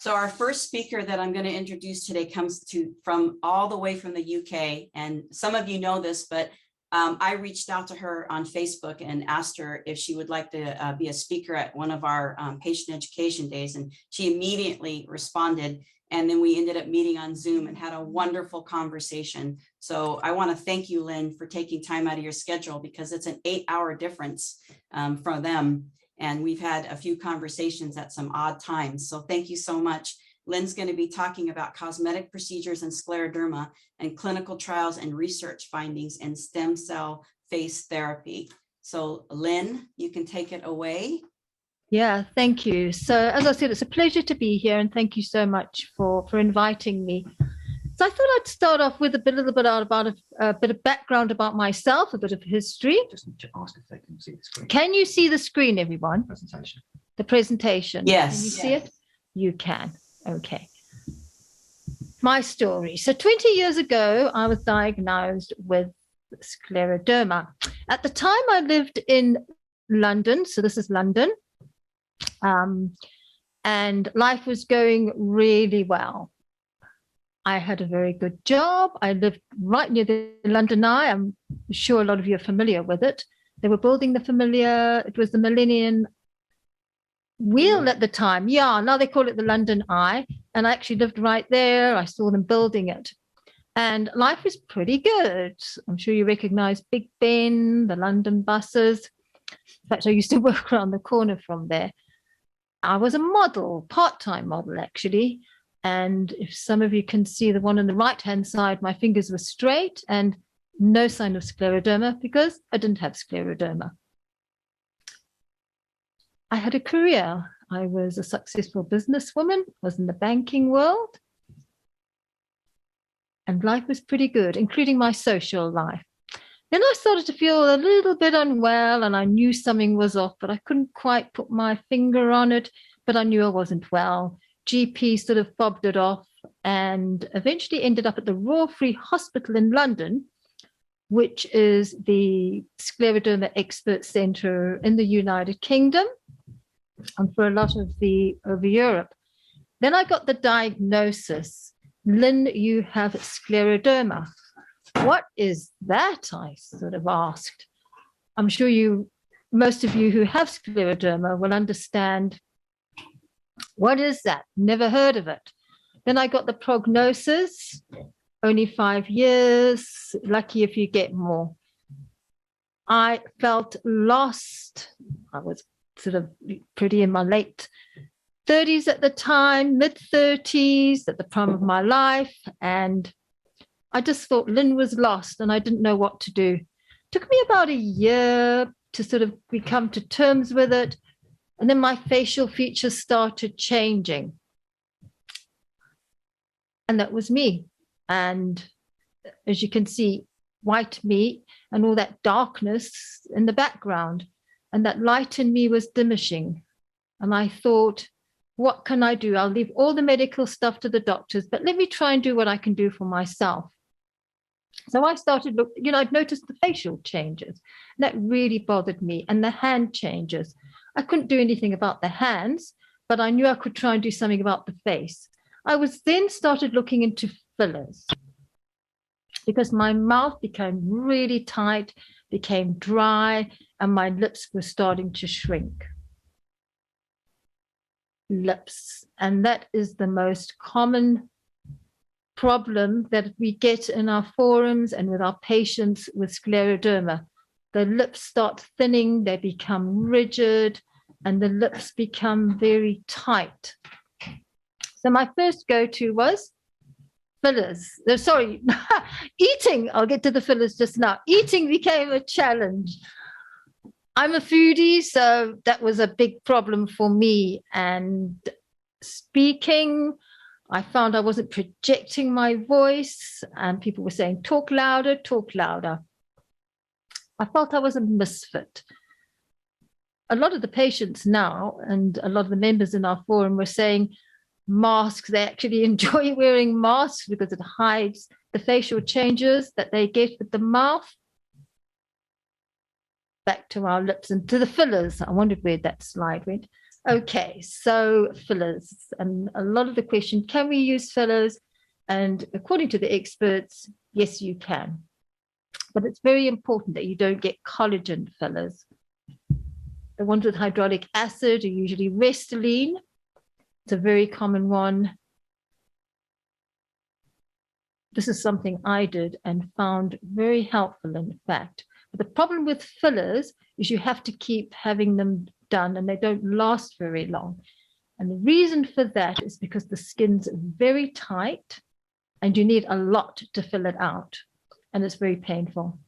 So our first speaker that I'm going to introduce today comes from all the way from the UK. And some of you know this, but I reached out to her on Facebook and asked her if she would like to be a speaker at one of our patient education days. And she immediately responded. And then we ended up meeting on Zoom and had a wonderful conversation. So I want to thank you, Lynn, for taking time out of your schedule, because it's an 8-hour difference for them. And we've had a few conversations at some odd times. So thank you so much. Lynn's going to be talking about cosmetic procedures and scleroderma and clinical trials and research findings in stem cell face therapy. So Lynn, you can take it away. Yeah, thank you. So as I said, it's a pleasure to be here, and thank you so much for inviting me. So I thought I'd start off with a little bit about a bit of background about myself, a bit of history. Just ask if they can see the screen. Can you see the screen, everyone? Presentation. The presentation. Yes. Can you see it? You can. Okay. My story. So 20 years ago, I was diagnosed with scleroderma. At the time, I lived in London. So this is London. And life was going really well. I had a very good job. I lived right near the London Eye. I'm sure a lot of you are familiar with it. They were building it was the Millennium Wheel at the time. Yeah, now they call it the London Eye. And I actually lived right there. I saw them building it. And life was pretty good. I'm sure you recognize Big Ben, the London buses. In fact, I used to work around the corner from there. I was a model, part-time model, actually. And if some of you can see the one on the right-hand side, my fingers were straight and no sign of scleroderma because I didn't have scleroderma. I had a career. I was a successful businesswoman, was in the banking world. And life was pretty good, including my social life. Then I started to feel a little bit unwell and I knew something was off, but I couldn't quite put my finger on it, but I knew I wasn't well. GP sort of fobbed it off and eventually ended up at the Royal Free Hospital in London, which is the scleroderma expert center in the United Kingdom and for a lot of Europe. Then I got the diagnosis, Lynn, you have scleroderma. What is that? I sort of asked. I'm sure most of you who have scleroderma will understand. What is that? Never heard of it. Then I got the prognosis, only 5 years, lucky if you get more. I felt lost. I was sort of pretty in my late 30s at the time, mid-30s, at the prime of my life. And I just thought Lynn was lost and I didn't know what to do. It took me about a year to sort of come to terms with it. And then my facial features started changing. And that was me. And as you can see, white meat and all that darkness in the background. And that light in me was diminishing. And I thought, what can I do? I'll leave all the medical stuff to the doctors, but let me try and do what I can do for myself. So I started I'd noticed the facial changes. That really bothered me. And the hand changes. I couldn't do anything about the hands, but I knew I could try and do something about the face. I was then started looking into fillers because my mouth became really tight, became dry, and my lips were starting to shrink. Lips. And that is the most common problem that we get in our forums and with our patients with scleroderma. The lips start thinning, they become rigid, and the lips become very tight. So my first go-to was fillers. Sorry, eating. I'll get to the fillers just now. Eating became a challenge. I'm a foodie, so that was a big problem for me. And speaking, I found I wasn't projecting my voice, and people were saying, talk louder, talk louder. I felt I was a misfit. A lot of the patients now and a lot of the members in our forum were saying masks, they actually enjoy wearing masks because it hides the facial changes that they get with the mouth. Back to our lips and to the fillers. I wondered where that slide went. Okay, so fillers, and a lot of the question, can we use fillers? And according to the experts, yes, you can. But it's very important that you don't get collagen fillers. The ones with hyaluronic acid are usually Restylane. It's a very common one. This is something I did and found very helpful, in fact. But the problem with fillers is you have to keep having them done and they don't last very long. And the reason for that is because the skin's very tight and you need a lot to fill it out. And it's very painful.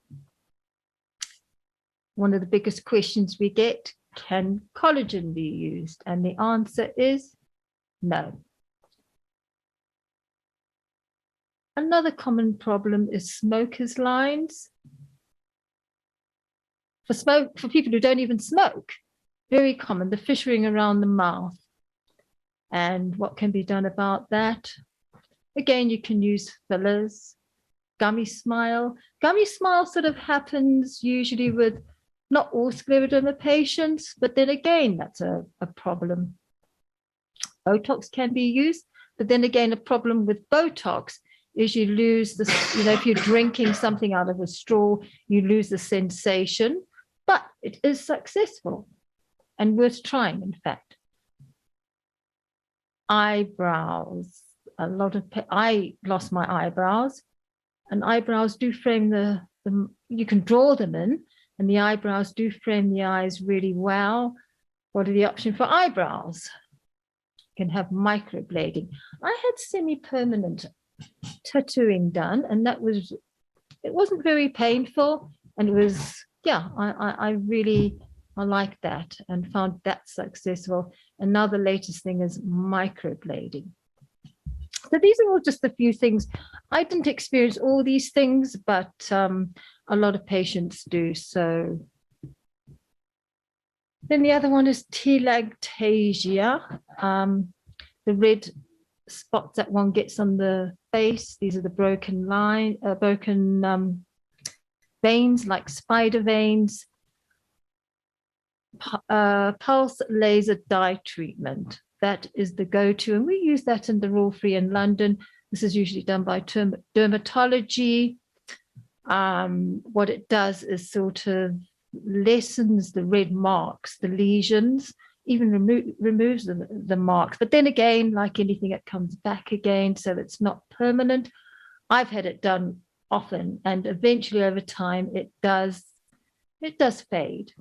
One of the biggest questions we get, can collagen be used? And the answer is no. Another common problem is smoker's lines. For people who don't even smoke, very common, the fissuring around the mouth. And what can be done about that? Again, you can use fillers, gummy smile. Gummy smile sort of happens usually with not all scleroderma patients, but then again, that's a problem. Botox can be used, but then again, a problem with Botox is you lose the, if you're drinking something out of a straw, you lose the sensation, but it is successful and worth trying, in fact. Eyebrows. I lost my eyebrows, and eyebrows do frame you can draw them in, and the eyebrows do frame the eyes really well. What are the options for eyebrows? You can have microblading. I had semi-permanent tattooing done, and it wasn't very painful, and it was, I liked that and found that successful. And now the latest thing is microblading. So these are all just a few things. I didn't experience all these things, but a lot of patients do. So then the other one is telangiectasia, the red spots that one gets on the face. These are the broken veins, like spider veins. Pulse laser dye treatment. That is the go-to, and we use that in the Royal Free in London. This is usually done by dermatology. What it does is sort of lessens the red marks, the lesions, even removes the marks. But then again, like anything, it comes back again, so it's not permanent. I've had it done often, and eventually over time it does fade.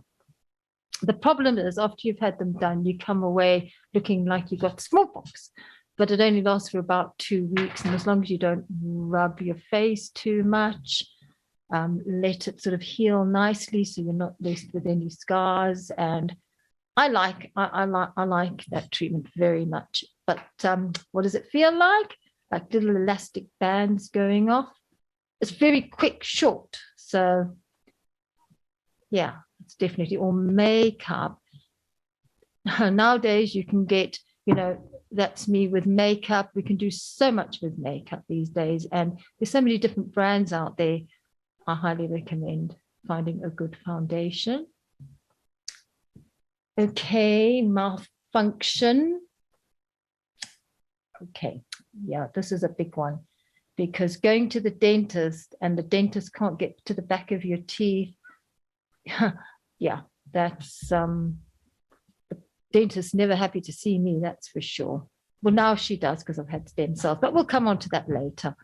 The problem is after you've had them done, you come away looking like you got smallpox, but it only lasts for about 2 weeks. And as long as you don't rub your face too much, let it sort of heal nicely so you're not left with any scars. And I like that treatment very much. But what does it feel like? Like little elastic bands going off. It's very quick, short. So yeah, it's definitely, or makeup. Nowadays you can get, that's me with makeup. We can do so much with makeup these days. And there's so many different brands out there. I highly recommend finding a good foundation. Okay, mouth function. Okay, yeah, this is a big one, because going to the dentist and the dentist can't get to the back of your teeth. Yeah, that's the dentist's never happy to see me, that's for sure. Well, now she does because I've had stem cells, but we'll come on to that later.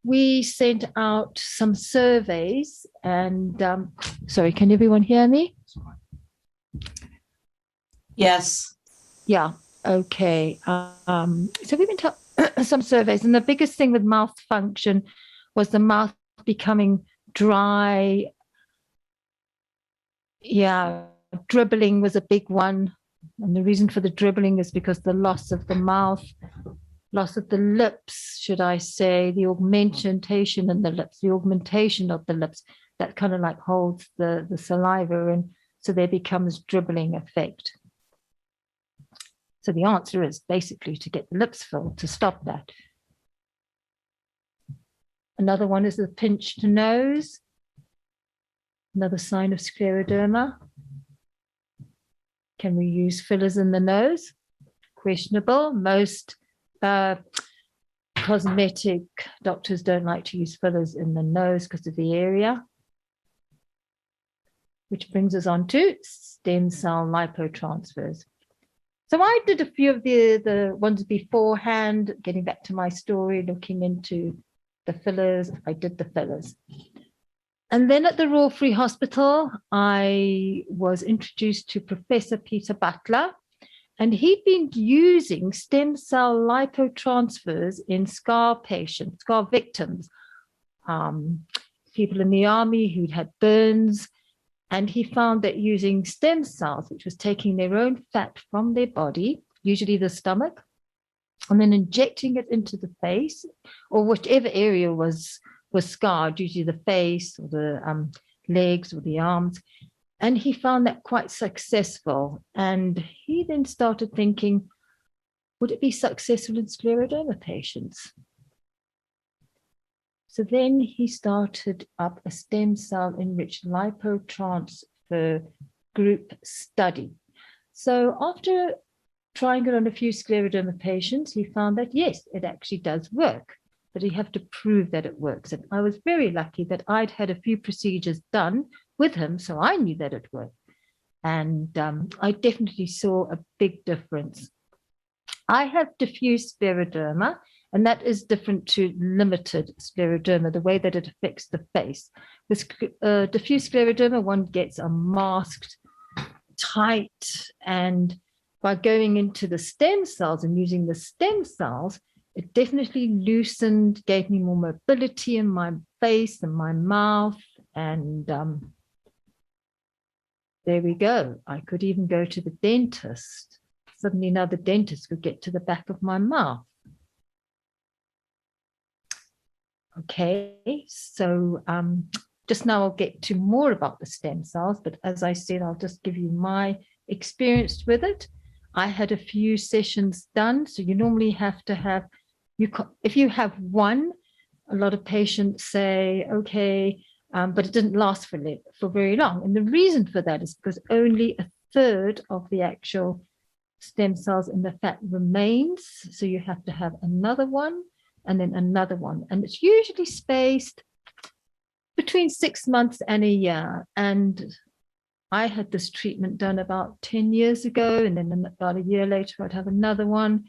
We sent out some surveys and sorry, can everyone hear me? Yes. Yeah, okay. So we went out some surveys, and the biggest thing with mouth function was the mouth becoming dry. Yeah, dribbling was a big one. And the reason for the dribbling is because the loss of the mouth, loss of the lips, should I say, the augmentation in the lips, the augmentation of the lips, that kind of like holds the saliva in, so there becomes dribbling effect. So the answer is basically to get the lips filled to stop that. Another one is the pinched nose. Another sign of scleroderma. Can we use fillers in the nose? Questionable. Most cosmetic doctors don't like to use fillers in the nose because of the area. Which brings us on to stem cell lipotransfers. So I did a few of the ones beforehand, getting back to my story, looking into the fillers. I did the fillers. And then at the Royal Free Hospital, I was introduced to Professor Peter Butler, and he'd been using stem cell lipotransfers in scar patients, scar victims, people in the army who'd had burns. And he found that using stem cells, which was taking their own fat from their body, usually the stomach, and then injecting it into the face, or whichever area was scarred, usually the face or the legs or the arms. And he found that quite successful. And he then started thinking, would it be successful in scleroderma patients? So then he started up a stem cell enriched lipotransfer group study. So after trying it on a few scleroderma patients, he found that, yes, it actually does work, but you have to prove that it works. And I was very lucky that I'd had a few procedures done with him, so I knew that it worked. And I definitely saw a big difference. I have diffuse scleroderma, and that is different to limited scleroderma, the way that it affects the face. With diffuse scleroderma, one gets a masked, tight, and by going into the stem cells and using the stem cells, it definitely loosened, gave me more mobility in my face and my mouth. And there we go. I could even go to the dentist. Suddenly now the dentist could get to the back of my mouth. Okay, so just now I'll get to more about the stem cells, but as I said, I'll just give you my experience with it. I had a few sessions done, so you normally have to have, if you have one, a lot of patients say, okay, but it didn't last for very long. And the reason for that is because only a third of the actual stem cells in the fat remains, so you have to have another one, and then another one. And it's usually spaced between 6 months and a year. And I had this treatment done about 10 years ago. And then about a year later, I'd have another one,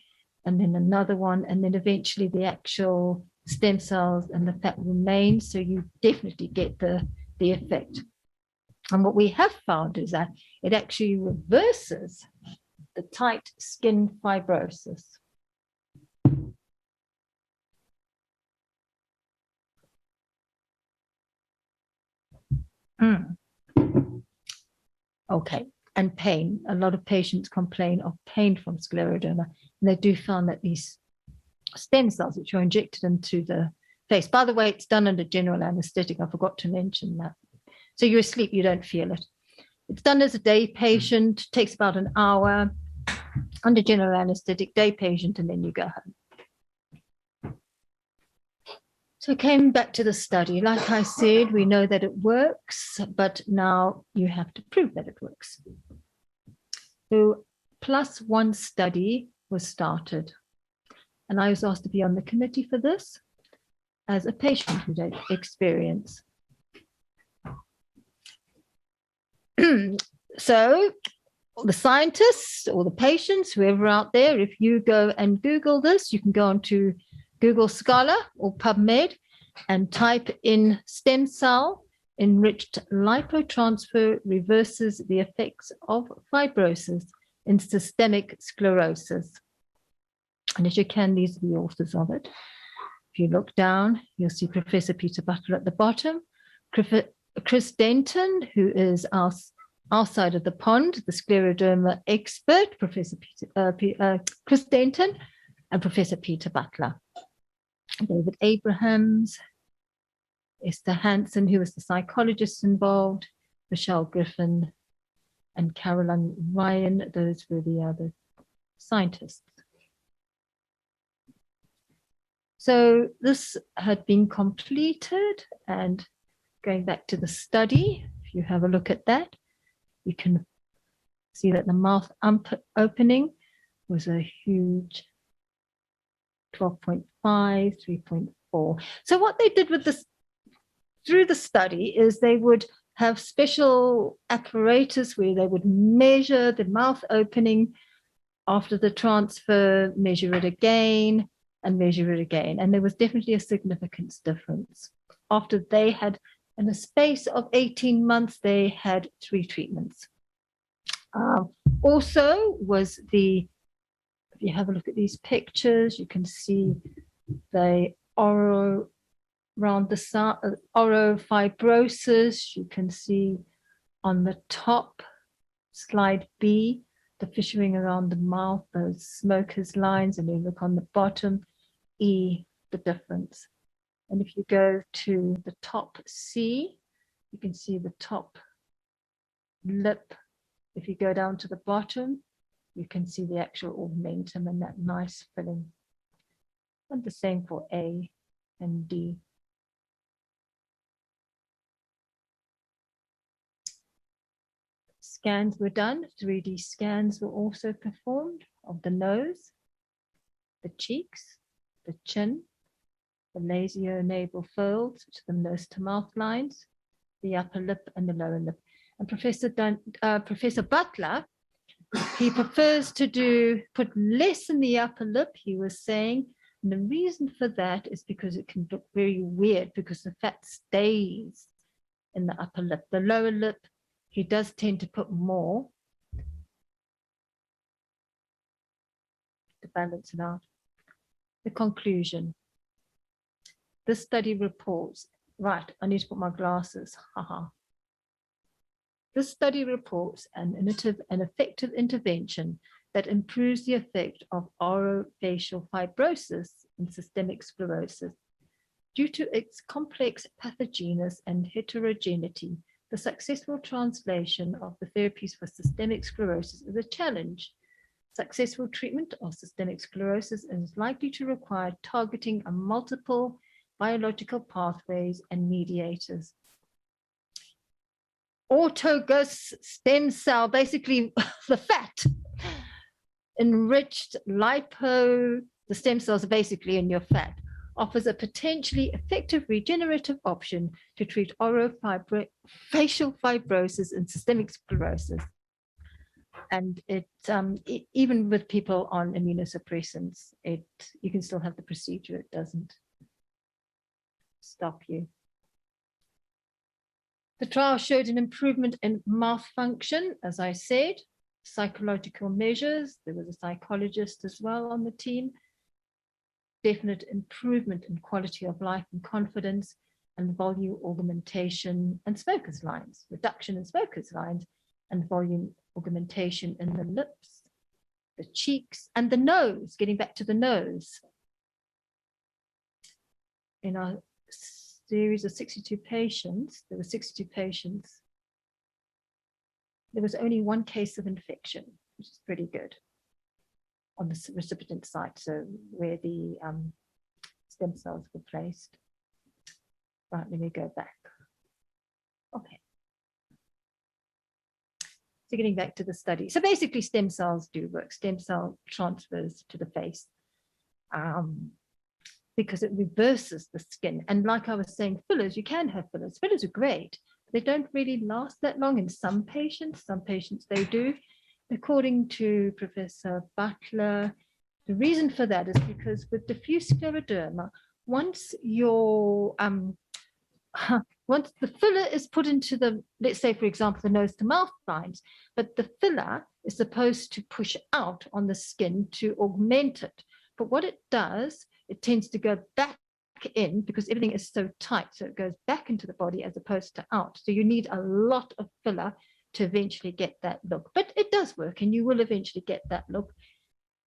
and then another one. And then eventually the actual stem cells and the fat remain. So you definitely get the effect. And what we have found is that it actually reverses the tight skin fibrosis. Okay, and pain. A lot of patients complain of pain from scleroderma, and they do find that these stem cells, which are injected into the face, by the way, it's done under general anesthetic. I forgot to mention that. So you're asleep, you don't feel it. It's done as a day patient, takes about an hour under general anesthetic, day patient, and then you go home. So came back to the study. Like I said, we know that it works, but now you have to prove that it works. So +1 study was started. And I was asked to be on the committee for this as a patient who had experience. So the scientists or the patients, whoever out there, if you go and Google this, you can go onto Google Scholar or PubMed and type in stem cell enriched lipotransfer reverses the effects of fibrosis in systemic sclerosis. And as you can, these are the authors of it. If you look down, you'll see Professor Peter Butler at the bottom, Chris Denton, who is our side of the pond, the scleroderma expert, Professor Chris Denton, and Professor Peter Butler. David Abrahams, Esther Hansen, who was the psychologist involved, Michelle Griffin, and Caroline Ryan. Those were the other scientists. So this had been completed, and going back to the study, if you have a look at that, you can See that the mouth opening was a huge 12.5, 3.4. So what they did with this through the study is they would have special apparatus where they would measure the mouth opening after the transfer, measure it again, and measure it again. And there was definitely a significant difference. After they had, in a space of 18 months, they had 3 treatments. Also was if you have a look at these pictures, you can see the oral around the side, oropharyngosis. You can see on the top, slide B, the fissuring around the mouth, those smoker's lines, and you look on the bottom, E, the difference. And if you go to the top C, you can see the top lip. If you go down to the bottom, you can see the actual augmentum and that nice filling. And the same for A and D. Scans were done. 3D scans were also performed of the nose, the cheeks, the chin, the lasionaval folds, which are the nose to mouth lines, the upper lip and the lower lip. And Professor Butler, he prefers to put less in the upper lip, he was saying. And the reason for that is because it can look very weird because the fat stays in the upper lip. The lower lip, he does tend to put more to balance it out. The conclusion. This study reports, right, I need to put my glasses, haha. This study reports an effective intervention that improves the effect of orofacial fibrosis in systemic sclerosis. Due to its complex pathogenesis and heterogeneity, the successful translation of the therapies for systemic sclerosis is a challenge. Successful treatment of systemic sclerosis is likely to require targeting a multiple biological pathways and mediators. Autologous stem cell, basically the fat, enriched lipo, the stem cells are basically in your fat, offers a potentially effective regenerative option to treat orofacial fibrosis and systemic sclerosis. And even with people on immunosuppressants, you can still have the procedure. It doesn't stop you. The trial showed an improvement in mouth function, as I said, psychological measures. There was a psychologist as well on the team. Definite improvement in quality of life and confidence, and volume augmentation and smoker's lines, reduction in smoker's lines, and volume augmentation in the lips, the cheeks, and the nose, getting back to the nose. In our series of 62 patients, there were 62 patients. There was only 1 case of infection, which is pretty good, on the recipient site, so where the stem cells were placed. Right, let me go back. Okay. So getting back to the study. So basically stem cells do work. Stem cell transfers to the face because it reverses the skin. And like I was saying, fillers, you can have fillers. Fillers are great. They don't really last that long in some patients. Some patients they do. According to Professor Butler, the reason for that is because with diffuse scleroderma, once the filler is put into the, let's say, for example, the nose to mouth lines, but the filler is supposed to push out on the skin to augment it. But what it does, it tends to go back in because everything is so tight. So it goes back into the body as opposed to out. So you need a lot of filler to eventually get that look. But it does work and you will eventually get that look.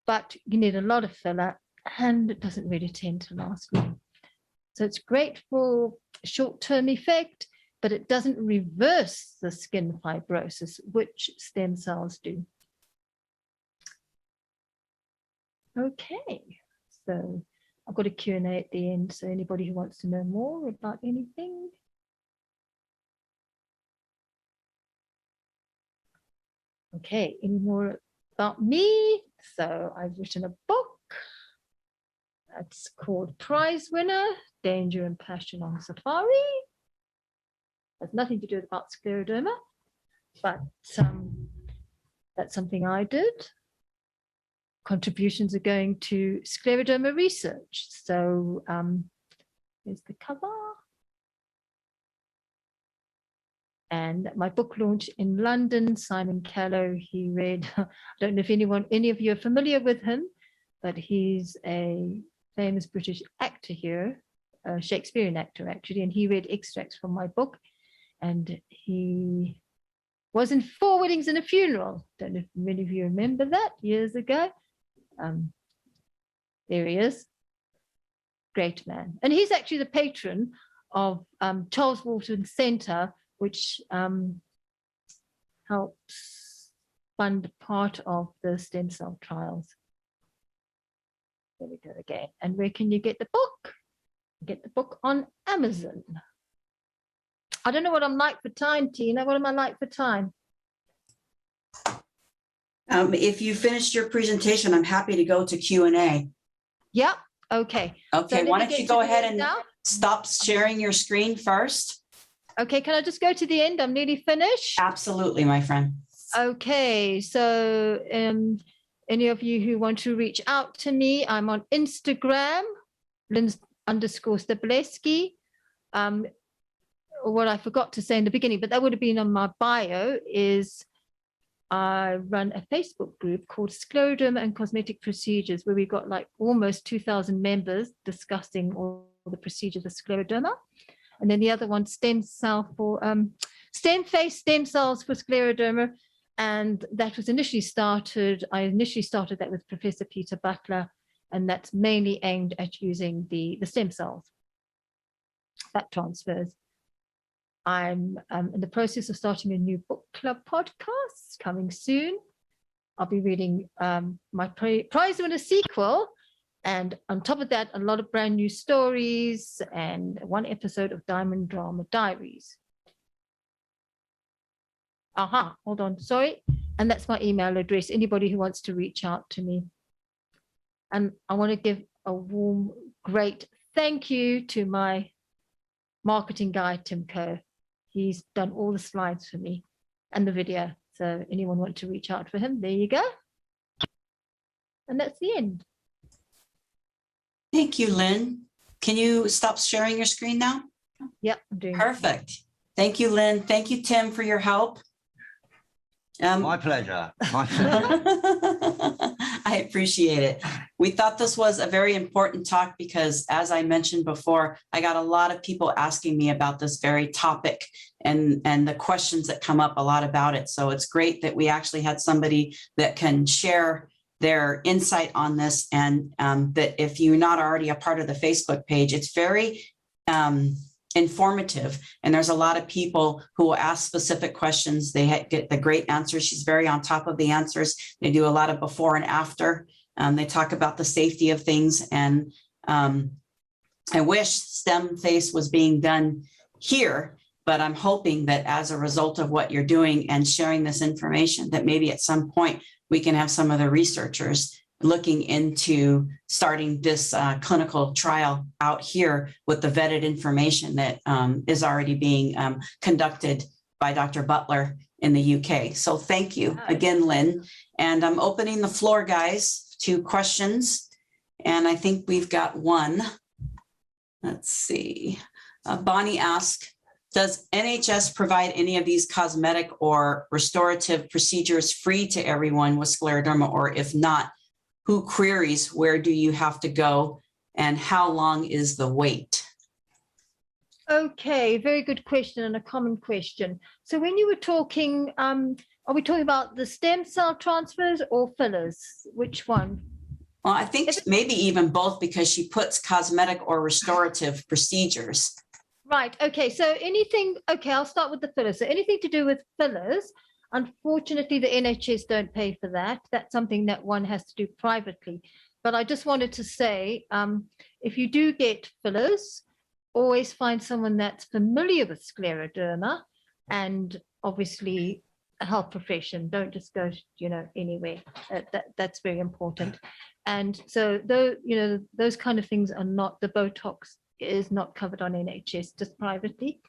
But you need a lot of filler and it doesn't really tend to last long. So it's great for short-term effect, but it doesn't reverse the skin fibrosis, which stem cells do. Okay, so I've got a Q&A at the end, so anybody who wants to know more about anything. Okay, any more about me? So I've written a book. That's called Prize Winner, Danger and Passion on Safari. Has nothing to do about scleroderma, but that's something I did. Contributions are going to scleroderma research. So here's the cover. And my book launched in London. Simon Callow, he read, I don't know if any of you are familiar with him, but he's a famous British actor here, a Shakespearean actor actually, and he read extracts from my book. And he was in 4 weddings and a funeral. Don't know if many of you remember that years ago. There he is. Great man. And he's actually the patron of Charles Walton Centre, which helps fund part of the stem cell trials. There we go again. And where can you get the book? Get the book on Amazon. I don't know what I'm like for time, Tina. What am I like for time? If you finished your presentation, I'm happy to go to Q&A. Yeah. Okay. Okay, So why don't you go ahead and now? stop sharing your screen first? Okay, can I just go to the end? I'm nearly finished. Absolutely, my friend. Okay, so any of you who want to reach out to me, I'm on Instagram, Lynn_Steblecki. What I forgot to say in the beginning, but that would have been on my bio, is I run a Facebook group called Scleroderma and Cosmetic Procedures, where we've got like almost 2,000 members discussing all the procedures of scleroderma. And then the other one, stem cells for scleroderma. And that was initially started, I initially started that with Professor Peter Butler, and that's mainly aimed at using the stem cells, fat transfers. I'm in the process of starting a new book club podcast coming soon. I'll be reading my prize winner sequel. And on top of that, a lot of brand new stories and 1 episode of Diamond Drama Diaries. Hold on, sorry. And that's my email address, anybody who wants to reach out to me. And I want to give a warm, great thank you to my marketing guy, Tim Kerr. He's done all the slides for me and the video. So anyone want to reach out for him, there you go. And that's the end. Thank you, Lynn. Can you stop sharing your screen now? Yep, I'm doing Perfect. Thank you, Lynn. Thank you, Tim, for your help. My pleasure. My pleasure. I appreciate it. We thought this was a very important talk because, as I mentioned before, I got a lot of people asking me about this very topic and the questions that come up a lot about it. So it's great that we actually had somebody that can share their insight on this, and that if you're not already a part of the Facebook page, it's very informative, and there's a lot of people who will ask specific questions. They get the great answers. She's very on top of the answers. They do a lot of before and after. They talk about the safety of things, and I wish STEM face was being done here, but I'm hoping that as a result of what you're doing and sharing this information, that maybe at some point we can have some of the researchers looking into starting this clinical trial out here with the vetted information that is already being conducted by Dr. Butler in the UK. So thank you again, Lynn. And I'm opening the floor, guys, to questions. And I think we've got one. Let's see. Bonnie asked, does NHS provide any of these cosmetic or restorative procedures free to everyone with scleroderma? Or if not, who queries, where do you have to go, and how long is the wait? Okay, very good question, and a common question. So when you were talking, are we talking about the stem cell transfers or fillers? Which one? Well, I think maybe even both, because she puts cosmetic or restorative procedures. Right, okay, so anything, okay, I'll start with the fillers. So anything to do with fillers, unfortunately, the NHS don't pay for that. That's something that one has to do privately. But I just wanted to say, if you do get fillers, always find someone that's familiar with scleroderma and obviously health profession. Don't just go, anywhere. That's very important. And so, though, those kind of things are not, the Botox is not covered on NHS, just privately.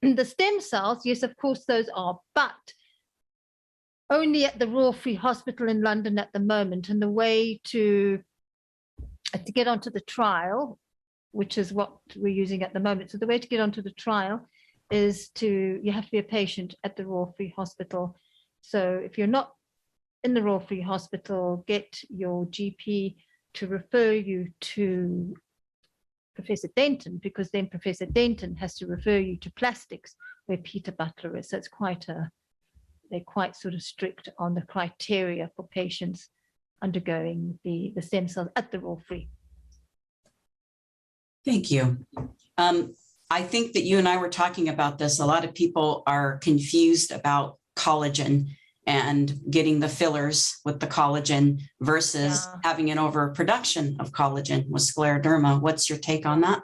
The stem cells, yes, of course, those are, but only at the Royal Free Hospital in London at the moment. And the way to get onto the trial, which is what we're using at the moment. So the way to get onto the trial is you have to be a patient at the Royal Free Hospital. So if you're not in the Royal Free Hospital, get your GP to refer you to Professor Denton, because then Professor Denton has to refer you to plastics where Peter Butler is. So it's they're quite sort of strict on the criteria for patients undergoing the stem cells at the Royal Free. Thank you. I think that you and I were talking about this. A lot of people are confused about collagen and getting the fillers with the collagen versus having an overproduction of collagen with scleroderma. What's your take on that?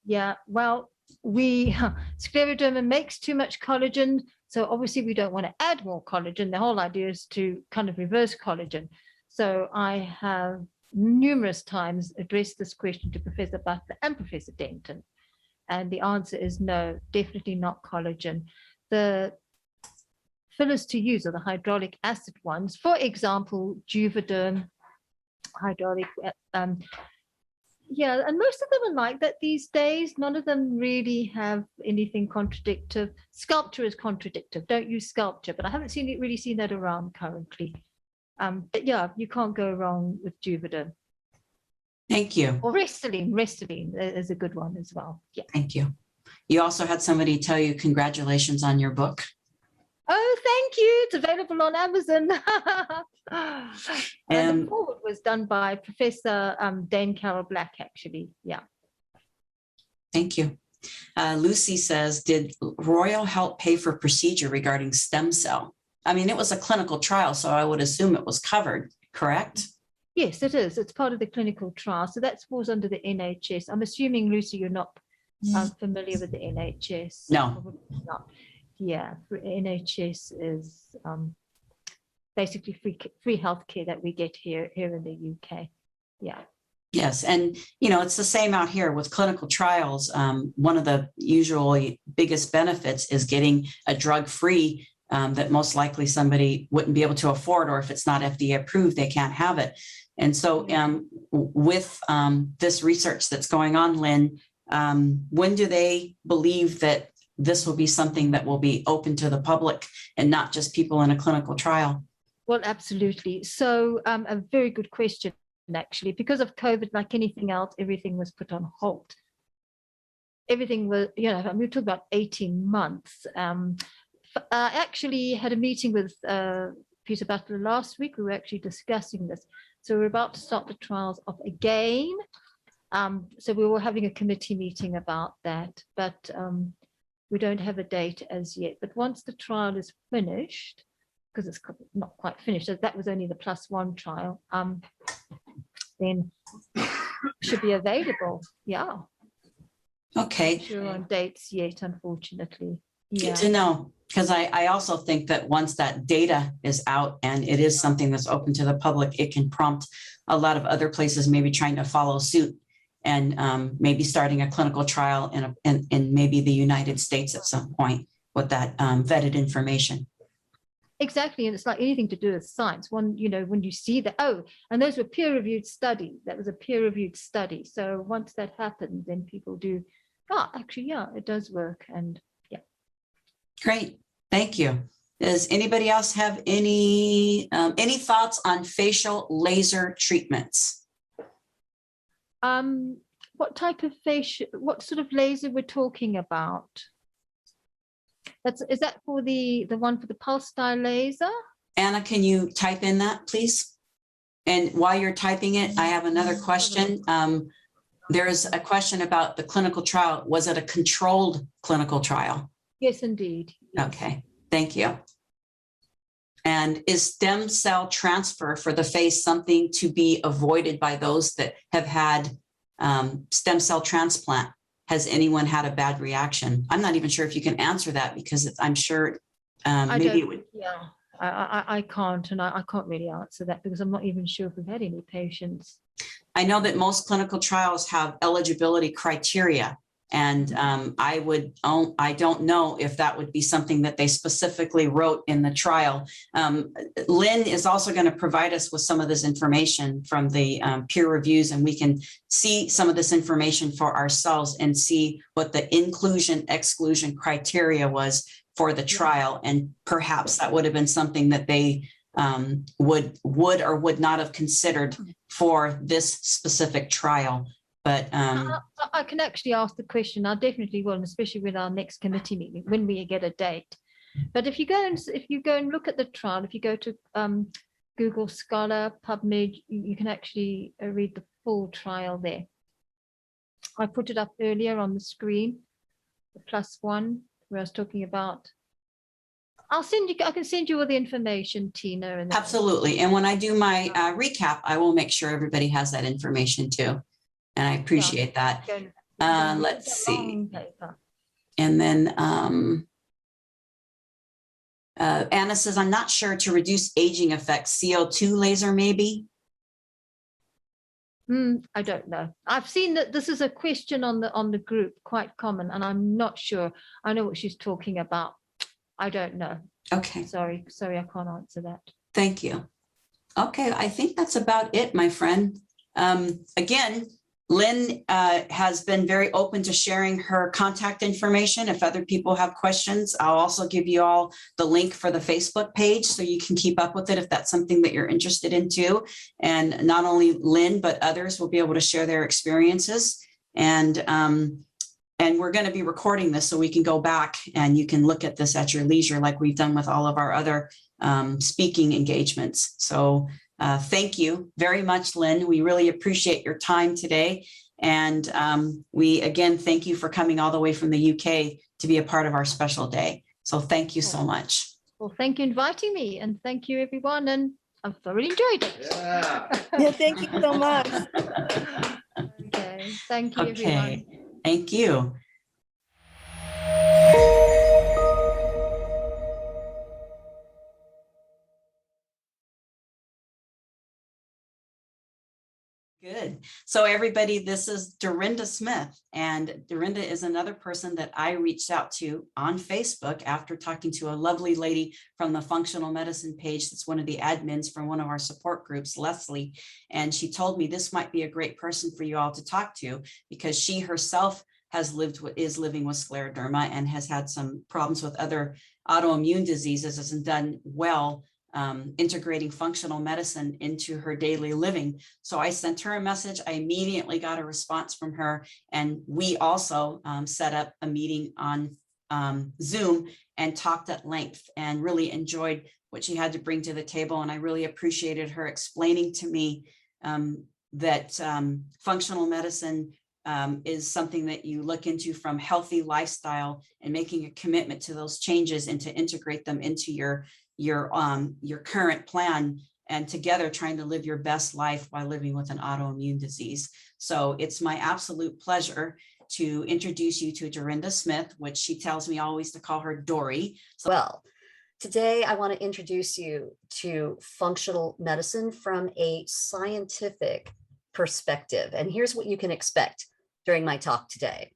Yeah, well, scleroderma makes too much collagen. So obviously we don't want to add more collagen. The whole idea is to kind of reverse collagen. So I have numerous times addressed this question to Professor Butler and Professor Denton. And the answer is no, definitely not collagen. The fillers to use are the hydraulic acid ones. For example, Juvederm, hydraulic. Yeah, and most of them are like that these days. None of them really have anything contradictive. Sculpture is contradictive. Don't use sculpture, but I haven't really seen that around currently. But yeah, you can't go wrong with Juvederm. Thank you. Or Restylane is a good one as well. Yeah. Thank you. You also had somebody tell you congratulations on your book. Oh, thank you. It's available on Amazon. And the foreword was done by Professor Dane Carroll Black, actually. Yeah. Thank you. Lucy says, did Royal help pay for procedure regarding stem cell? I mean, it was a clinical trial, so I would assume it was covered, correct? Yes, it is. It's part of the clinical trial. So that falls under the NHS. I'm assuming, Lucy, you're not familiar with the NHS. No. Probably not. Yeah, NHS is basically free healthcare that we get here in the UK. Yeah. Yes, and it's the same out here with clinical trials. One of the usually biggest benefits is getting a drug-free that most likely somebody wouldn't be able to afford, or if it's not FDA approved, they can't have it. And so with this research that's going on, Lynn, when do they believe that this will be something that will be open to the public and not just people in a clinical trial? Well, absolutely. So a very good question, actually. Because of COVID, like anything else, everything was put on hold. Everything was, we're talking about 18 months. I actually had a meeting with Peter Butler last week. We were actually discussing this. So we're about to start the trials off again. So we were having a committee meeting about that, but we don't have a date as yet. But once the trial is finished, because it's not quite finished, that was only the +1 trial, then it should be available. Yeah. Okay. Not sure on dates yet, unfortunately. Yeah. Good to know, because I also think that once that data is out and it is something that's open to the public, it can prompt a lot of other places maybe trying to follow suit and maybe starting a clinical trial in maybe the United States at some point with that vetted information. Exactly, and it's like anything to do with science. When you see that, and those were peer-reviewed studies. That was a peer-reviewed study. So once that happens, then people do, actually, yeah, it does work, and yeah. Great, thank you. Does anybody else have any thoughts on facial laser treatments? What type of what sort of laser we're talking about? Is that for the one for the pulse style laser? Anna, can you type in that, please? And while you're typing it, I have another question. There is a question about the clinical trial. Was it a controlled clinical trial? Yes, indeed. Yes. Okay, thank you. And is stem cell transfer for the face something to be avoided by those that have had stem cell transplant? Has anyone had a bad reaction? I'm not even sure if you can answer that because I'm sure Maybe it would. Yeah, I can't, and I can't really answer that because I'm not even sure if we've had any patients. I know that most clinical trials have eligibility criteria, and I don't know if that would be something that they specifically wrote in the trial. Lynn is also going to provide us with some of this information from the peer reviews, and we can see some of this information for ourselves and see what the inclusion exclusion criteria was for the trial, and perhaps that would have been something that they would or would not have considered for this specific trial. But I can actually ask the question. I definitely will, and especially with our next committee meeting when we get a date. But if you go and look at the trial, if you go to Google Scholar, PubMed, you can actually read the full trial there. I put it up earlier on the screen, the +1, where I was talking about. I can send you all the information, Tina. And absolutely. And when I do my recap, I will make sure everybody has that information too. And I appreciate that. Let's see. And then Anna says, I'm not sure, to reduce aging effects, CO2 laser maybe? I don't know. I've seen that this is a question on the group, quite common, and I'm not sure. I know what she's talking about. I don't know. Okay. Sorry, I can't answer that. Thank you. Okay, I think that's about it, my friend. Again, Lynn has been very open to sharing her contact information. If other people have questions, I'll also give you all the link for the Facebook page so you can keep up with it if that's something that you're interested in too. And not only Lynn, but others will be able to share their experiences. And we're going to be recording this so we can go back and you can look at this at your leisure like we've done with all of our other speaking engagements. So thank you very much, Lynn. We really appreciate your time today. And we, again, thank you for coming all the way from the UK to be a part of our special day. So thank you so much. Well, thank you for inviting me, and thank you, everyone. And I've thoroughly enjoyed it. Yeah, thank you so much. Okay, thank you, everyone. Thank you. Good. So everybody, this is Dorinda Smith, and Dorinda is another person that I reached out to on Facebook after talking to a lovely lady from the functional medicine page that's one of the admins from one of our support groups, Leslie, and she told me this might be a great person for you all to talk to because she herself is living with scleroderma and has had some problems with other autoimmune diseases, hasn't done well integrating functional medicine into her daily living. So I sent her a message. I immediately got a response from her. And we also set up a meeting on Zoom and talked at length and really enjoyed what she had to bring to the table. And I really appreciated her explaining to me that functional medicine is something that you look into from healthy lifestyle and making a commitment to those changes and to integrate them into your current plan, and together trying to live your best life while living with an autoimmune disease. So it's my absolute pleasure to introduce you to Dorinda Smith, which she tells me always to call her Dory. So well, today I want to introduce you to functional medicine from a scientific perspective. And here's what you can expect during my talk today.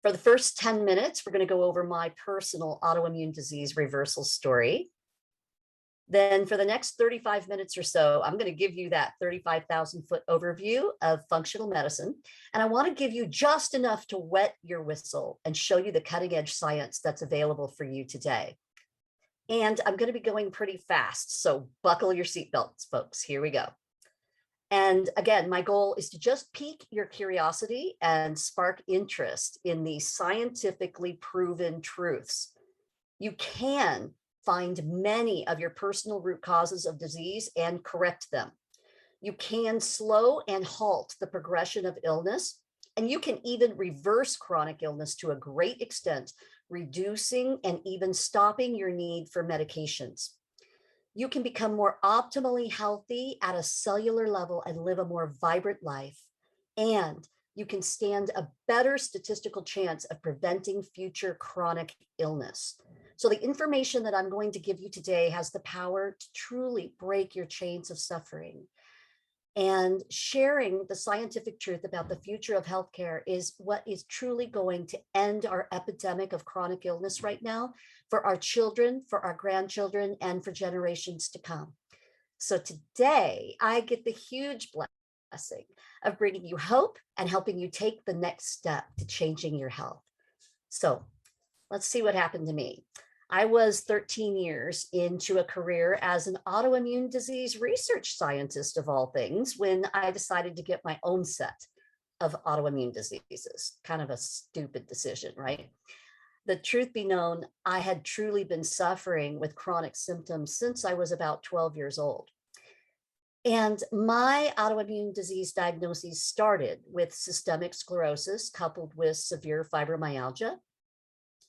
For the first 10 minutes, we're going to go over my personal autoimmune disease reversal story. Then for the next 35 minutes or so, I'm going to give you that 35,000-foot overview of functional medicine. And I want to give you just enough to wet your whistle and show you the cutting edge science that's available for you today. And I'm going to be going pretty fast, so buckle your seatbelts, folks. Here we go. And again, my goal is to just pique your curiosity and spark interest in these scientifically proven truths. You can find many of your personal root causes of disease and correct them. You can slow and halt the progression of illness, and you can even reverse chronic illness to a great extent, reducing and even stopping your need for medications. You can become more optimally healthy at a cellular level and live a more vibrant life. And you can stand a better statistical chance of preventing future chronic illness. So the information that I'm going to give you today has the power to truly break your chains of suffering. And sharing the scientific truth about the future of healthcare is what is truly going to end our epidemic of chronic illness right now for our children, for our grandchildren, and for generations to come. So today, I get the huge blessing of bringing you hope and helping you take the next step to changing your health. So let's see what happened to me. I was 13 years into a career as an autoimmune disease research scientist of all things when I decided to get my own set of autoimmune diseases. Kind of a stupid decision, right? The truth be known, I had truly been suffering with chronic symptoms since I was about 12 years old. And my autoimmune disease diagnoses started with systemic sclerosis coupled with severe fibromyalgia.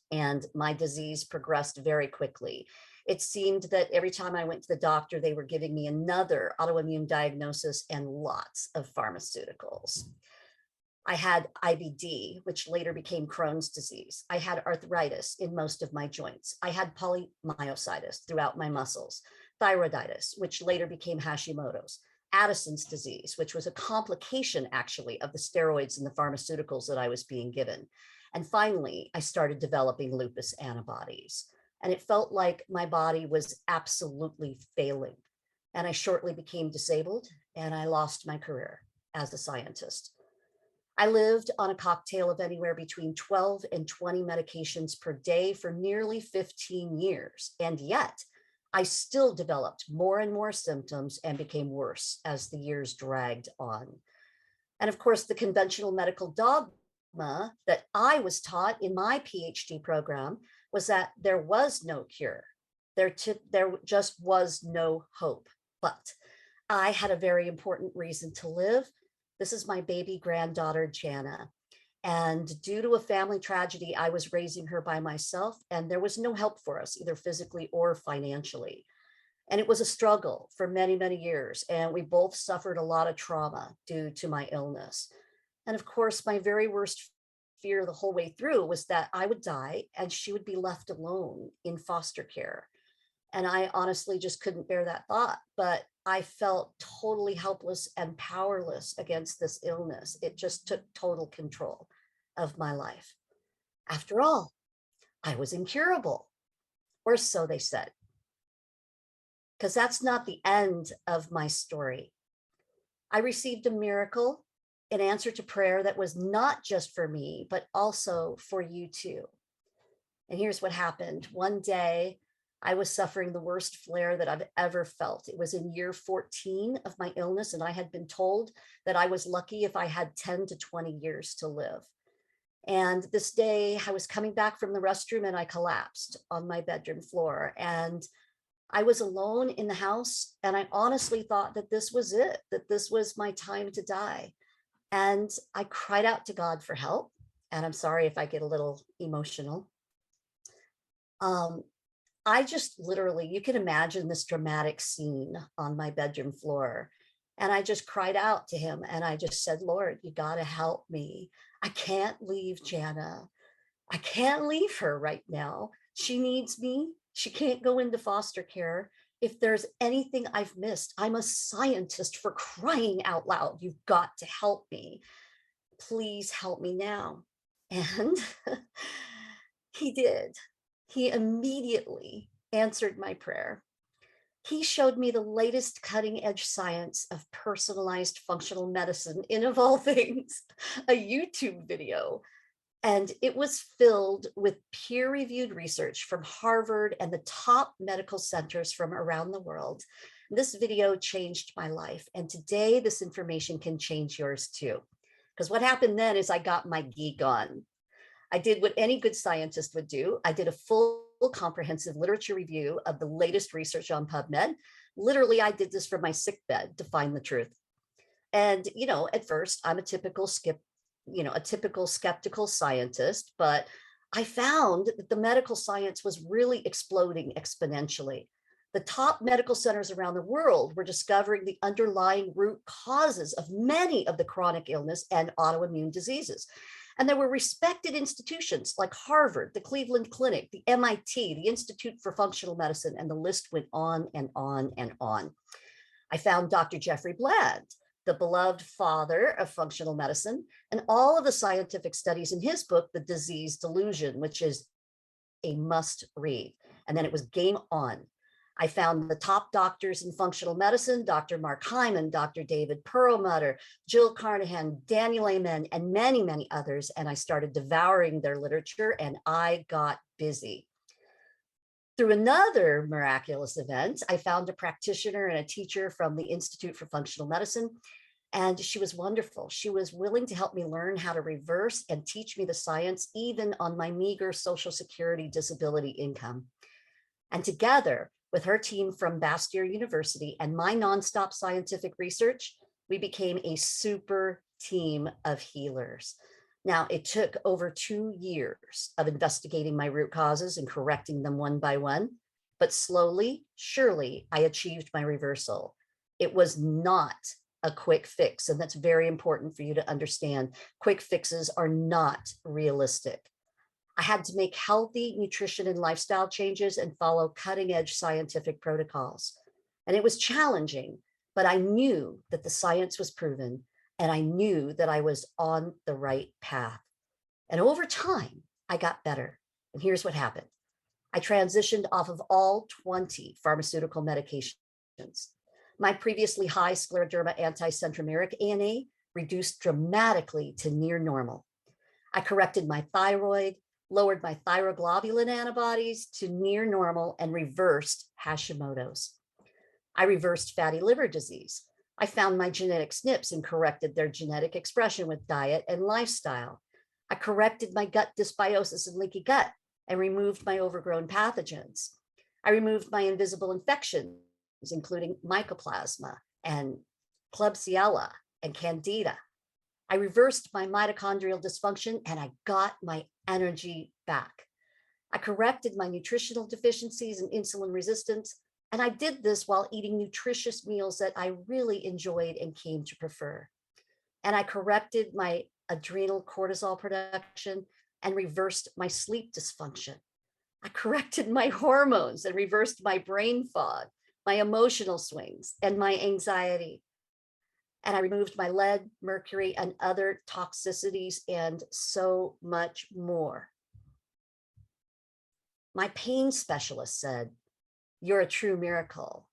And my disease progressed very quickly. It seemed that every time I went to the doctor, they were giving me another autoimmune diagnosis and lots of pharmaceuticals. I had IBD, which later became Crohn's disease. I had arthritis in most of my joints. I had polymyositis throughout my muscles, thyroiditis, which later became Hashimoto's, Addison's disease, which was a complication actually of the steroids and the pharmaceuticals that I was being given. And finally, I started developing lupus antibodies, and it felt like my body was absolutely failing. And I shortly became disabled, and I lost my career as a scientist. I lived on a cocktail of anywhere between 12 and 20 medications per day for nearly 15 years. And yet, I still developed more and more symptoms and became worse as the years dragged on. And of course, the conventional medical dogma that I was taught in my PhD program was that there was no cure. There just was no hope. But I had a very important reason to live. This is my baby granddaughter, Jana. And due to a family tragedy, I was raising her by myself, and there was no help for us, either physically or financially. And it was a struggle for many, many years. And we both suffered a lot of trauma due to my illness. And of course, my very worst fear the whole way through was that I would die and she would be left alone in foster care. And I honestly just couldn't bear that thought, but I felt totally helpless and powerless against this illness. It just took total control of my life. After all, I was incurable, or so they said. Because that's not the end of my story. I received a miracle, an answer to prayer that was not just for me, but also for you too. And here's what happened. One day, I was suffering the worst flare that I've ever felt. It was in year 14 of my illness, and I had been told that I was lucky if I had 10 to 20 years to live. And this day, I was coming back from the restroom and I collapsed on my bedroom floor. And I was alone in the house, and I honestly thought that this was it, that this was my time to die. And I cried out to God for help. And I'm sorry if I get a little emotional. I just literally, you can imagine this dramatic scene on my bedroom floor. And I just cried out to him and I just said, Lord, you got to help me. I can't leave Jana. I can't leave her right now. She needs me. She can't go into foster care. If there's anything I've missed, I'm a scientist, for crying out loud. You've got to help me. Please help me now. And he did. He immediately answered my prayer. He showed me the latest cutting edge science of personalized functional medicine in, of all things, a YouTube video. And it was filled with peer-reviewed research from Harvard and the top medical centers from around the world. This video changed my life. And today, this information can change yours too. Because what happened then is I got my geek on. I did what any good scientist would do. I did a full comprehensive literature review of the latest research on PubMed. Literally, I did this from my sickbed to find the truth. And, at first, I'm a typical skeptical scientist, but I found that the medical science was really exploding exponentially. The top medical centers around the world were discovering the underlying root causes of many of the chronic illness and autoimmune diseases. And there were respected institutions like Harvard, the Cleveland Clinic, the MIT, the Institute for Functional Medicine, and the list went on and on and on. I found Dr. Jeffrey Bland, the beloved father of functional medicine, and all of the scientific studies in his book, The Disease Delusion, which is a must read. And then it was game on. I found the top doctors in functional medicine, Dr. Mark Hyman, Dr. David Perlmutter, Jill Carnahan, Daniel Amen, and many, many others. And I started devouring their literature and I got busy. Through another miraculous event, I found a practitioner and a teacher from the Institute for Functional Medicine, and she was wonderful. She was willing to help me learn how to reverse and teach me the science, even on my meager Social Security disability income. And together with her team from Bastyr University and my nonstop scientific research, we became a super team of healers. Now, it took over 2 years of investigating my root causes and correcting them one by one, but slowly, surely, I achieved my reversal. It was not a quick fix, and that's very important for you to understand. Quick fixes are not realistic. I had to make healthy nutrition and lifestyle changes and follow cutting-edge scientific protocols. And it was challenging, but I knew that the science was proven, and I knew that I was on the right path. And over time, I got better. And here's what happened. I transitioned off of all 20 pharmaceutical medications. My previously high scleroderma anti-centromeric ANA reduced dramatically to near normal. I corrected my thyroid, lowered my thyroglobulin antibodies to near normal, and reversed Hashimoto's. I reversed fatty liver disease. I found my genetic SNPs and corrected their genetic expression with diet and lifestyle. I corrected my gut dysbiosis and leaky gut and removed my overgrown pathogens. I removed my invisible infections, including mycoplasma and Klebsiella and Candida. I reversed my mitochondrial dysfunction and I got my energy back. I corrected my nutritional deficiencies and insulin resistance, and I did this while eating nutritious meals that I really enjoyed and came to prefer. And I corrected my adrenal cortisol production and reversed my sleep dysfunction. I corrected my hormones and reversed my brain fog, my emotional swings, and my anxiety. And I removed my lead, mercury, and other toxicities, and so much more. My pain specialist said, "You're a true miracle."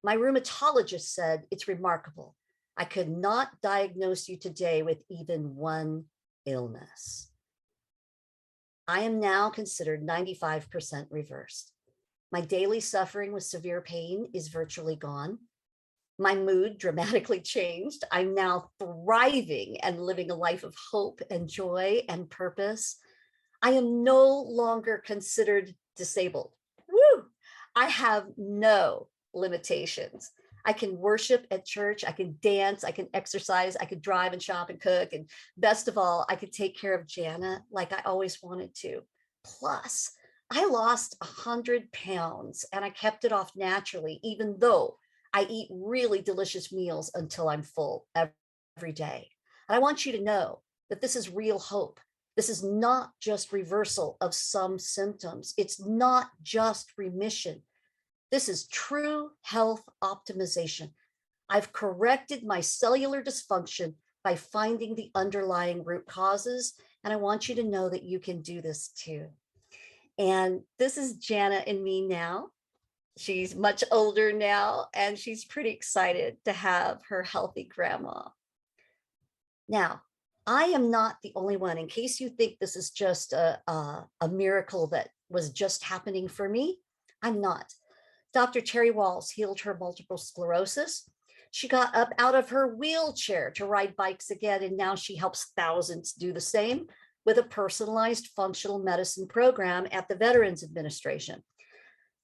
My rheumatologist said, "It's remarkable. I could not diagnose you today with even one illness." I am now considered 95% reversed. My daily suffering with severe pain is virtually gone. My mood dramatically changed. I'm now thriving and living a life of hope and joy and purpose. I am no longer considered disabled. Woo! I have no limitations. I can worship at church, I can dance, I can exercise, I could drive and shop and cook. And best of all, I could take care of Jana like I always wanted to. Plus, I lost 100 pounds and I kept it off naturally, even though I eat really delicious meals until I'm full every day. And I want you to know that this is real hope. This is not just reversal of some symptoms. It's not just remission. This is true health optimization. I've corrected my cellular dysfunction by finding the underlying root causes. And I want you to know that you can do this too. And this is Jana and me now. She's much older now, and she's pretty excited to have her healthy grandma. Now, I am not the only one. In case you think this is just a miracle that was just happening for me, I'm not. Dr. Terry Walls healed her multiple sclerosis. She got up out of her wheelchair to ride bikes again, and now she helps thousands do the same with a personalized functional medicine program at the Veterans Administration.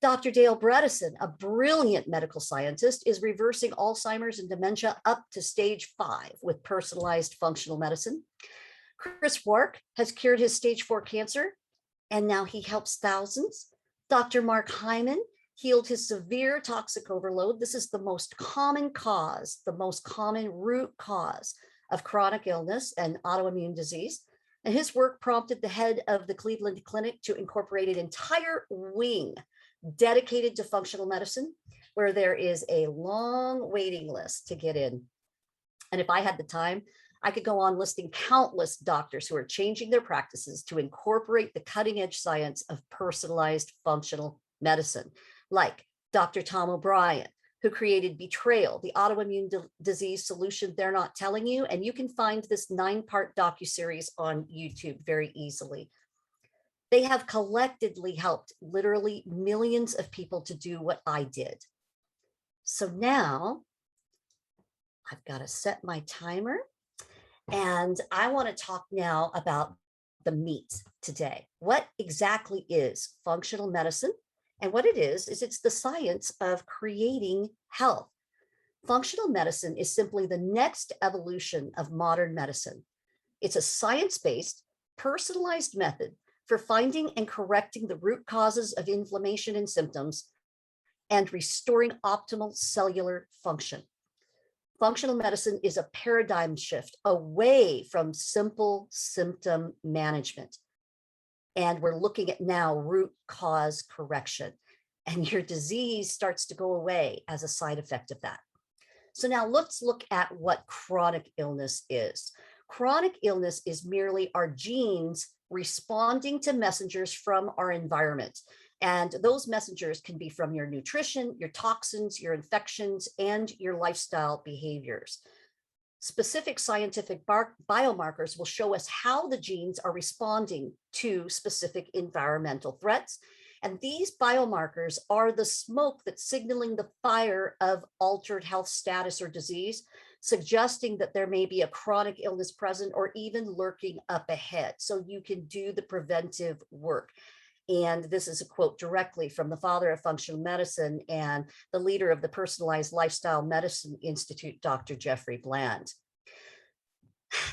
Dr. Dale Bredesen, a brilliant medical scientist, is reversing Alzheimer's and dementia up to stage 5 with personalized functional medicine. Chris Wark has cured his stage 4 cancer, and now he helps thousands. Dr. Mark Hyman healed his severe toxic overload. This is the most common cause, the most common root cause of chronic illness and autoimmune disease. And his work prompted the head of the Cleveland Clinic to incorporate an entire wing dedicated to functional medicine, where there is a long waiting list to get in. And if I had the time, I could go on listing countless doctors who are changing their practices to incorporate the cutting edge science of personalized functional medicine, like Dr. Tom O'Brien, who created Betrayal, the autoimmune disease solution they're not telling you. And you can find this 9-part docuseries on YouTube very easily. They have collectively helped literally millions of people to do what I did. So now I've got to set my timer, and I want to talk now about the meat today. What exactly is functional medicine? And what it is it's the science of creating health. Functional medicine is simply the next evolution of modern medicine. It's a science-based, personalized method for finding and correcting the root causes of inflammation and symptoms and restoring optimal cellular function. Functional medicine is a paradigm shift away from simple symptom management. And we're looking at now root cause correction. And your disease starts to go away as a side effect of that. So now let's look at what chronic illness is. Chronic illness is merely our genes responding to messengers from our environment. And those messengers can be from your nutrition, your toxins, your infections, and your lifestyle behaviors. Specific scientific biomarkers will show us how the genes are responding to specific environmental threats. And these biomarkers are the smoke that's signaling the fire of altered health status or disease, suggesting that there may be a chronic illness present or even lurking up ahead. So you can do the preventive work. And this is a quote directly from the father of functional medicine and the leader of the Personalized Lifestyle Medicine Institute, Dr. Jeffrey Bland.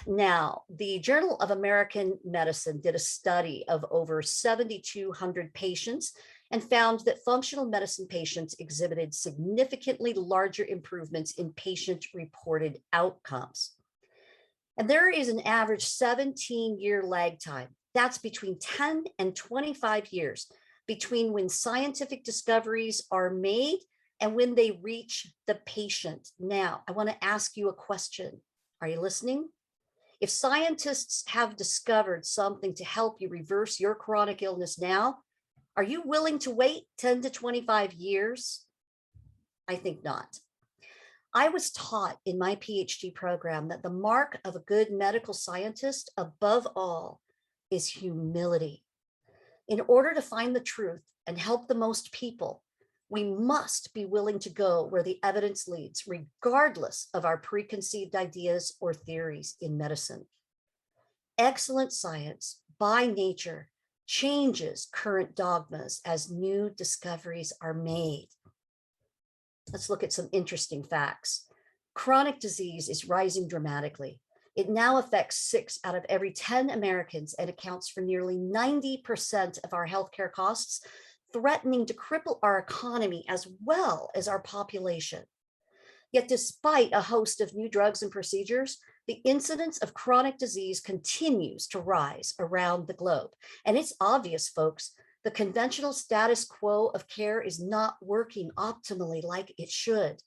Now, the Journal of American Medicine did a study of over 7,200 patients and found that functional medicine patients exhibited significantly larger improvements in patient-reported outcomes. And there is an average 17-year lag time. That's between 10 and 25 years between when scientific discoveries are made and when they reach the patient. Now, I want to ask you a question. Are you listening? If scientists have discovered something to help you reverse your chronic illness now, are you willing to wait 10 to 25 years? I think not. I was taught in my PhD program that the mark of a good medical scientist, above all, is humility. In order to find the truth and help the most people, we must be willing to go where the evidence leads, regardless of our preconceived ideas or theories in medicine. Excellent science, by nature, changes current dogmas as new discoveries are made. Let's look at some interesting facts. Chronic disease is rising dramatically. It now affects 6 out of every 10 Americans and accounts for nearly 90% of our healthcare costs, threatening to cripple our economy as well as our population. Yet despite a host of new drugs and procedures, the incidence of chronic disease continues to rise around the globe. And it's obvious, folks, the conventional status quo of care is not working optimally like it should.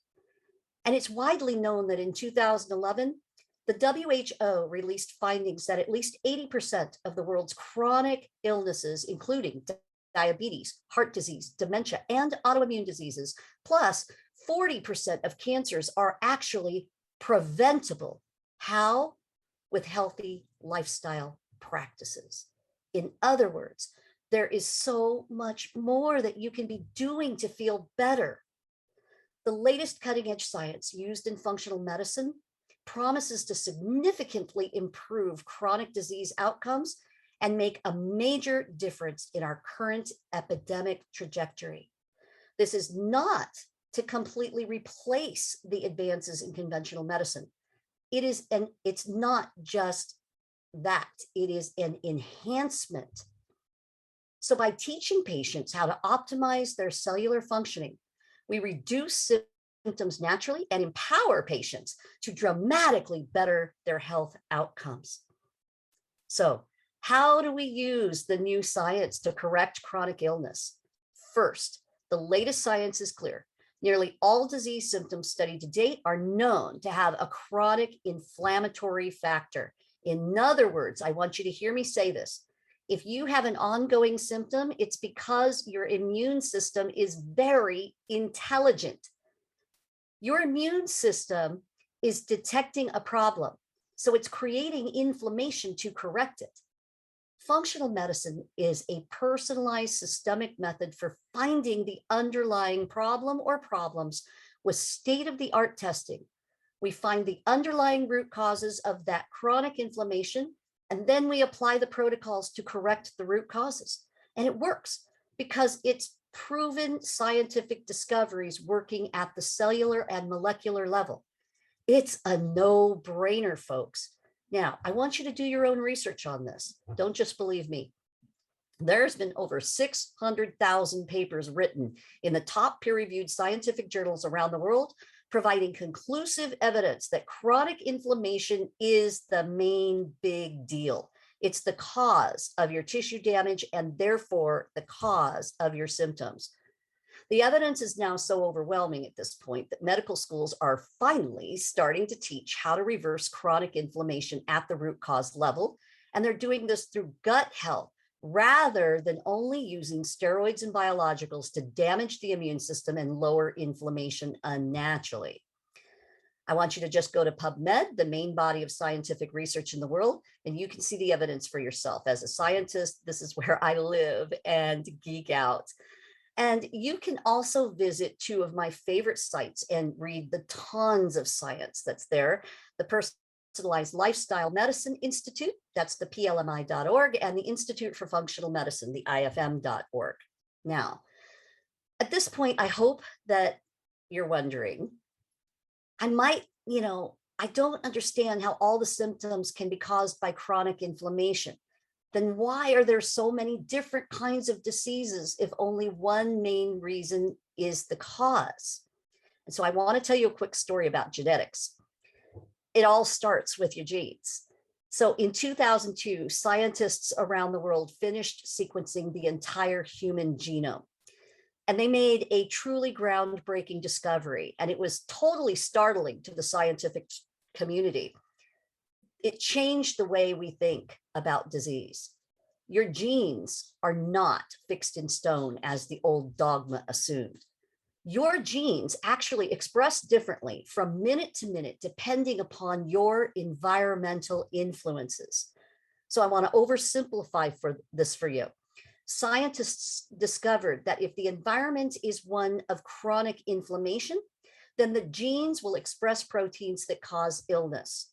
And it's widely known that in 2011, the WHO released findings that at least 80% of the world's chronic illnesses, including diabetes, heart disease, dementia, and autoimmune diseases, plus 40% of cancers are actually preventable. How? With healthy lifestyle practices. In other words, there is so much more that you can be doing to feel better. The latest cutting-edge science used in functional medicine promises to significantly improve chronic disease outcomes and make a major difference in our current epidemic trajectory. This is not to completely replace the advances in conventional medicine. It's not just that, it is an enhancement. So by teaching patients how to optimize their cellular functioning, we reduce symptoms naturally and empower patients to dramatically better their health outcomes. So How do we use the new science to correct chronic illness? First, the latest science is clear. Nearly all disease symptoms studied to date are known to have a chronic inflammatory factor. In other words, I want you to hear me say this. If you have an ongoing symptom, it's because your immune system is very intelligent. Your immune system is detecting a problem, so it's creating inflammation to correct it. Functional medicine is a personalized systemic method for finding the underlying problem or problems with state-of-the-art testing. We find the underlying root causes of that chronic inflammation, and then we apply the protocols to correct the root causes. And it works because it's proven scientific discoveries working at the cellular and molecular level. It's a no-brainer, folks. Now, I want you to do your own research on this. Don't just believe me. There's been over 600,000 papers written in the top peer-reviewed scientific journals around the world, providing conclusive evidence that chronic inflammation is the main big deal. It's the cause of your tissue damage and therefore the cause of your symptoms. The evidence is now so overwhelming at this point that medical schools are finally starting to teach how to reverse chronic inflammation at the root cause level. And they're doing this through gut health rather than only using steroids and biologicals to damage the immune system and lower inflammation unnaturally. I want you to just go to PubMed, the main body of scientific research in the world, and you can see the evidence for yourself. As a scientist, this is where I live and geek out. And you can also visit two of my favorite sites and read the tons of science that's there. The Personalized Lifestyle Medicine Institute, that's the PLMI.org, and the Institute for Functional Medicine, the IFM.org. Now, at this point, I hope that you're wondering, I don't understand how all the symptoms can be caused by chronic inflammation. Then why are there so many different kinds of diseases if only one main reason is the cause? And so I want to tell you a quick story about genetics. It all starts with your genes. So in 2002, scientists around the world finished sequencing the entire human genome. And they made a truly groundbreaking discovery, and it was totally startling to the scientific community. It changed the way we think about disease. Your genes are not fixed in stone as the old dogma assumed. Your genes actually express differently from minute to minute, depending upon your environmental influences. So I want to oversimplify this for you. Scientists discovered that if the environment is one of chronic inflammation, then the genes will express proteins that cause illness.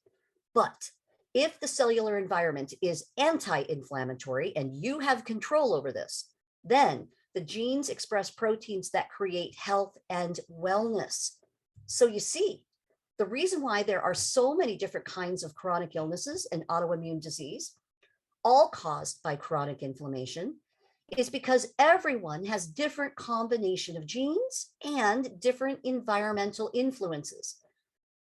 But if the cellular environment is anti-inflammatory and you have control over this, then the genes express proteins that create health and wellness. So you see, the reason why there are so many different kinds of chronic illnesses and autoimmune disease, all caused by chronic inflammation, is because everyone has different combination of genes and different environmental influences.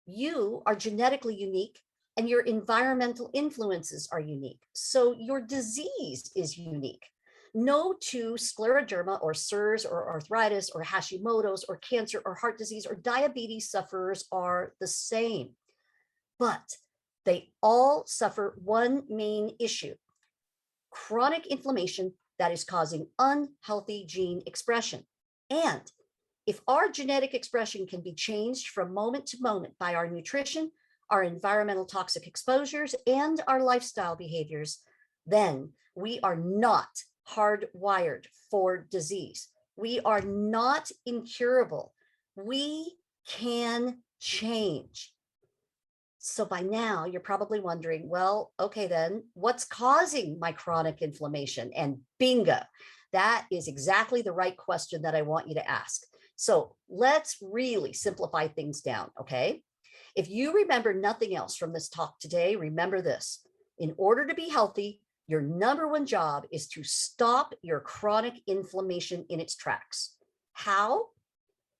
You are genetically unique and your environmental influences are unique. So your disease is unique. No two scleroderma or SIRS or arthritis or Hashimoto's or cancer or heart disease or diabetes sufferers are the same, but they all suffer one main issue: chronic inflammation that is causing unhealthy gene expression. And if our genetic expression can be changed from moment to moment by our nutrition, our environmental toxic exposures, and our lifestyle behaviors, then we are not hardwired for disease. We are not incurable. We can change. So by now, you're probably wondering, well, okay, then what's causing my chronic inflammation? And bingo, that is exactly the right question that I want you to ask. So let's really simplify things down, okay? If you remember nothing else from this talk today, remember this: in order to be healthy, your number one job is to stop your chronic inflammation in its tracks. How?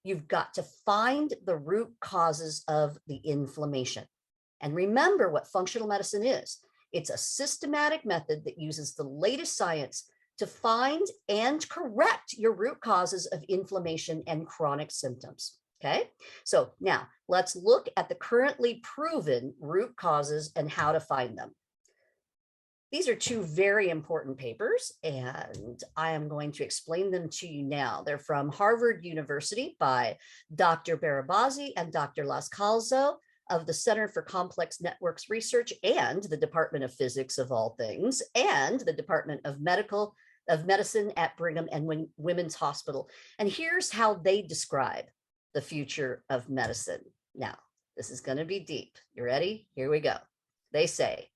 You've got to find the root causes of the inflammation. And remember what functional medicine is. It's a systematic method that uses the latest science to find and correct your root causes of inflammation and chronic symptoms. Okay, so now let's look at the currently proven root causes and how to find them. These are two very important papers, and I am going to explain them to you now. They're from Harvard University by Dr. Barabasi and Dr. Lascalzo of the Center for Complex Networks Research and the Department of Physics, of all things, and the Department of Medicine at Brigham and Women's Hospital. And here's how they describe the future of medicine. Now, this is going to be deep. You ready? Here we go. They say,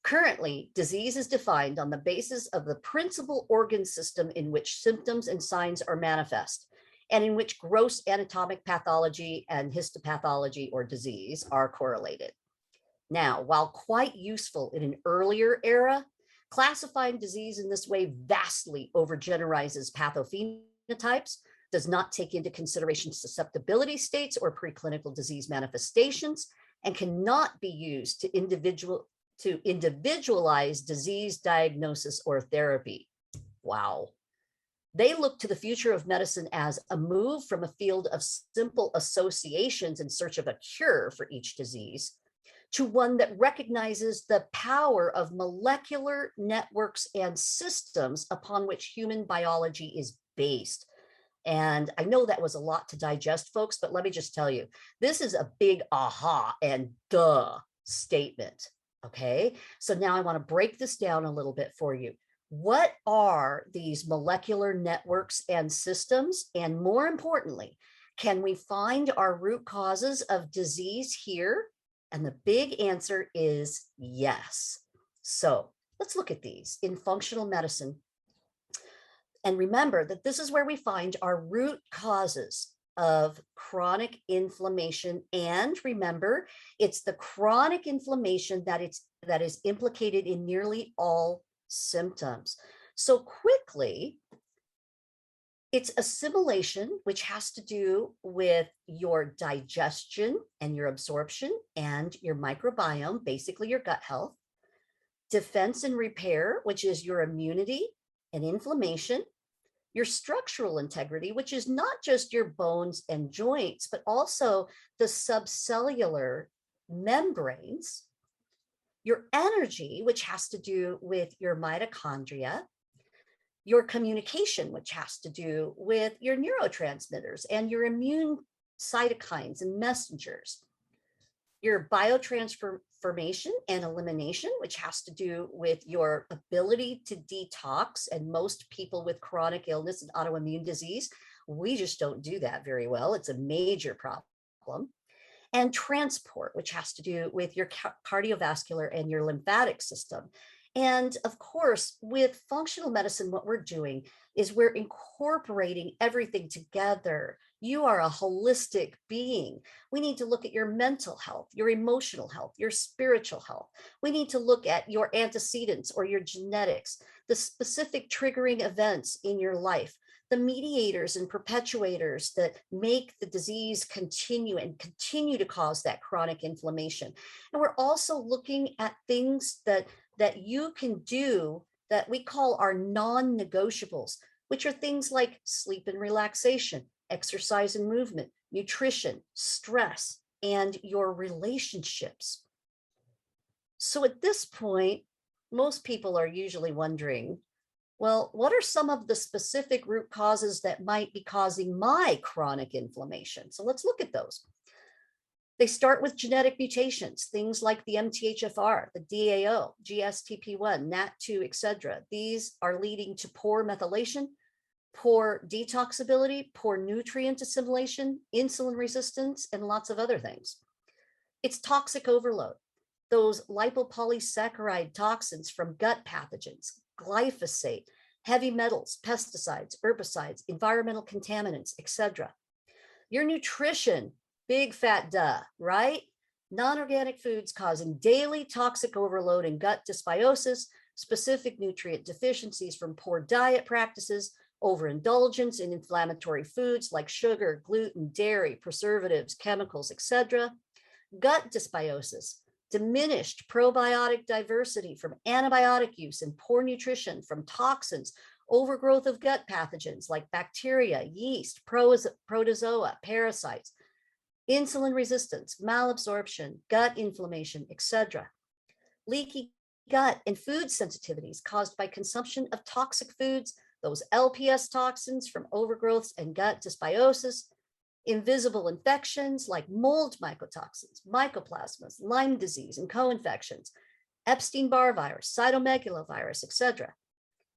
currently, disease is defined on the basis of the principal organ system in which symptoms and signs are manifest, and in which gross anatomic pathology and histopathology or disease are correlated. Now, while quite useful in an earlier era, classifying disease in this way vastly overgeneralizes pathophenotypes, does not take into consideration susceptibility states or preclinical disease manifestations, and cannot be used to individualize disease diagnosis or therapy. Wow. They look to the future of medicine as a move from a field of simple associations in search of a cure for each disease to one that recognizes the power of molecular networks and systems upon which human biology is based. And I know that was a lot to digest, folks, but let me just tell you, this is a big aha and duh statement. Okay, so now I want to break this down a little bit for you. What are these molecular networks and systems? And more importantly, can we find our root causes of disease here? And the big answer is yes. So let's look at these in functional medicine. And remember that this is where we find our root causes of chronic inflammation. And remember, it's the chronic inflammation that is implicated in nearly all symptoms. So quickly, it's assimilation, which has to do with your digestion and your absorption and your microbiome, basically your gut health. Defense and repair, which is your immunity and inflammation. Your structural integrity, which is not just your bones and joints, but also the subcellular membranes. Your energy, which has to do with your mitochondria. Your communication, which has to do with your neurotransmitters and your immune cytokines and messengers. Your biotransformation and elimination, which has to do with your ability to detox. And most people with chronic illness and autoimmune disease, we just don't do that very well. It's a major problem. And transport, which has to do with your cardiovascular and your lymphatic system. And of course, with functional medicine, what we're doing is we're incorporating everything together. You are a holistic being. We need to look at your mental health, your emotional health, your spiritual health. We need to look at your antecedents or your genetics, the specific triggering events in your life, the mediators and perpetuators that make the disease continue to cause that chronic inflammation. And we're also looking at things that you can do that we call our non-negotiables, which are things like sleep and relaxation, exercise and movement, nutrition, stress, and your relationships. So at this point, most people are usually wondering, well, what are some of the specific root causes that might be causing my chronic inflammation? So let's look at those. They start with genetic mutations, things like the MTHFR, the DAO, GSTP1, NAT2, etc. These are leading to poor methylation, poor detoxability, poor nutrient assimilation, insulin resistance, and lots of other things. It's toxic overload. Those lipopolysaccharide toxins from gut pathogens, glyphosate, heavy metals, pesticides, herbicides, environmental contaminants, etc. Your nutrition, big fat duh, right? Non-organic foods causing daily toxic overload and gut dysbiosis, specific nutrient deficiencies from poor diet practices, overindulgence in inflammatory foods like sugar, gluten, dairy, preservatives, chemicals, etc. Gut dysbiosis, diminished probiotic diversity from antibiotic use and poor nutrition, from toxins, overgrowth of gut pathogens like bacteria, yeast, protozoa, parasites, insulin resistance, malabsorption, gut inflammation, etc. Leaky gut and food sensitivities caused by consumption of toxic foods, those LPS toxins from overgrowths and gut dysbiosis, invisible infections like mold mycotoxins, mycoplasmas, Lyme disease and co-infections, Epstein-Barr virus, cytomegalovirus, etc.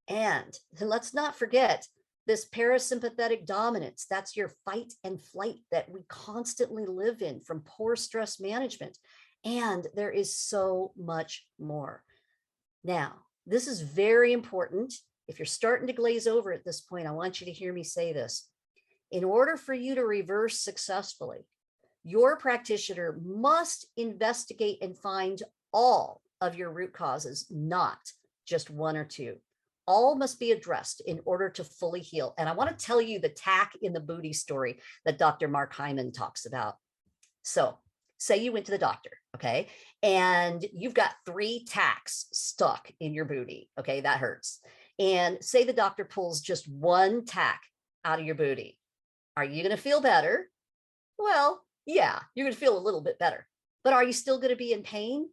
And let's not forget this parasympathetic dominance. That's your fight and flight that we constantly live in from poor stress management. And there is so much more. Now, this is very important. If you're starting to glaze over at this point, I want you to hear me say this. In order for you to reverse successfully, your practitioner must investigate and find all of your root causes, not just one or two. All must be addressed in order to fully heal. And I want to tell you the tack in the booty story that Dr. Mark Hyman talks about. So say you went to the doctor, okay, and you've got 3 tacks stuck in your booty, okay, that hurts. And say the doctor pulls just 1 tack out of your booty. Are you going to feel better? Well, yeah, you're going to feel a little bit better. But are you still going to be in pain?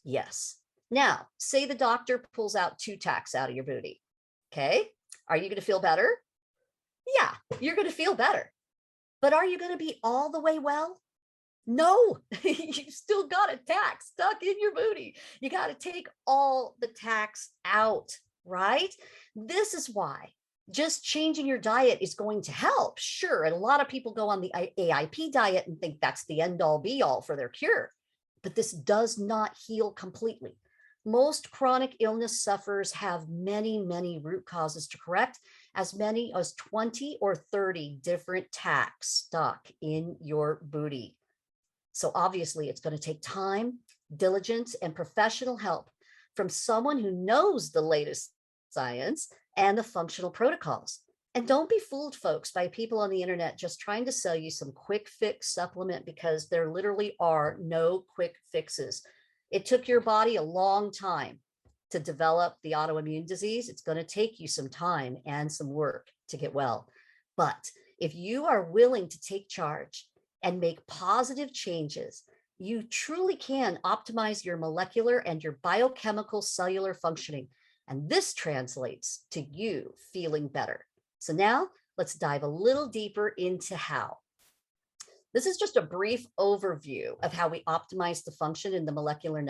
Yes. Now, say the doctor pulls out 2 tacks out of your booty. Okay. Are you going to feel better? Yeah, you're going to feel better. But are you going to be all the way well? No, you still got a tack stuck in your booty. You got to take all the tacks out, right? This is why just changing your diet is going to help. Sure. And a lot of people go on the AIP diet and think that's the end all be all for their cure. But this does not heal completely. Most chronic illness sufferers have many, many root causes to correct, as many as 20 or 30 different tacks stuck in your booty. So obviously it's going to take time, diligence, and professional help from someone who knows the latest science and the functional protocols. And don't be fooled, folks, by people on the internet just trying to sell you some quick fix supplement, because there literally are no quick fixes. It took your body a long time to develop the autoimmune disease. It's going to take you some time and some work to get well. But if you are willing to take charge and make positive changes, you truly can optimize your molecular and your biochemical cellular functioning. And this translates to you feeling better. So now let's dive a little deeper into how. This is just a brief overview of how we optimize the function in the molecular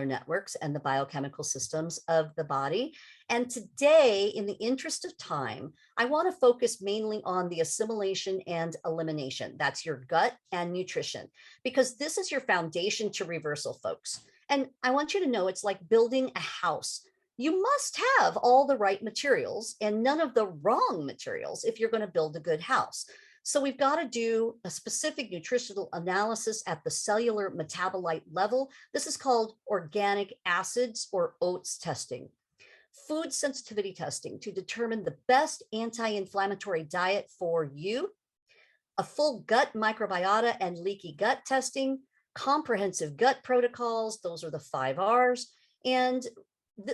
networks and the biochemical systems of the body. And today, in the interest of time, I want to focus mainly on the assimilation and elimination. That's your gut and nutrition, because this is your foundation to reversal, folks. And I want you to know it's like building a house. You must have all the right materials and none of the wrong materials if you're going to build a good house. So we've got to do a specific nutritional analysis at the cellular metabolite level. This is called organic acids or OATS testing. Food sensitivity testing to determine the best anti-inflammatory diet for you. A full gut microbiota and leaky gut testing. Comprehensive gut protocols. Those are the 5 R's. And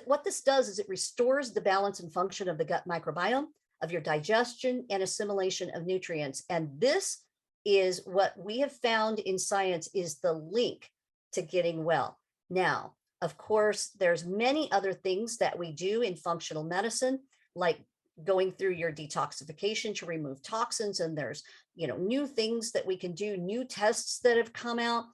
what this does is it restores the balance and function of the gut microbiome, of your digestion and assimilation of nutrients. And this is what we have found in science is the link to getting well. Now, of course, there's many other things that we do in functional medicine, like going through your detoxification to remove toxins. And there's, new things that we can do, new tests that have come out.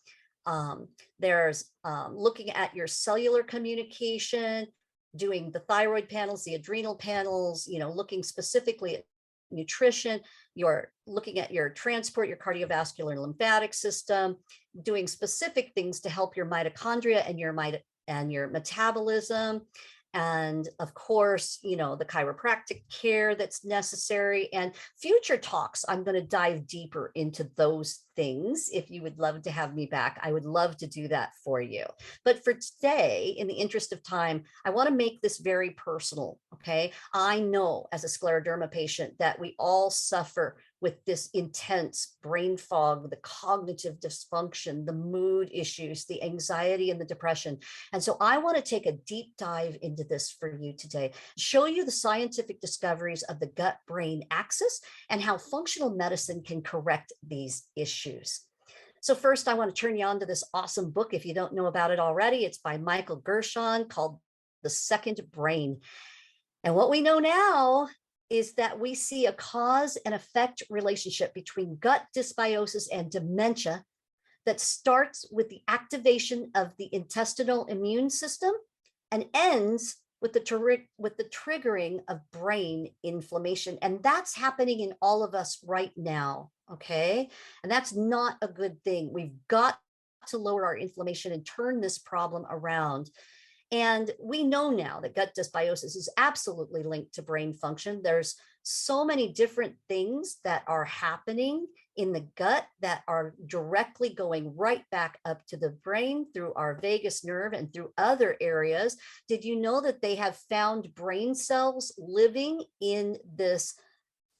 There's looking at your cellular communication, doing the thyroid panels, the adrenal panels, looking specifically at nutrition. You're looking at your transport, your cardiovascular and lymphatic system, doing specific things to help your mitochondria and your metabolism. And of course, the chiropractic care that's necessary. And future talks, I'm going to dive deeper into those things. If you would love to have me back, I would love to do that for you. But for today, in the interest of time, I want to make this very personal. Okay. I know as a scleroderma patient that we all suffer with this intense brain fog, the cognitive dysfunction, the mood issues, the anxiety and the depression. And so I want to take a deep dive into this for you today, show you the scientific discoveries of the gut-brain axis and how functional medicine can correct these issues. So first, I want to turn you on to this awesome book. If you don't know about it already, it's by Michael Gershon called The Second Brain. And what we know now is that we see a cause and effect relationship between gut dysbiosis and dementia that starts with the activation of the intestinal immune system and ends with the triggering of brain inflammation. And that's happening in all of us right now, okay? And that's not a good thing. We've got to lower our inflammation and turn this problem around. And we know now that gut dysbiosis is absolutely linked to brain function. There's so many different things that are happening in the gut that are directly going right back up to the brain through our vagus nerve and through other areas. Did you know that they have found brain cells living in this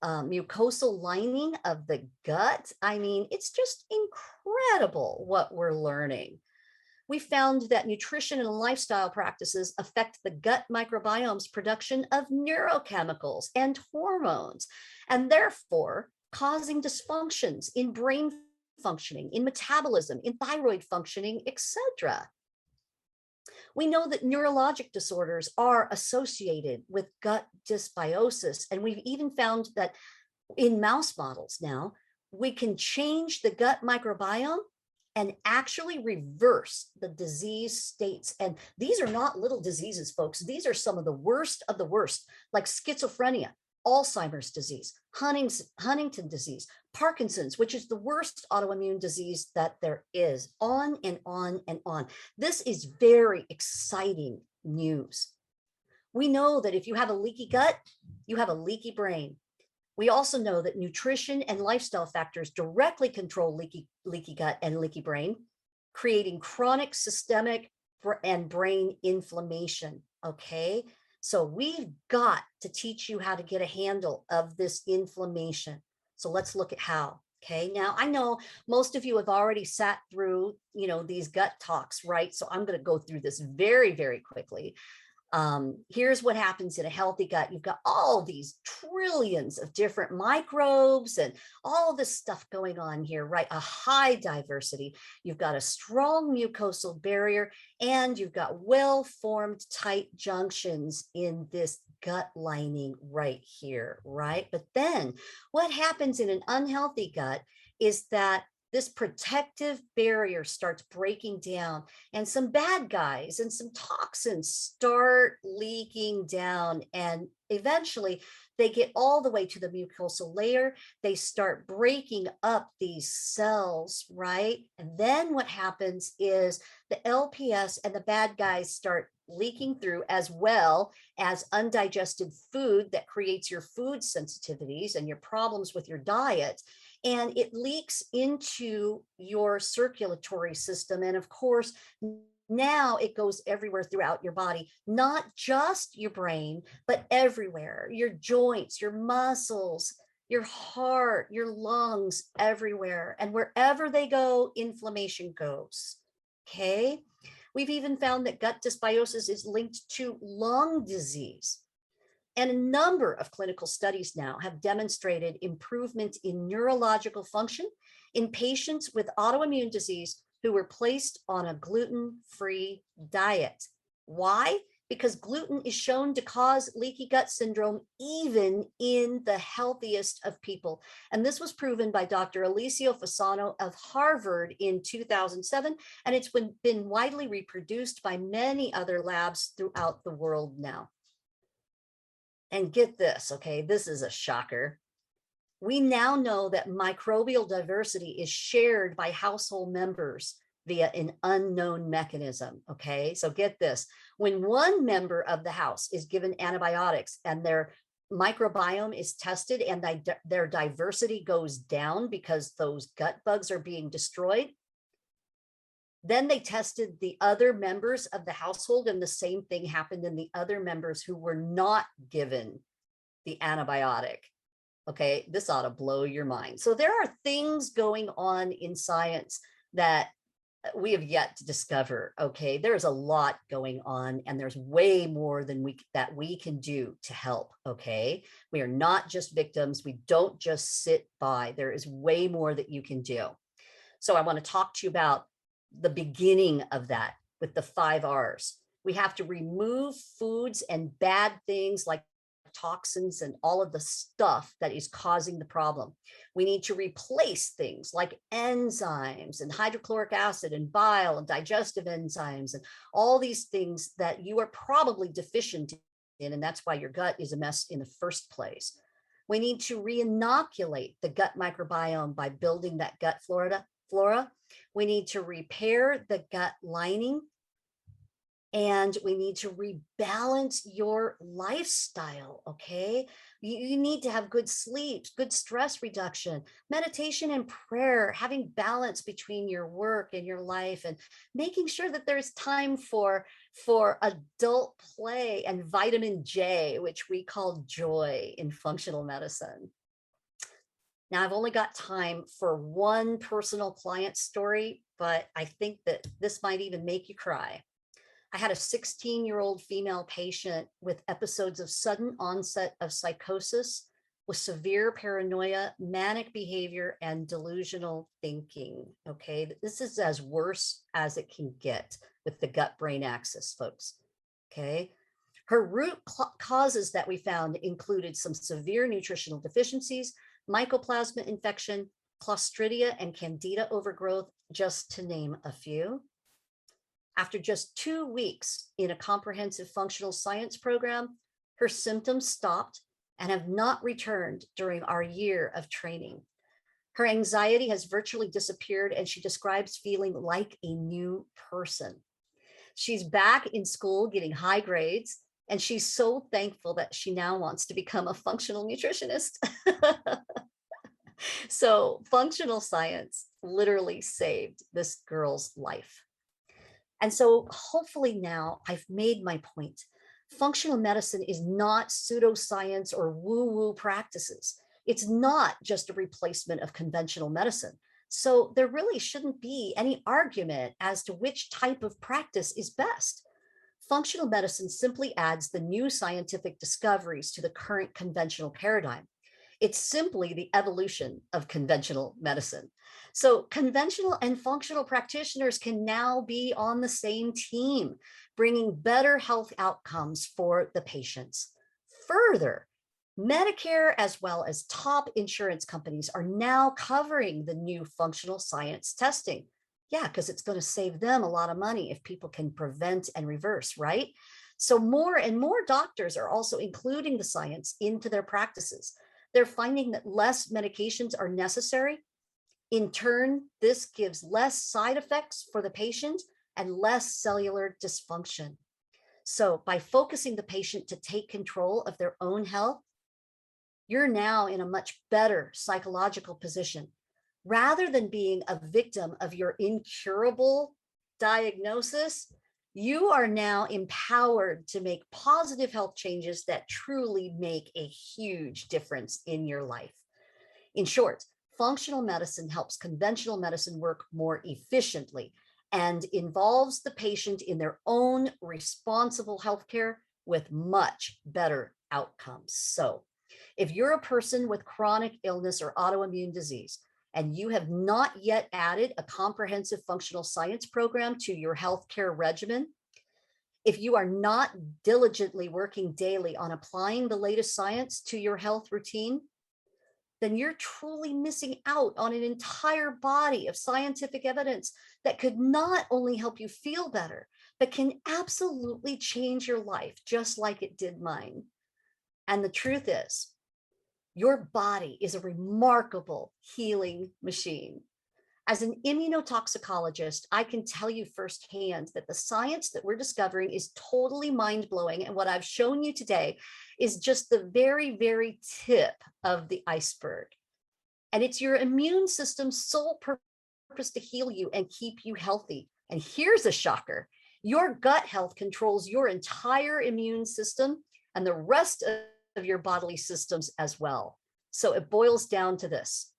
mucosal lining of the gut? I mean, it's just incredible what we're learning. We found that nutrition and lifestyle practices affect the gut microbiome's production of neurochemicals and hormones, and therefore causing dysfunctions in brain functioning, in metabolism, in thyroid functioning, etc. We know that neurologic disorders are associated with gut dysbiosis, and we've even found that in mouse models now, we can change the gut microbiome and actually reverse the disease states. And these are not little diseases, folks. These are some of the worst, like schizophrenia, Alzheimer's disease, Huntington disease, Parkinson's, which is the worst autoimmune disease that there is, on and on and on. This is very exciting news. We know that if you have a leaky gut, you have a leaky brain. We also know that nutrition and lifestyle factors directly control leaky gut and leaky brain, creating chronic systemic and brain inflammation, okay? So we've got to teach you how to get a handle of this inflammation. So let's look at how, okay? Now, I know most of you have already sat through, these gut talks, right? So I'm gonna go through this very, very quickly. Here's what happens in a healthy gut. You've got all these trillions of different microbes and all this stuff going on here, right? A high diversity. You've got a strong mucosal barrier, and you've got well-formed tight junctions in this gut lining right here, right? But then what happens in an unhealthy gut is that this protective barrier starts breaking down, and some bad guys and some toxins start leaking down, and eventually they get all the way to the mucosal layer. They start breaking up these cells, right? And then what happens is the LPS and the bad guys start leaking through, as well as undigested food that creates your food sensitivities and your problems with your diet. And it leaks into your circulatory system. And of course, now it goes everywhere throughout your body, not just your brain, but everywhere, your joints, your muscles, your heart, your lungs, everywhere. And wherever they go, inflammation goes, okay? We've even found that gut dysbiosis is linked to lung disease. And a number of clinical studies now have demonstrated improvement in neurological function in patients with autoimmune disease who were placed on a gluten-free diet. Why? Because gluten is shown to cause leaky gut syndrome even in the healthiest of people. And this was proven by Dr. Alessio Fasano of Harvard in 2007, and it's been widely reproduced by many other labs throughout the world now. And get this, okay, this is a shocker. We now know that microbial diversity is shared by household members via an unknown mechanism, okay? So get this, when one member of the house is given antibiotics and their microbiome is tested and their diversity goes down because those gut bugs are being destroyed, then they tested the other members of the household, and the same thing happened in the other members who were not given the antibiotic. Okay, this ought to blow your mind. So there are things going on in science that we have yet to discover. Okay, there's a lot going on, and there's way more than we can do to help. Okay, we are not just victims. We don't just sit by. There is way more that you can do. So I want to talk to you about the beginning of that with the 5 R's. We have to remove foods and bad things like toxins and all of the stuff that is causing the problem. We need to replace things like enzymes and hydrochloric acid and bile and digestive enzymes and all these things that you are probably deficient in, and that's why your gut is a mess in the first place. We need to re-inoculate the gut microbiome by building that gut flora. We need to repair the gut lining. And we need to rebalance your lifestyle, okay? You need to have good sleep, good stress reduction, meditation and prayer, having balance between your work and your life, and making sure that there's time for adult play and vitamin J, which we call joy in functional medicine. Now, I've only got time for one personal client story, but I think that this might even make you cry. I had a 16-year-old female patient with episodes of sudden onset of psychosis with severe paranoia, manic behavior, and delusional thinking. Okay, this is as worse as it can get with the gut-brain axis, folks. Okay, her root causes that we found included some severe nutritional deficiencies, mycoplasma infection, Clostridia and Candida overgrowth, just to name a few. After just 2 weeks in a comprehensive functional science program, her symptoms stopped and have not returned during our year of training. Her anxiety has virtually disappeared, and she describes feeling like a new person. She's back in school getting high grades, and she's so thankful that she now wants to become a functional nutritionist. So functional science literally saved this girl's life. And so hopefully now I've made my point. Functional medicine is not pseudoscience or woo-woo practices. It's not just a replacement of conventional medicine. So there really shouldn't be any argument as to which type of practice is best. Functional medicine simply adds the new scientific discoveries to the current conventional paradigm. It's simply the evolution of conventional medicine. So conventional and functional practitioners can now be on the same team, bringing better health outcomes for the patients. Further, Medicare as well as top insurance companies are now covering the new functional science testing. Yeah, because it's going to save them a lot of money if people can prevent and reverse, right? So more and more doctors are also including the science into their practices. They're finding that less medications are necessary. In turn, this gives less side effects for the patient and less cellular dysfunction. So by focusing the patient to take control of their own health, you're now in a much better psychological position. Rather than being a victim of your incurable diagnosis, you are now empowered to make positive health changes that truly make a huge difference in your life. In short, functional medicine helps conventional medicine work more efficiently and involves the patient in their own responsible healthcare with much better outcomes. So, if you're a person with chronic illness or autoimmune disease, and you have not yet added a comprehensive functional science program to your healthcare regimen, if you are not diligently working daily on applying the latest science to your health routine, then you're truly missing out on an entire body of scientific evidence that could not only help you feel better, but can absolutely change your life, just like it did mine. And the truth is, your body is a remarkable healing machine. As an immunotoxicologist, I can tell you firsthand that the science that we're discovering is totally mind-blowing. And what I've shown you today is just the very, very tip of the iceberg. And it's your immune system's sole purpose to heal you and keep you healthy. And here's a shocker. Your gut health controls your entire immune system and the rest of your bodily systems as well. So it boils down to this.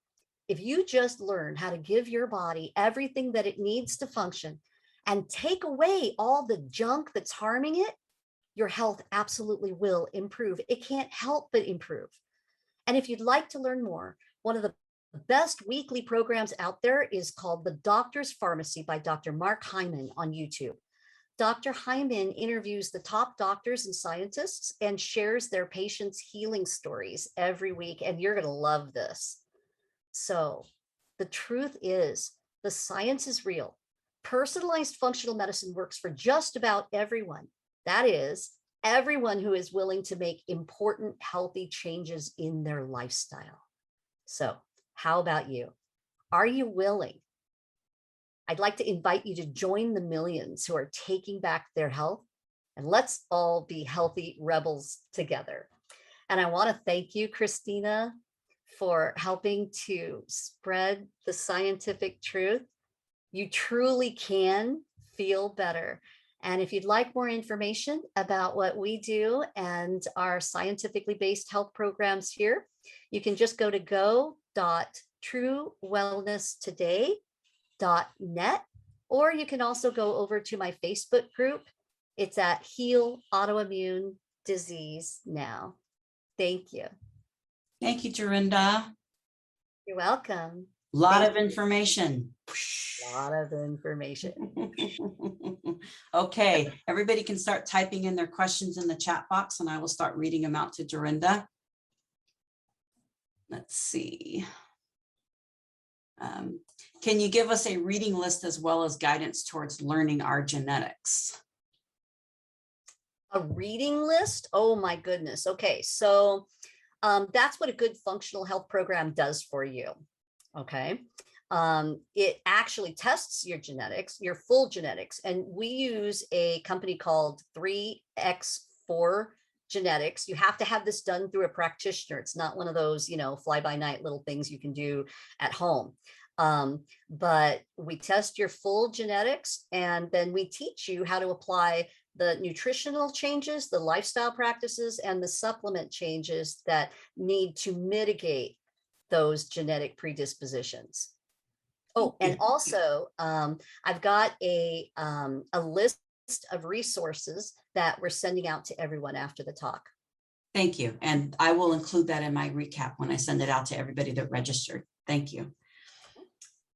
If you just learn how to give your body everything that it needs to function and take away all the junk that's harming it, your health absolutely will improve. It can't help but improve. And if you'd like to learn more, one of the best weekly programs out there is called The Doctor's Pharmacy by Dr. Mark Hyman on YouTube. Dr. Hyman interviews the top doctors and scientists and shares their patients' healing stories every week. And you're going to love this. So the truth is, the science is real. Personalized functional medicine works for just about everyone. That is, everyone who is willing to make important, healthy changes in their lifestyle. So how about you? Are you willing? I'd like to invite you to join the millions who are taking back their health, and let's all be healthy rebels together. And I want to thank you, Christina, for helping to spread the scientific truth. You truly can feel better. And if you'd like more information about what we do and our scientifically based health programs here, you can just go to go.truewellnesstoday.net, or you can also go over to my Facebook group. It's at Heal Autoimmune Disease Now. Thank you. Thank you, Dorinda. You're welcome. A lot Thank of you. information. A lot of information. Okay, everybody can start typing in their questions in the chat box, and I will start reading them out to Dorinda. Let's see. Can you give us a reading list as well as guidance towards learning our genetics? A reading list? Oh my goodness. Okay, so that's what a good functional health program does for you. Okay. It actually tests your genetics, your full genetics. And we use a company called 3x4 Genetics. You have to have this done through a practitioner. It's not one of those, fly by night little things you can do at home. But we test your full genetics, and then we teach you how to apply the nutritional changes, the lifestyle practices, and the supplement changes that need to mitigate those genetic predispositions. Oh, and also I've got a list of resources that we're sending out to everyone after the talk. Thank you. And I will include that in my recap when I send it out to everybody that registered. Thank you.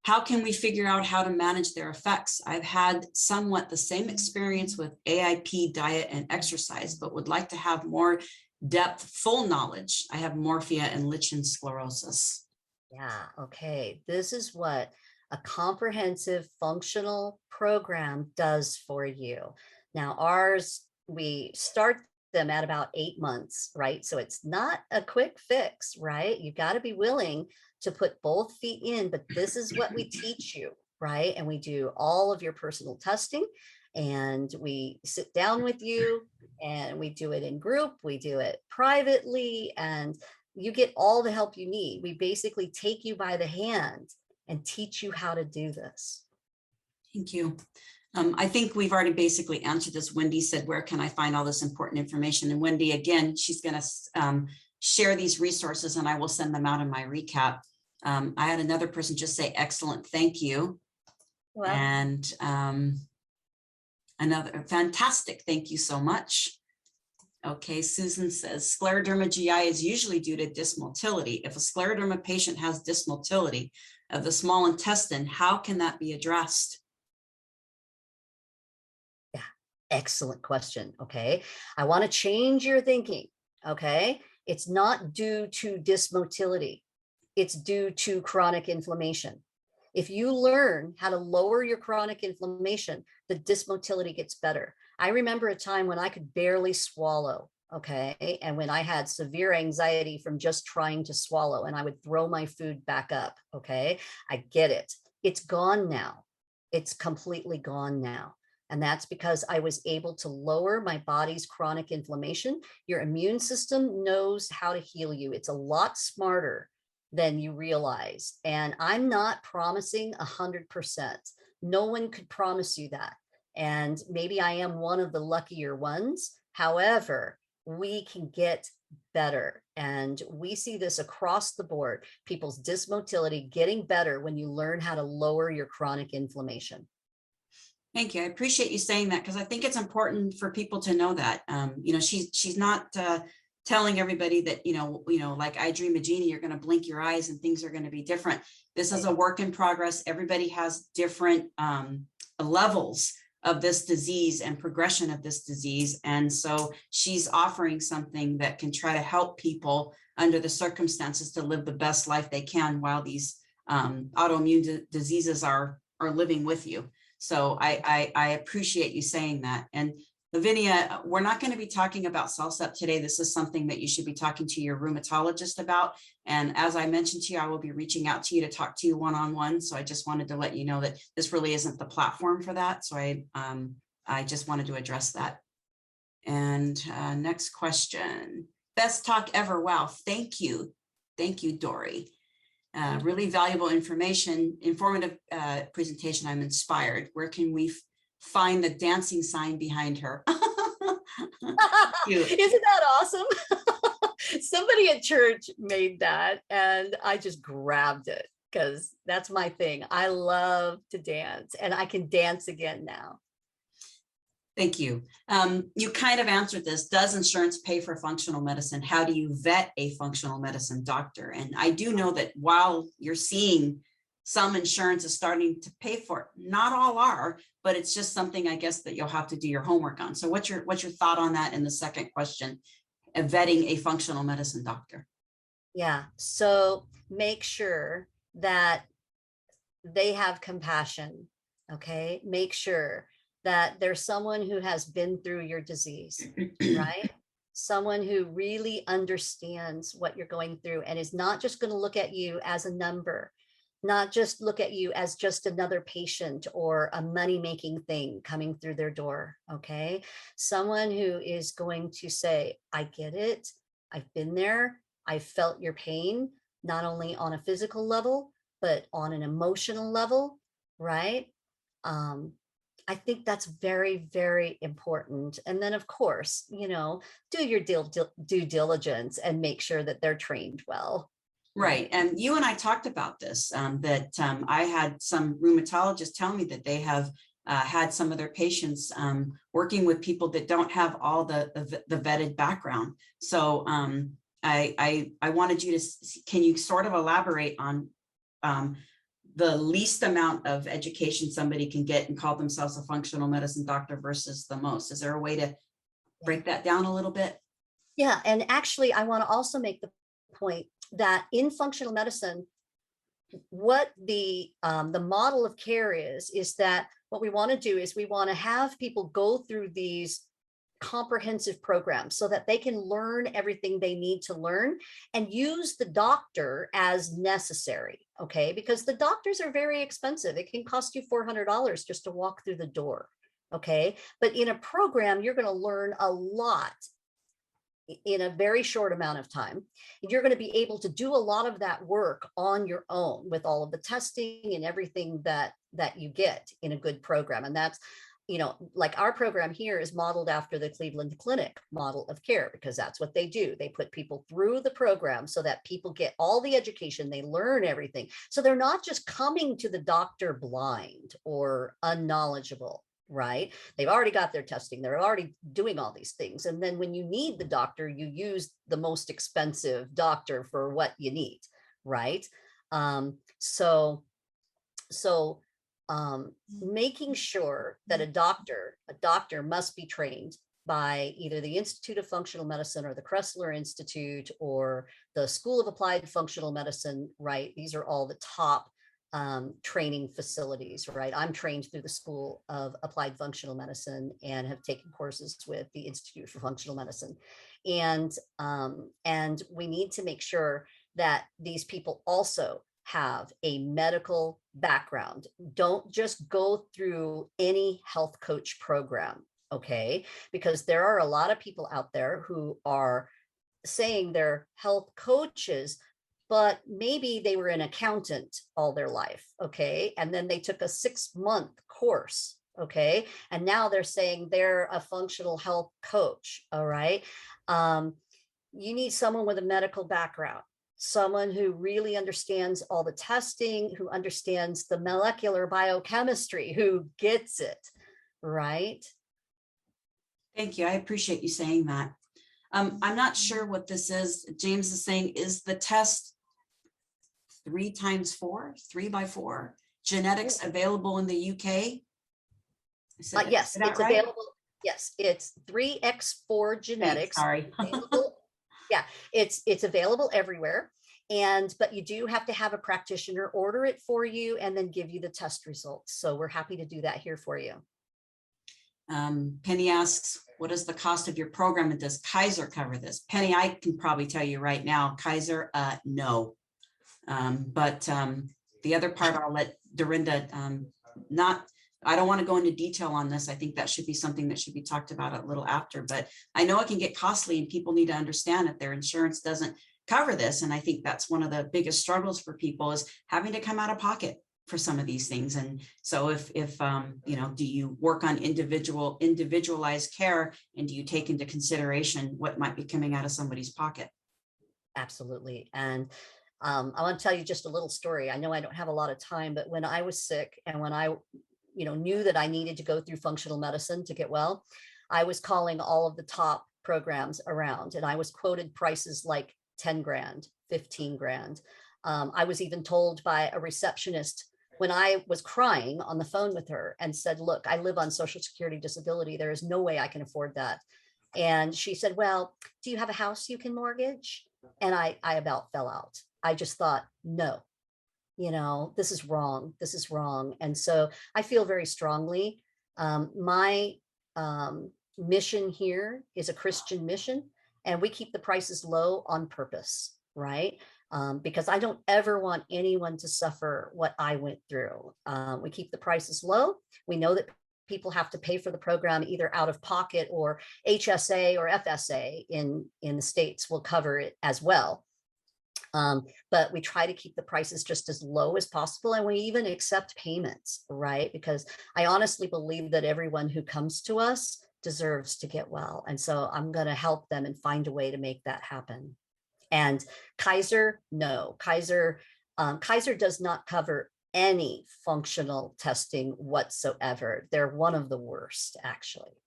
How can we figure out how to manage their effects? I've had somewhat the same experience with AIP, diet, and exercise, but would like to have more depth, full knowledge. I have morphia and lichen sclerosis. Yeah, okay. This is what a comprehensive functional program does for you. Now, ours, we start them at about 8 months, right? So it's not a quick fix, right? You got to be willing to put both feet in, but this is what we teach you, right? And we do all of your personal testing, and we sit down with you, and we do it in group, we do it privately, and you get all the help you need. We basically take you by the hand and teach you how to do this. Thank you. I think we've already basically answered this. Wendy said, where can I find all this important information? And Wendy, again, she's going to share these resources, and I will send them out in my recap. I had another person just say, excellent, thank you. Well, and another fantastic, thank you so much. Okay, Susan says, scleroderma GI is usually due to dysmotility. If a scleroderma patient has dysmotility of the small intestine, how can that be addressed? Yeah, excellent question. Okay, I want to change your thinking. Okay, it's not due to dysmotility. It's due to chronic inflammation. If you learn how to lower your chronic inflammation, the dysmotility gets better. I remember a time when I could barely swallow, okay? And when I had severe anxiety from just trying to swallow, and I would throw my food back up, okay? I get it. It's gone now. It's completely gone now. And that's because I was able to lower my body's chronic inflammation. Your immune system knows how to heal you. It's a lot smarter than you realize. And I'm not promising 100%. No one could promise you that. And maybe I am one of the luckier ones. However, we can get better. And we see this across the board, people's dysmotility getting better when you learn how to lower your chronic inflammation. Thank you. I appreciate you saying that, because I think it's important for people to know that. You know, she's not telling everybody that, like I Dream a Genie, you're going to blink your eyes and things are going to be different. This is a work in progress. Everybody has different levels of this disease and progression of this disease. And so she's offering something that can try to help people under the circumstances to live the best life they can while these autoimmune diseases are living with you. So I appreciate you saying that. And Lavinia, we're not going to be talking about CellCept today. This is something that you should be talking to your rheumatologist about. And as I mentioned to you, I will be reaching out to you to talk to you one-on-one. So I just wanted to let you know that this really isn't the platform for that. So I just wanted to address that. And next question. Best talk ever. Wow. Thank you. Thank you, Dory. Really valuable information, informative presentation. I'm inspired. Where can we find the dancing sign behind her? Isn't that awesome? Somebody at church made that and I just grabbed it because that's my thing. I love to dance and I can dance again now. Thank you. You kind of answered this. Does insurance pay for functional medicine? How do you vet a functional medicine doctor? And I do know that while you're seeing some insurance is starting to pay for it, not all are, but it's just something I guess that you'll have to do your homework on. So what's your thought on that in the second question, vetting a functional medicine doctor? Yeah, so make sure that they have compassion, okay? Make sure that there's someone who has been through your disease, right? Someone who really understands what you're going through and is not just going to look at you as a number, not just look at you as just another patient or a money-making thing coming through their door, okay? Someone who is going to say, I get it, I've been there, I've felt your pain, not only on a physical level, but on an emotional level, right? I think that's very, very important. And then of course, do your due diligence and make sure that they're trained well. Right. And you and I talked about this, that I had some rheumatologists tell me that they have had some of their patients working with people that don't have all the vetted background. So I wanted you to, can you sort of elaborate on the least amount of education somebody can get and call themselves a functional medicine doctor versus the most? Is there a way to break that down a little bit? Yeah. And actually, I want to also make the point that in functional medicine, what the model of care is that what we want to do is we want to have people go through these comprehensive programs so that they can learn everything they need to learn and use the doctor as necessary, okay? Because the doctors are very expensive. It can cost you $400 just to walk through the door, okay? But in a program, you're going to learn a lot in a very short amount of time. You're going to be able to do a lot of that work on your own with all of the testing and everything that you get in a good program. And that's, like our program here is modeled after the Cleveland Clinic model of care, because that's what they do. They put people through the program so that people get all the education, they learn everything. So they're not just coming to the doctor blind or unknowledgeable, right? They've already got their testing. They're already doing all these things. And then when you need the doctor, you use the most expensive doctor for what you need, right? Making sure that a doctor must be trained by either the Institute of Functional Medicine or the Kressler Institute or the School of Applied Functional Medicine, right? These are all the top training facilities, right? I'm trained through the School of Applied Functional Medicine and have taken courses with the Institute for Functional Medicine. And we need to make sure that these people also have a medical background. Don't just go through any health coach program, okay? Because there are a lot of people out there who are saying they're health coaches, but maybe they were an accountant all their life, okay? And then they took a 6-month course, okay? And now they're saying they're a functional health coach, all right? you need someone with a medical background, someone who really understands all the testing, who understands the molecular biochemistry, who gets it, right? Thank you. I appreciate you saying that. I'm not sure what this is. James is saying, is the test 3x4, 3x4 genetics available in the UK? Yes, it's right? available. Yes, it's 3x4 genetics. Thanks, sorry. Yeah, it's available everywhere. But you do have to have a practitioner order it for you and then give you the test results. So we're happy to do that here for you. Penny asks, what is the cost of your program and does Kaiser cover this? Penny, I can probably tell you right now, Kaiser, no. The other part I'll let Dorinda, I don't want to go into detail on this. I think that should be something that should be talked about a little after, but I know it can get costly and people need to understand that their insurance doesn't cover this. And I think that's one of the biggest struggles for people is having to come out of pocket for some of these things. And so if you know, do you work on individualized care and do you take into consideration what might be coming out of somebody's pocket? Absolutely. And I want to tell you just a little story. I know I don't have a lot of time, but when I was sick and when I knew that I needed to go through functional medicine to get well, I was calling all of the top programs around and I was quoted prices like 10 grand, 15 grand. I was even told by a receptionist when I was crying on the phone with her and said, look, I live on Social Security disability. There is no way I can afford that. And she said, well, do you have a house you can mortgage? And I about fell out. I just thought, no, this is wrong. This is wrong. And so I feel very strongly. My mission here is a Christian mission, and we keep the prices low on purpose, right? Because I don't ever want anyone to suffer what I went through. We keep the prices low. We know that people have to pay for the program either out of pocket or HSA or FSA in the States will cover it as well. But we try to keep the prices just as low as possible. And we even accept payments, right? Because I honestly believe that everyone who comes to us deserves to get well. And so I'm going to help them and find a way to make that happen. And Kaiser, no, Kaiser does not cover any functional testing whatsoever. They're one of the worst, actually.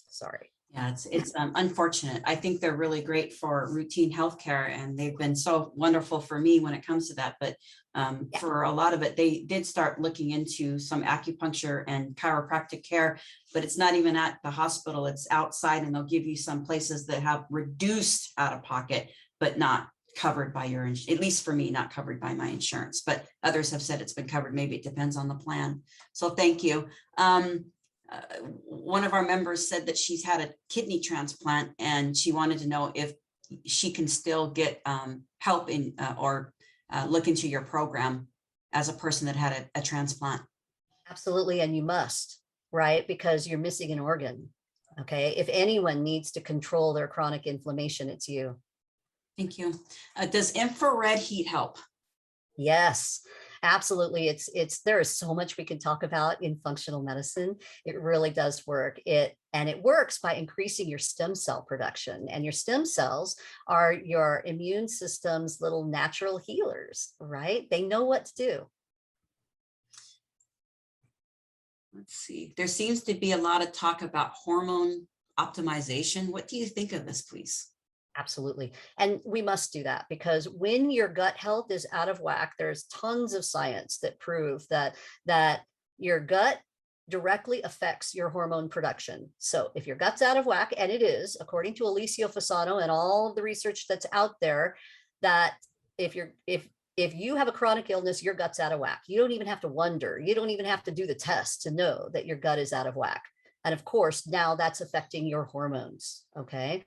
Sorry. Yeah, it's unfortunate. I think they're really great for routine healthcare, and they've been so wonderful for me when it comes to that. But for a lot of it, they did start looking into some acupuncture and chiropractic care, but it's not even at the hospital. It's outside, and they'll give you some places that have reduced out of pocket, but not covered by your, at least for me, not covered by my insurance. But others have said it's been covered. Maybe it depends on the plan. So thank you. One of our members said that she's had a kidney transplant and she wanted to know if she can still get help in or look into your program as a person that had a transplant. Absolutely. And you must, right? Because you're missing an organ. Okay. If anyone needs to control their chronic inflammation, it's you. Thank you. Does infrared heat help? Yes, absolutely. There is so much we can talk about in functional medicine. It really does work. It works by increasing your stem cell production, and your stem cells are your immune system's little natural healers, right? They know what to do. Let's see. There seems to be a lot of talk about hormone optimization. What do you think of this, please? Absolutely. And we must do that because when your gut health is out of whack, there's tons of science that prove that your gut directly affects your hormone production. So if your gut's out of whack, and it is, according to Alessio Fasano and all of the research that's out there, that if you have a chronic illness, your gut's out of whack. You don't even have to wonder. You don't even have to do the test to know that your gut is out of whack. And of course, now that's affecting your hormones. Okay.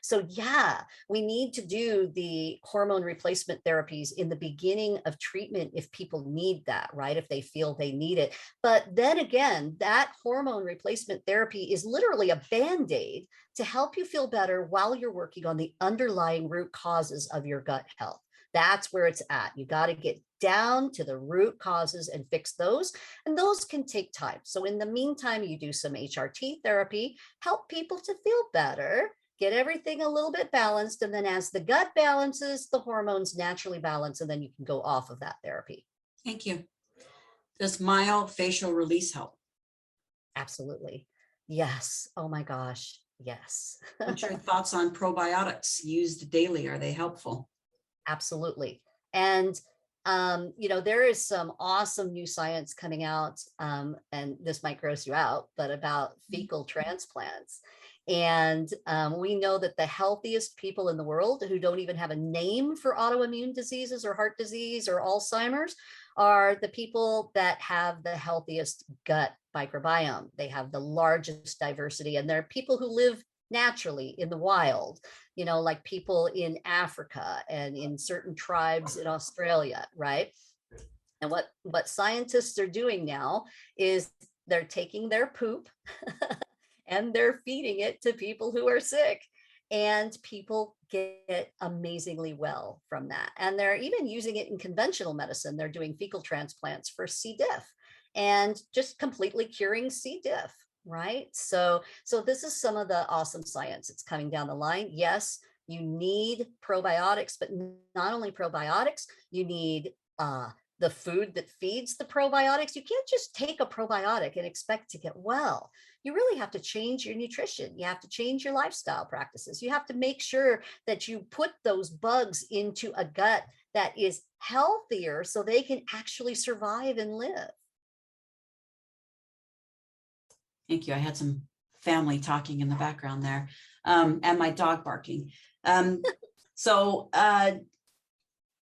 So yeah, we need to do the hormone replacement therapies in the beginning of treatment if people need that, right? If they feel they need it. But then again, that hormone replacement therapy is literally a Band-Aid to help you feel better while you're working on the underlying root causes of your gut health. That's where it's at. You got to get down to the root causes and fix those. And those can take time. So in the meantime, you do some HRT therapy, help people to feel better. get everything a little bit balanced. And then as the gut balances, the hormones naturally balance, and then you can go off of that therapy. Thank you. Does myofascial release help? Absolutely. Yes. Oh my gosh. Yes. What's your thoughts on probiotics used daily? Are they helpful? Absolutely. And there is some awesome new science coming out, and this might gross you out, but about fecal transplants. And we know that the healthiest people in the world who don't even have a name for autoimmune diseases or heart disease or Alzheimer's are the people that have the healthiest gut microbiome. They have the largest diversity, and they're people who live naturally in the wild, like people in Africa and in certain tribes in Australia, right? And what scientists are doing now is they're taking their poop and they're feeding it to people who are sick, and people get amazingly well from that. And they're even using it in conventional medicine. They're doing fecal transplants for C. diff and just completely curing C. diff. Right. So this is some of the awesome science that's coming down the line. Yes, you need probiotics, but not only probiotics, you need the food that feeds the probiotics. You can't just take a probiotic and expect to get well. You really have to change your nutrition. You have to change your lifestyle practices. You have to make sure that you put those bugs into a gut that is healthier so they can actually survive and live. Thank you. I had some family talking in the background there, and my dog barking.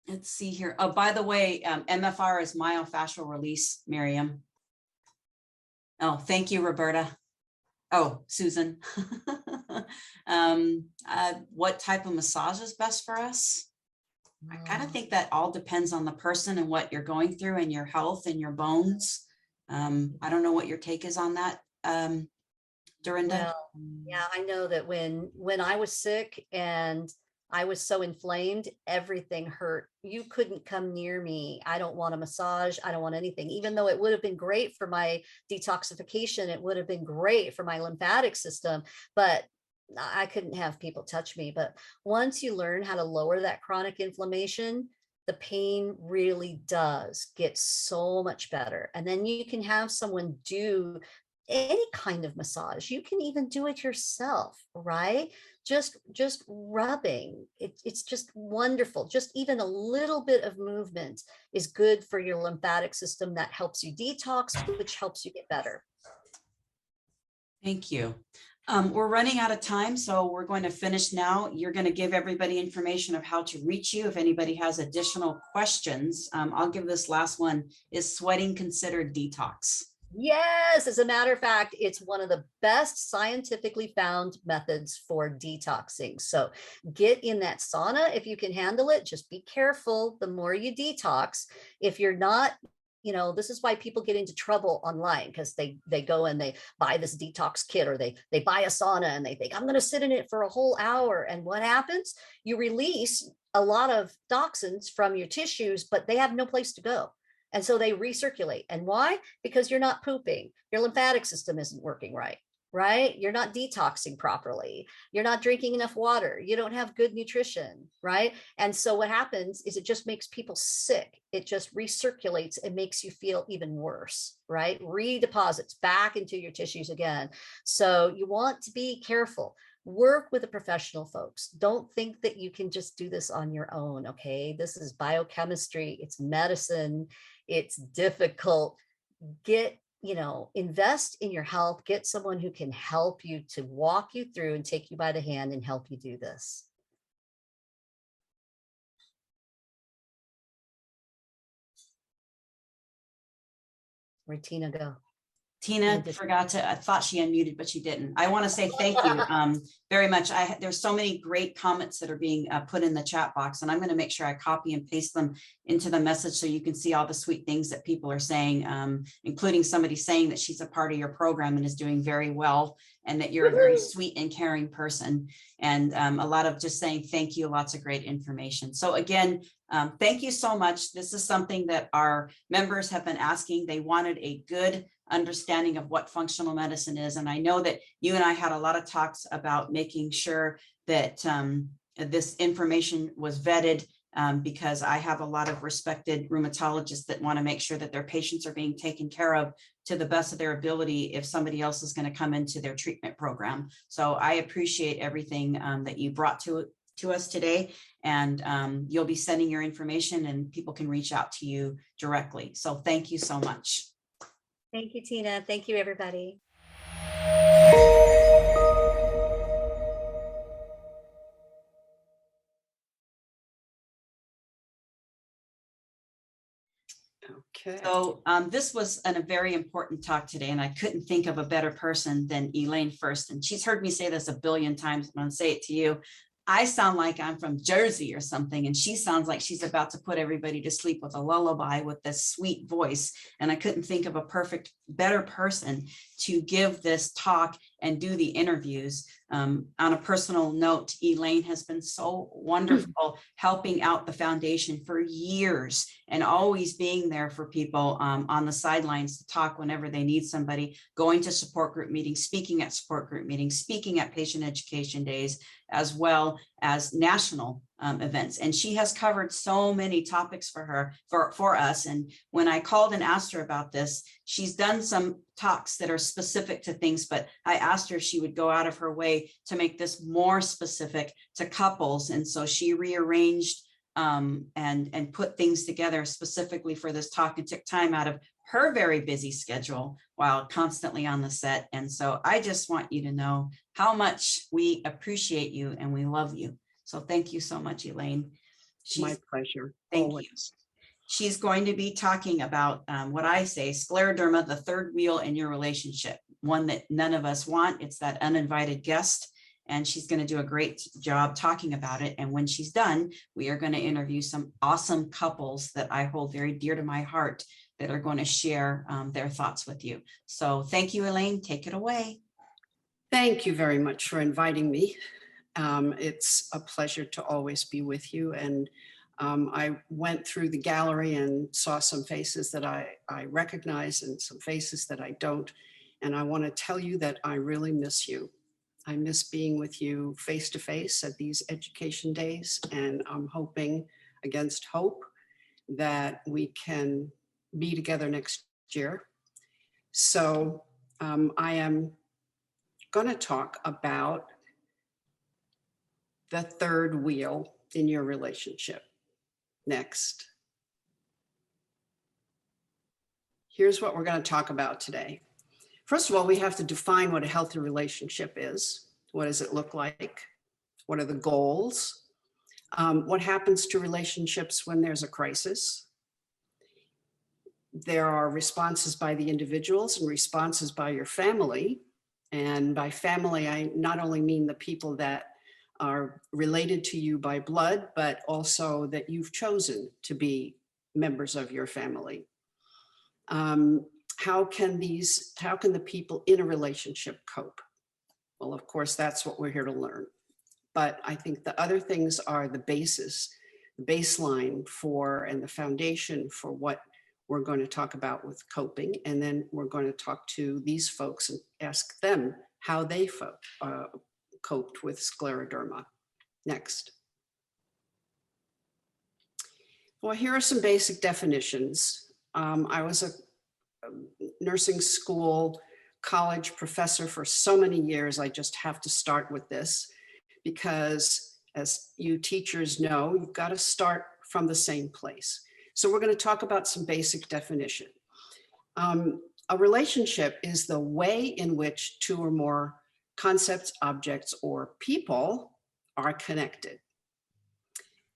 Let's see here. Oh, by the way, MFR is myofascial release, Miriam. Oh, thank you, Roberta. Oh, Susan. What type of massage is best for us? I kind of think that all depends on the person and what you're going through and your health and your bones. I don't know what your take is on that, Dorinda. Well, yeah, I know that when I was sick and I was so inflamed, everything hurt. You couldn't come near me. I don't want a massage. I don't want anything, even though it would have been great for my detoxification. It would have been great for my lymphatic system, but I couldn't have people touch me. But once you learn how to lower that chronic inflammation, the pain really does get so much better. And then you can have someone do any kind of massage. You can even do it yourself, right? Just rubbing. It's just wonderful. Just even a little bit of movement is good for your lymphatic system. That helps you detox, which helps you get better. Thank you. We're running out of time, so we're going to finish now. You're going to give everybody information of how to reach you. If anybody has additional questions, I'll give this last one. Is sweating considered detox? Yes, as a matter of fact, it's one of the best scientifically found methods for detoxing. So get in that sauna if you can handle it. Just be careful the more you detox. If you're not, this is why people get into trouble online, because they go and they buy this detox kit, or they buy a sauna and they think, I'm going to sit in it for a whole hour. And what happens? You release a lot of toxins from your tissues, but they have no place to go. And so they recirculate. And why? Because you're not pooping. Your lymphatic system isn't working right? You're not detoxing properly. You're not drinking enough water. You don't have good nutrition, right? And so what happens is it just makes people sick. It just recirculates and makes you feel even worse, right? Redeposits back into your tissues again. So you want to be careful. Work with a professional, folks. Don't think that you can just do this on your own, okay? This is biochemistry. It's medicine. It's difficult. Invest in your health. Get someone who can help you, to walk you through and take you by the hand and help you do this. Where'd Tina go? Tina forgot to, I thought she unmuted, but she didn't. I want to say thank you very much. There's so many great comments that are being put in the chat box, and I'm going to make sure I copy and paste them into the message so you can see all the sweet things that people are saying, including somebody saying that she's a part of your program and is doing very well, and that you're a very sweet and caring person. And a lot of just saying thank you, lots of great information. So again, thank you so much. This is something that our members have been asking. They wanted a good understanding of what functional medicine is. And I know that you and I had a lot of talks about making sure that this information was vetted, because I have a lot of respected rheumatologists that want to make sure that their patients are being taken care of to the best of their ability if somebody else is going to come into their treatment program. So I appreciate everything that you brought to us today, and you'll be sending your information and people can reach out to you directly. So thank you so much. Thank you, Tina. Thank you, everybody. Okay. So this was a very important talk today, and I couldn't think of a better person than Elaine Furst. And she's heard me say this a billion times. I'm going to say it to you. I sound like I'm from Jersey or something, and she sounds like she's about to put everybody to sleep with a lullaby with this sweet voice. And I couldn't think of a better person to give this talk and do the interviews. On a personal note, Elaine has been so wonderful helping out the foundation for years and always being there for people on the sidelines to talk whenever they need somebody, going to support group meetings, speaking at support group meetings, speaking at patient education days, as well as national events. And she has covered so many topics for us. And when I called and asked her about this, she's done some talks that are specific to things, but I asked her if she would go out of her way to make this more specific to couples. And so she rearranged and put things together specifically for this talk and took time out of her very busy schedule while constantly on the set. And so I just want you to know how much we appreciate you and we love you. So thank you so much, Elaine. My pleasure. Thank Always. you. She's going to be talking about what I say, scleroderma, the third wheel in your relationship, one that none of us want. It's that uninvited guest. And she's going to do a great job talking about it. And when she's done, we are going to interview some awesome couples that I hold very dear to my heart that are going to share their thoughts with you. So thank you, Elaine. Take it away. Thank you very much for inviting me. It's a pleasure to always be with you. And I went through the gallery and saw some faces that I recognize and some faces that I don't. And I want to tell you that I really miss you. I miss being with you face to face at these education days. And I'm hoping against hope that we can be together next year. So I am going to talk about the third wheel in your relationship. Next. Here's what we're going to talk about today. First of all, we have to define what a healthy relationship is. What does it look like? What are the goals? What happens to relationships when there's a crisis? There are responses by the individuals and responses by your family. And by family, I not only mean the people that are related to you by blood, but also that you've chosen to be members of your family. How can the people in a relationship cope? Well, of course, that's what we're here to learn. But I think the other things are the baseline for, and the foundation for what we're going to talk about with coping. And then we're going to talk to these folks and ask them how they coped with scleroderma. Next. Well, here are some basic definitions. I was a nursing school, college professor for so many years. I just have to start with this because, as you teachers know, you've got to start from the same place. So we're going to talk about some basic definition. A relationship is the way in which two or more concepts, objects, or people are connected.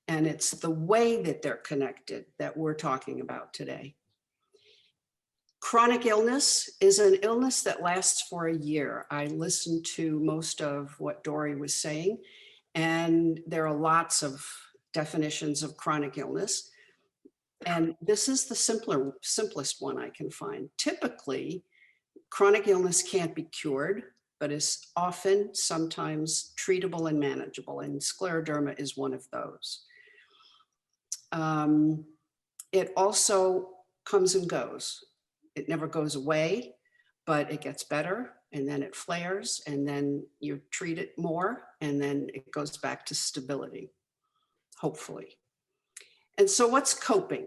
And it's the way that they're connected that we're talking about today. Chronic illness is an illness that lasts for a year. I listened to most of what Dory was saying, and there are lots of definitions of chronic illness. And this is the simplest one I can find. Typically, chronic illness can't be cured, but is often, sometimes treatable and manageable. And scleroderma is one of those. It also comes and goes. It never goes away. but it gets better and then it flares and then you treat it more and then it goes back to stability, hopefully. And so what's coping?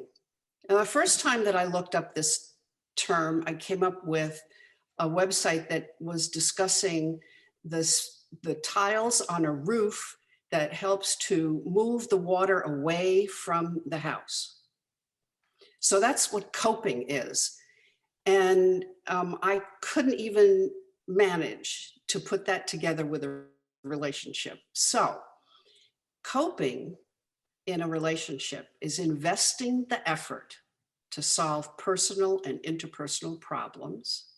Now, the first time that I looked up this term, I came up with a website that was discussing the tiles on a roof that helps to move the water away from the house. So that's what coping is. And I couldn't even manage to put that together with a relationship. So coping in a relationship is investing the effort to solve personal and interpersonal problems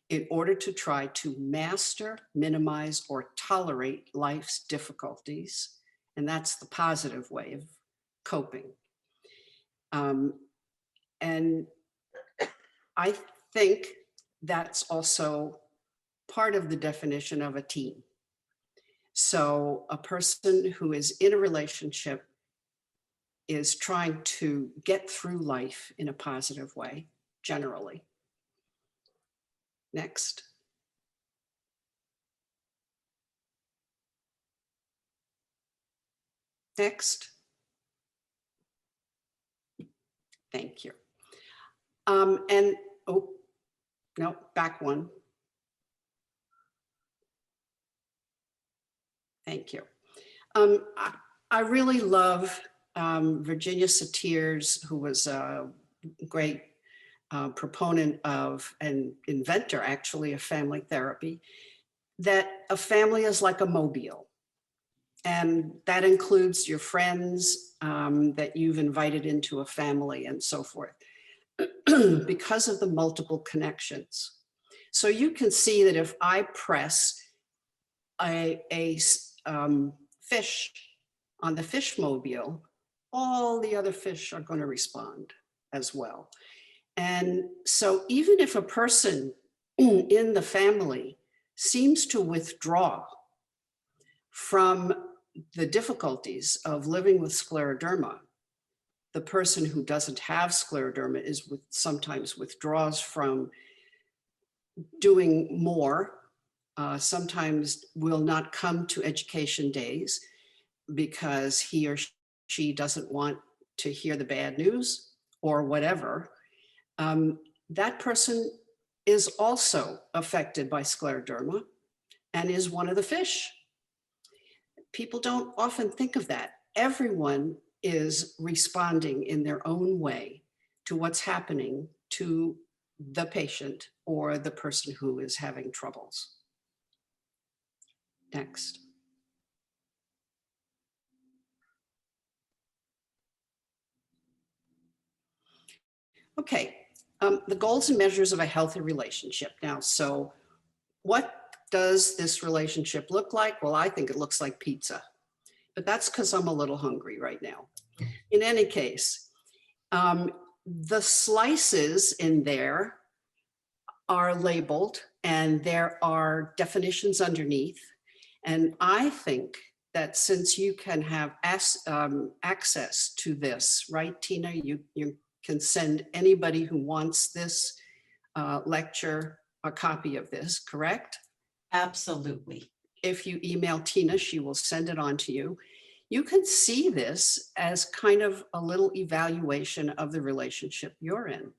in order to try to master, minimize, or tolerate life's difficulties. And that's the positive way of coping. And I think that's also part of the definition of a team. So a person who is in a relationship is trying to get through life in a positive way, generally. Next. Next. Thank you. And, oh, no, back one. Thank you. I really love Virginia Satir's, who was a great proponent of and inventor, actually, of family therapy, that a family is like a mobile. And that includes your friends that you've invited into a family and so forth, because of the multiple connections. So you can see that if I press a fish on the fish mobile, all the other fish are going to respond as well. And so even if a person in the family seems to withdraw from the difficulties of living with scleroderma, the person who doesn't have scleroderma sometimes withdraws from doing more, sometimes will not come to education days because he or she doesn't want to hear the bad news or whatever. That person is also affected by scleroderma and is one of the fish. People don't often think of that. Everyone is responding in their own way to what's happening to the patient or the person who is having troubles. Next. Okay, the goals and measures of a healthy relationship. Now, so what does this relationship look like? Well, I think it looks like pizza, but that's because I'm a little hungry right now. In any case, the slices in there are labeled and there are definitions underneath. And I think that since you can have access to this, right, Tina, you can send anybody who wants this lecture a copy of this, correct? Absolutely. If you email Tina, she will send it on to you. You can see this as kind of a little evaluation of the relationship you're in.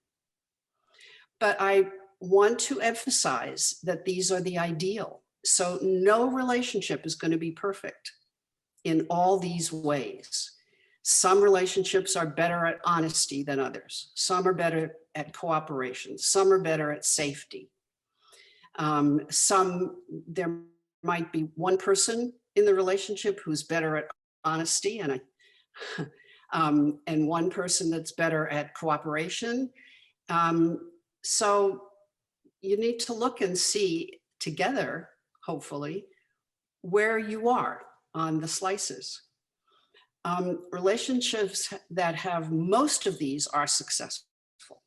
But I want to emphasize that these are the ideal. So no relationship is going to be perfect in all these ways. Some relationships are better at honesty than others. Some are better at cooperation. Some are better at safety. There might be one person in the relationship who's better at honesty and one person that's better at cooperation. So you need to look and see together, hopefully, where you are on the slices. Relationships that have most of these are successful.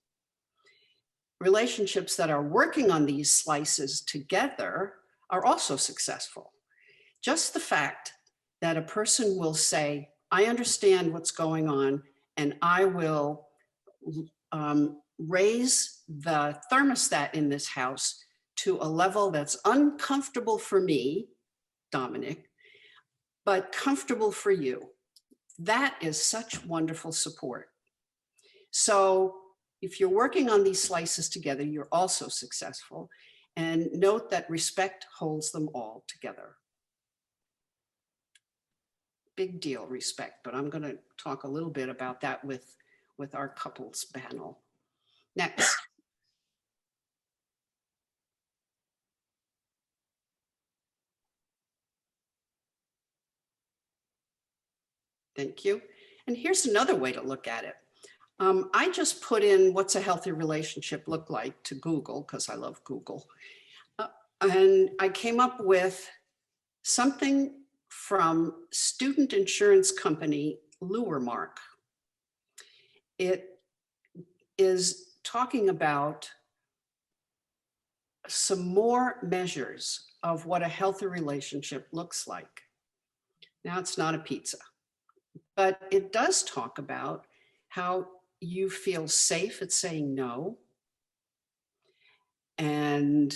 Relationships that are working on these slices together are also successful. Just the fact that a person will say, I understand what's going on, and I will raise the thermostat in this house to a level that's uncomfortable for me, Dominic, but comfortable for you. That is such wonderful support. So if you're working on these slices together, you're also successful. And note that respect holds them all together. Big deal, respect, but I'm going to talk a little bit about that with our couples panel. Next. Thank you. And here's another way to look at it. I just put in what's a healthy relationship look like to Google, because I love Google. And I came up with something from student insurance company Luremark. It is talking about some more measures of what a healthy relationship looks like. Now, it's not a pizza, but it does talk about how you feel safe at saying no, and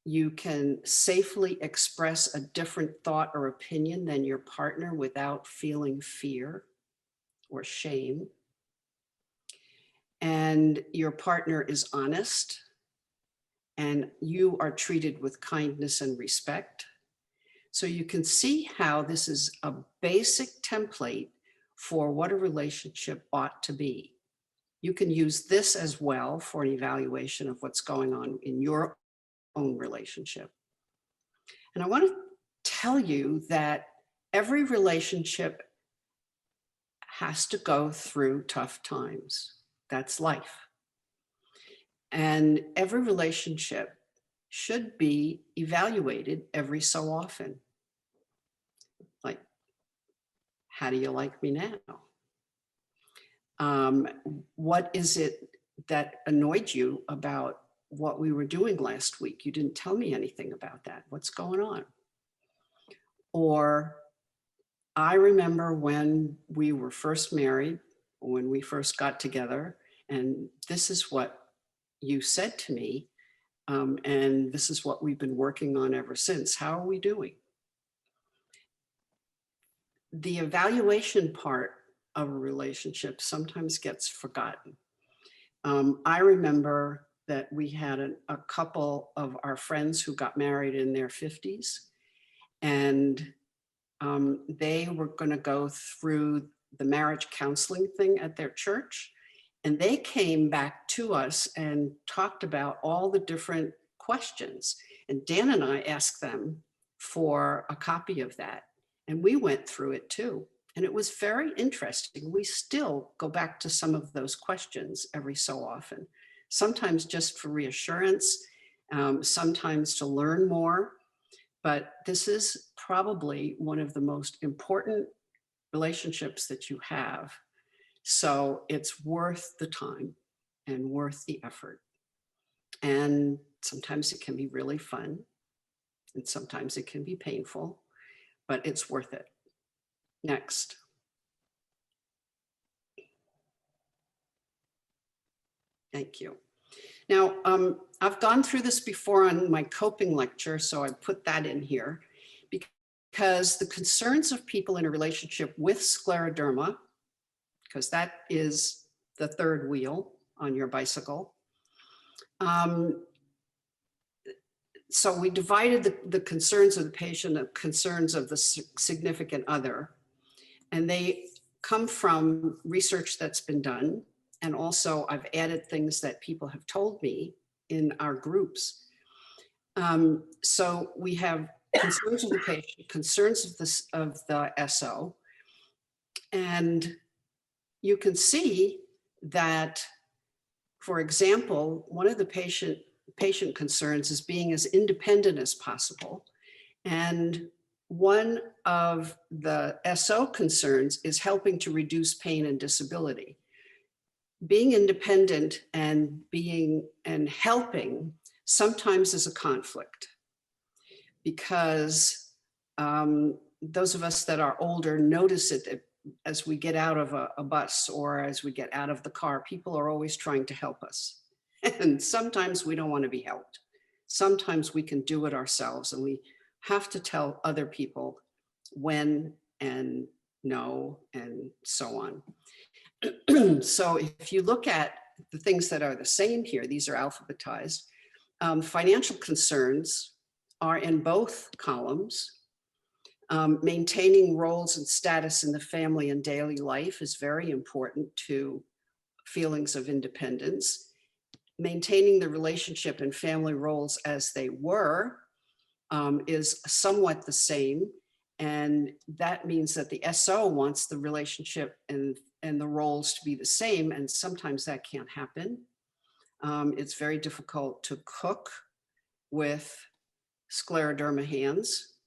you can safely express a different thought or opinion than your partner without feeling fear or shame. And your partner is honest, and you are treated with kindness and respect. So you can see how this is a basic template for what a relationship ought to be. You can use this as well for an evaluation of what's going on in your own relationship. And I want to tell you that every relationship has to go through tough times. That's life. And every relationship should be evaluated every so often. Like, how do you like me now? What is it that annoyed you about what we were doing last week? You didn't tell me anything about that. What's going on? Or I remember when we were first married, when we first got together, and this is what you said to me, and this is what we've been working on ever since. How are we doing? The evaluation part of a relationship sometimes gets forgotten. I remember that we had a couple of our friends who got married in their 50s, and they were going to go through the marriage counseling thing at their church. And they came back to us and talked about all the different questions. And Dan and I asked them for a copy of that. And we went through it too. And it was very interesting. We still go back to some of those questions every so often, sometimes just for reassurance, sometimes to learn more. But this is probably one of the most important relationships that you have. So it's worth the time and worth the effort. And sometimes it can be really fun, and sometimes it can be painful, but it's worth it. Next. Thank you. Now, I've gone through this before on my coping lecture, so I put that in here because the concerns of people in a relationship with scleroderma, because that is the third wheel on your bicycle. So we divided the concerns of the patient, the concerns of the significant other, and they come from research that's been done. And also I've added things that people have told me in our groups. So we have concerns of the patient, concerns of the SO, and you can see that, for example, one of the patient concerns is being as independent as possible. And one of the SO concerns is helping to reduce pain and disability. Being independent and helping sometimes is a conflict, because those of us that are older notice it as we get out of a bus or as we get out of the car. People are always trying to help us. And sometimes we don't want to be helped. Sometimes we can do it ourselves, and we have to tell other people when and no and so on. So if you look at the things that are the same here, these are alphabetized. Financial concerns are in both columns. Maintaining roles and status in the family and daily life is very important to feelings of independence. Maintaining the relationship and family roles as they were is somewhat the same. And that means that the SO wants the relationship and the roles to be the same. And sometimes that can't happen. It's very difficult to cook with scleroderma hands.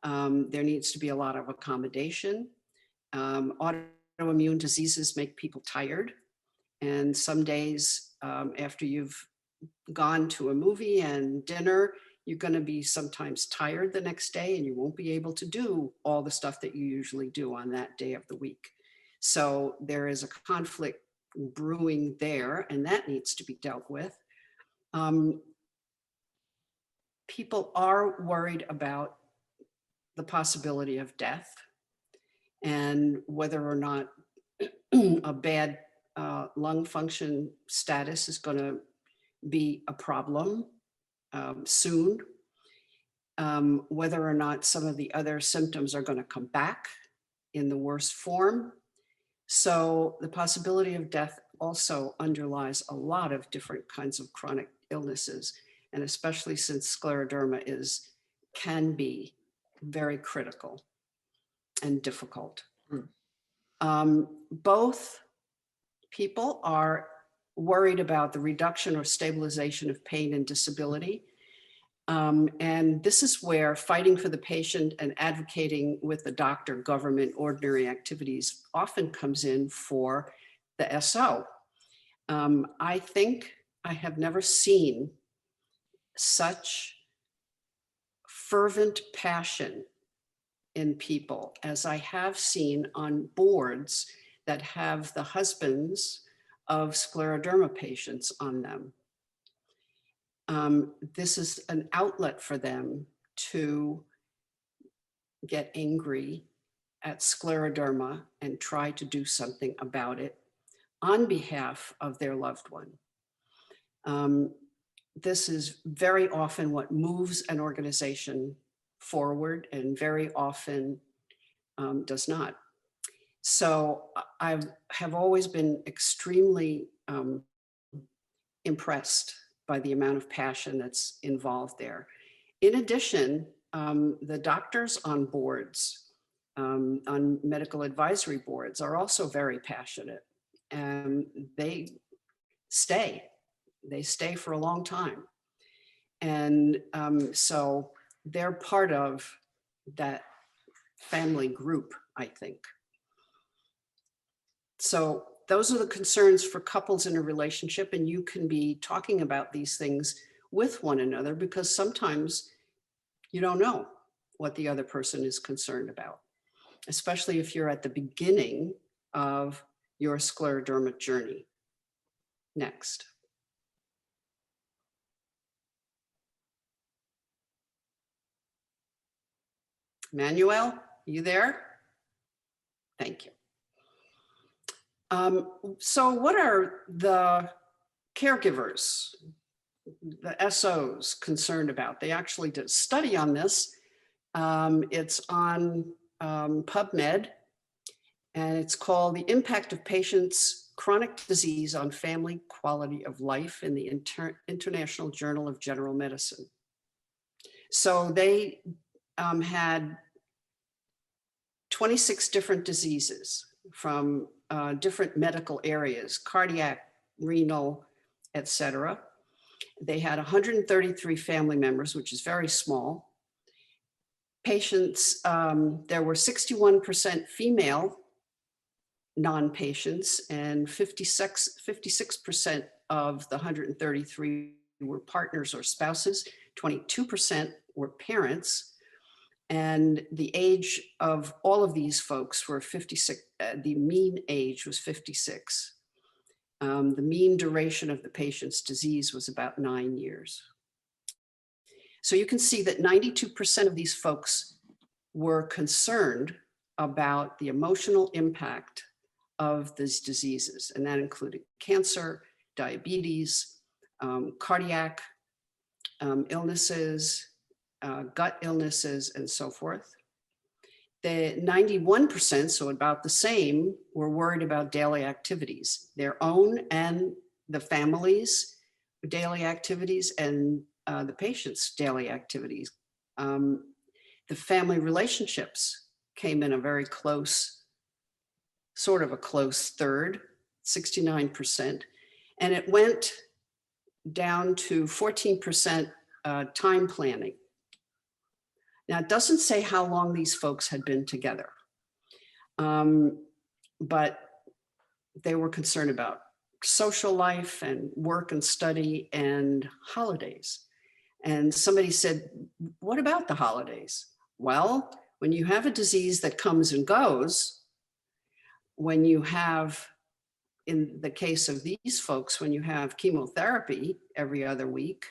There needs to be a lot of accommodation. Autoimmune diseases make people tired. And some days after you've gone to a movie and dinner, you're going to be sometimes tired the next day, and you won't be able to do all the stuff that you usually do on that day of the week. So there is a conflict brewing there, and that needs to be dealt with. People are worried about the possibility of death and whether or not a bad lung function status is going to be a problem soon, whether or not some of the other symptoms are going to come back in the worst form. So the possibility of death also underlies a lot of different kinds of chronic illnesses, and especially since scleroderma can be very critical and difficult. Both people are worried about the reduction or stabilization of pain and disability. And this is where fighting for the patient and advocating with the doctor, government, ordinary activities often comes in for the SO. I think I have never seen such fervent passion in people as I have seen on boards that have the husbands of scleroderma patients on them. This is an outlet for them to get angry at scleroderma and try to do something about it on behalf of their loved one. This is very often what moves an organization forward, and very often does not. So I have always been extremely impressed by the amount of passion that's involved there. In addition, the doctors on boards, on medical advisory boards, are also very passionate, and they stay for a long time. And so they're part of that family group, I think. So those are the concerns for couples in a relationship, and you can be talking about these things with one another, because sometimes you don't know what the other person is concerned about, especially if you're at the beginning of your scleroderma journey. Next. Manuel, you there? Thank you. So what are the caregivers, the SOs, concerned about? They actually did a study on this. It's on PubMed, and it's called The Impact of Patients' Chronic Disease on Family Quality of Life in the International Journal of General Medicine. So they had 26 different diseases from different medical areas, cardiac, renal, etc. They had 133 family members, which is very small. Patients, there were 61% female non-patients, and 56% of the 133 were partners or spouses, 22% were parents. And the age of all of these folks were 56, the mean age was 56. The mean duration of the patient's disease was about 9 years. So you can see that 92% of these folks were concerned about the emotional impact of these diseases. And that included cancer, diabetes, cardiac illnesses, gut illnesses, and so forth. The 91%, so about the same, were worried about daily activities, their own and the family's daily activities and the patient's daily activities. The family relationships came in a very close, sort of a close third, 69%. And it went down to 14% time planning. Now, it doesn't say how long these folks had been together, but they were concerned about social life and work and study and holidays. And somebody said, what about the holidays? Well, when you have a disease that comes and goes, when you have, in the case of these folks, when you have chemotherapy every other week,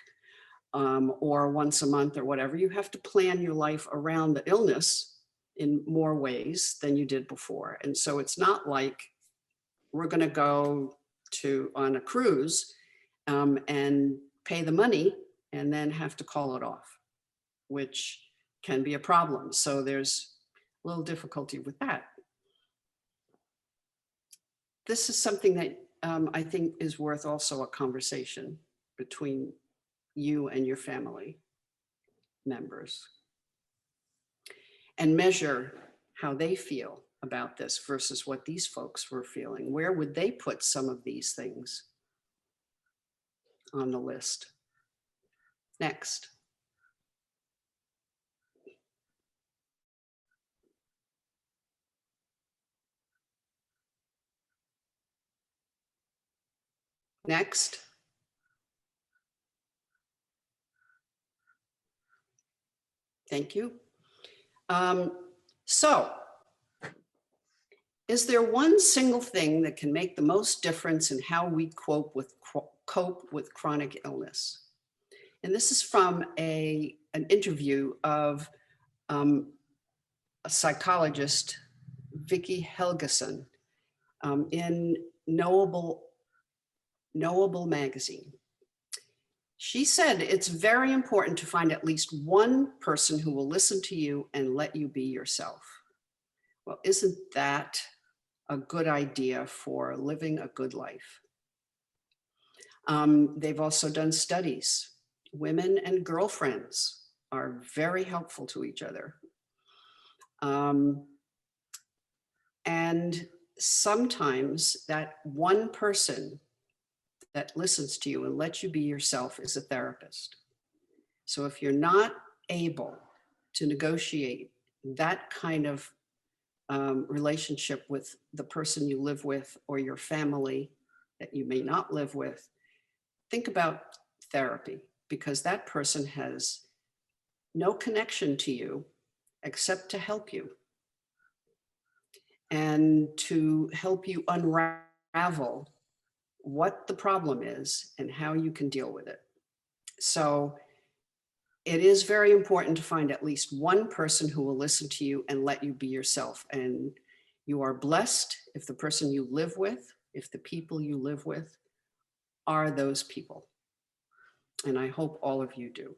or once a month or whatever, you have to plan your life around the illness in more ways than you did before. And so it's not like we're going to go on a cruise and pay the money and then have to call it off, which can be a problem. So there's a little difficulty with that. This is something that I think is worth also a conversation between you and your family members, and measure how they feel about this versus what these folks were feeling. Where would they put some of these things on the list? Next. Next. Thank you. So, is there one single thing that can make the most difference in how we cope with chronic illness? And this is from an interview of a psychologist, Vicki Helgeson, in Knowable magazine. She said, it's very important to find at least one person who will listen to you and let you be yourself. Well, isn't that a good idea for living a good life? They've also done studies. Women and girlfriends are very helpful to each other. And sometimes that one person that listens to you and lets you be yourself is a therapist. So if you're not able to negotiate that kind of relationship with the person you live with or your family that you may not live with, think about therapy, because that person has no connection to you except to help you and to help you unravel what the problem is and how you can deal with it. So it is very important to find at least one person who will listen to you and let you be yourself. And you are blessed if the person you live with, if the people you live with are those people. And I hope all of you do.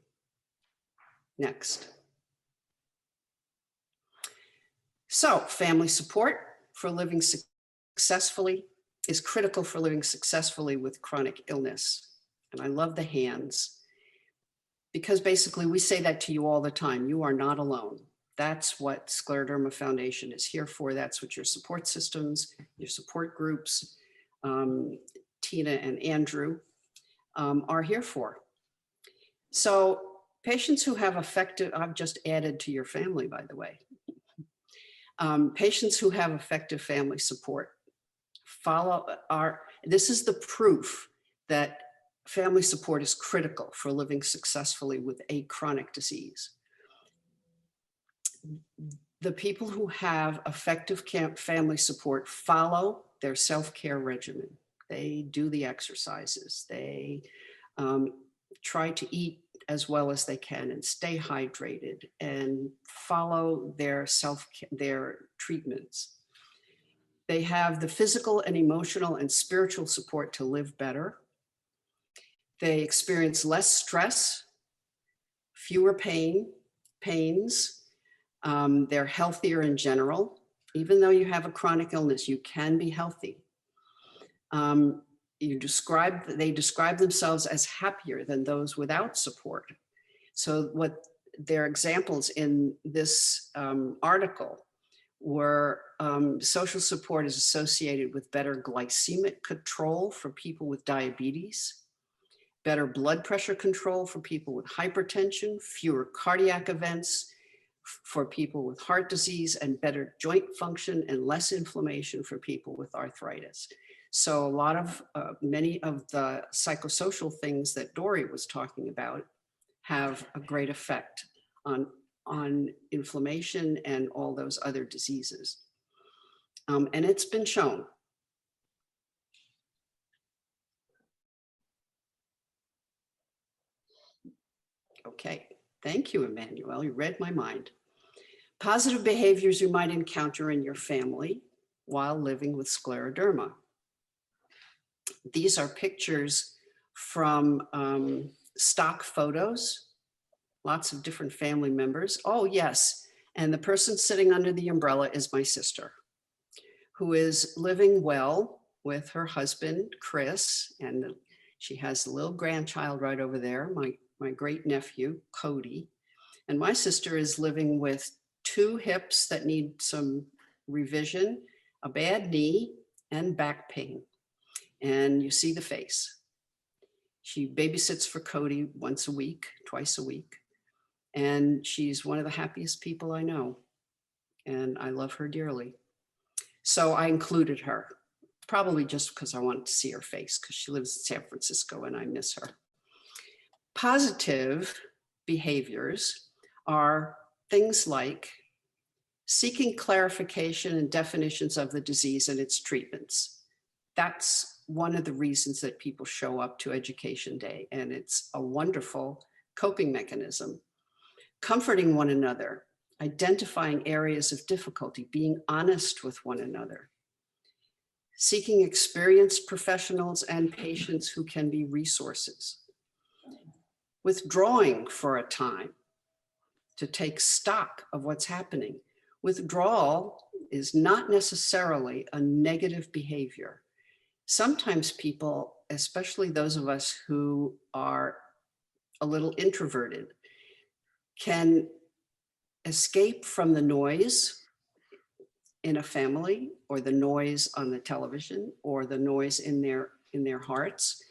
Next. So family support for living successfully is critical for living successfully with chronic illness. And I love the hands, because basically we say that to you all the time. You are not alone. That's what Scleroderma Foundation is here for. That's what your support systems, your support groups, Tina and Andrew are here for. So patients who have effective, I've just added to your family, by the way. Patients who have effective family support this is the proof that family support is critical for living successfully with a chronic disease. The people who have effective family support follow their self-care regimen. They do the exercises. They try to eat as well as they can and stay hydrated and follow their treatments. They have the physical and emotional and spiritual support to live better. They experience less stress, fewer pains. They're healthier in general. Even though you have a chronic illness, you can be healthy. They describe themselves as happier than those without support. So what their examples in this article were social support is associated with better glycemic control for people with diabetes, better blood pressure control for people with hypertension, fewer cardiac events for people with heart disease, and better joint function and less inflammation for people with arthritis. So many of the psychosocial things that Dory was talking about have a great effect on inflammation and all those other diseases. And it's been shown. Okay, thank you, Emmanuel. You read my mind. Positive behaviors you might encounter in your family while living with scleroderma. These are pictures from stock photos, lots of different family members. Oh, yes. And the person sitting under the umbrella is my sister, who is living well with her husband, Chris, and she has a little grandchild right over there, my great nephew, Cody. And my sister is living with 2 hips that need some revision, a bad knee, and back pain. And you see the face. She babysits for Cody once a week, twice a week. And she's one of the happiest people I know. And I love her dearly. So I included her, probably just because I wanted to see her face, because she lives in San Francisco and I miss her. Positive behaviors are things like seeking clarification and definitions of the disease and its treatments. That's one of the reasons that people show up to Education Day, and it's a wonderful coping mechanism. Comforting one another, identifying areas of difficulty, being honest with one another, seeking experienced professionals and patients who can be resources, withdrawing for a time to take stock of what's happening. Withdrawal is not necessarily a negative behavior. Sometimes people, especially those of us who are a little introverted, can escape from the noise in a family, or the noise on the television, or the noise in their hearts,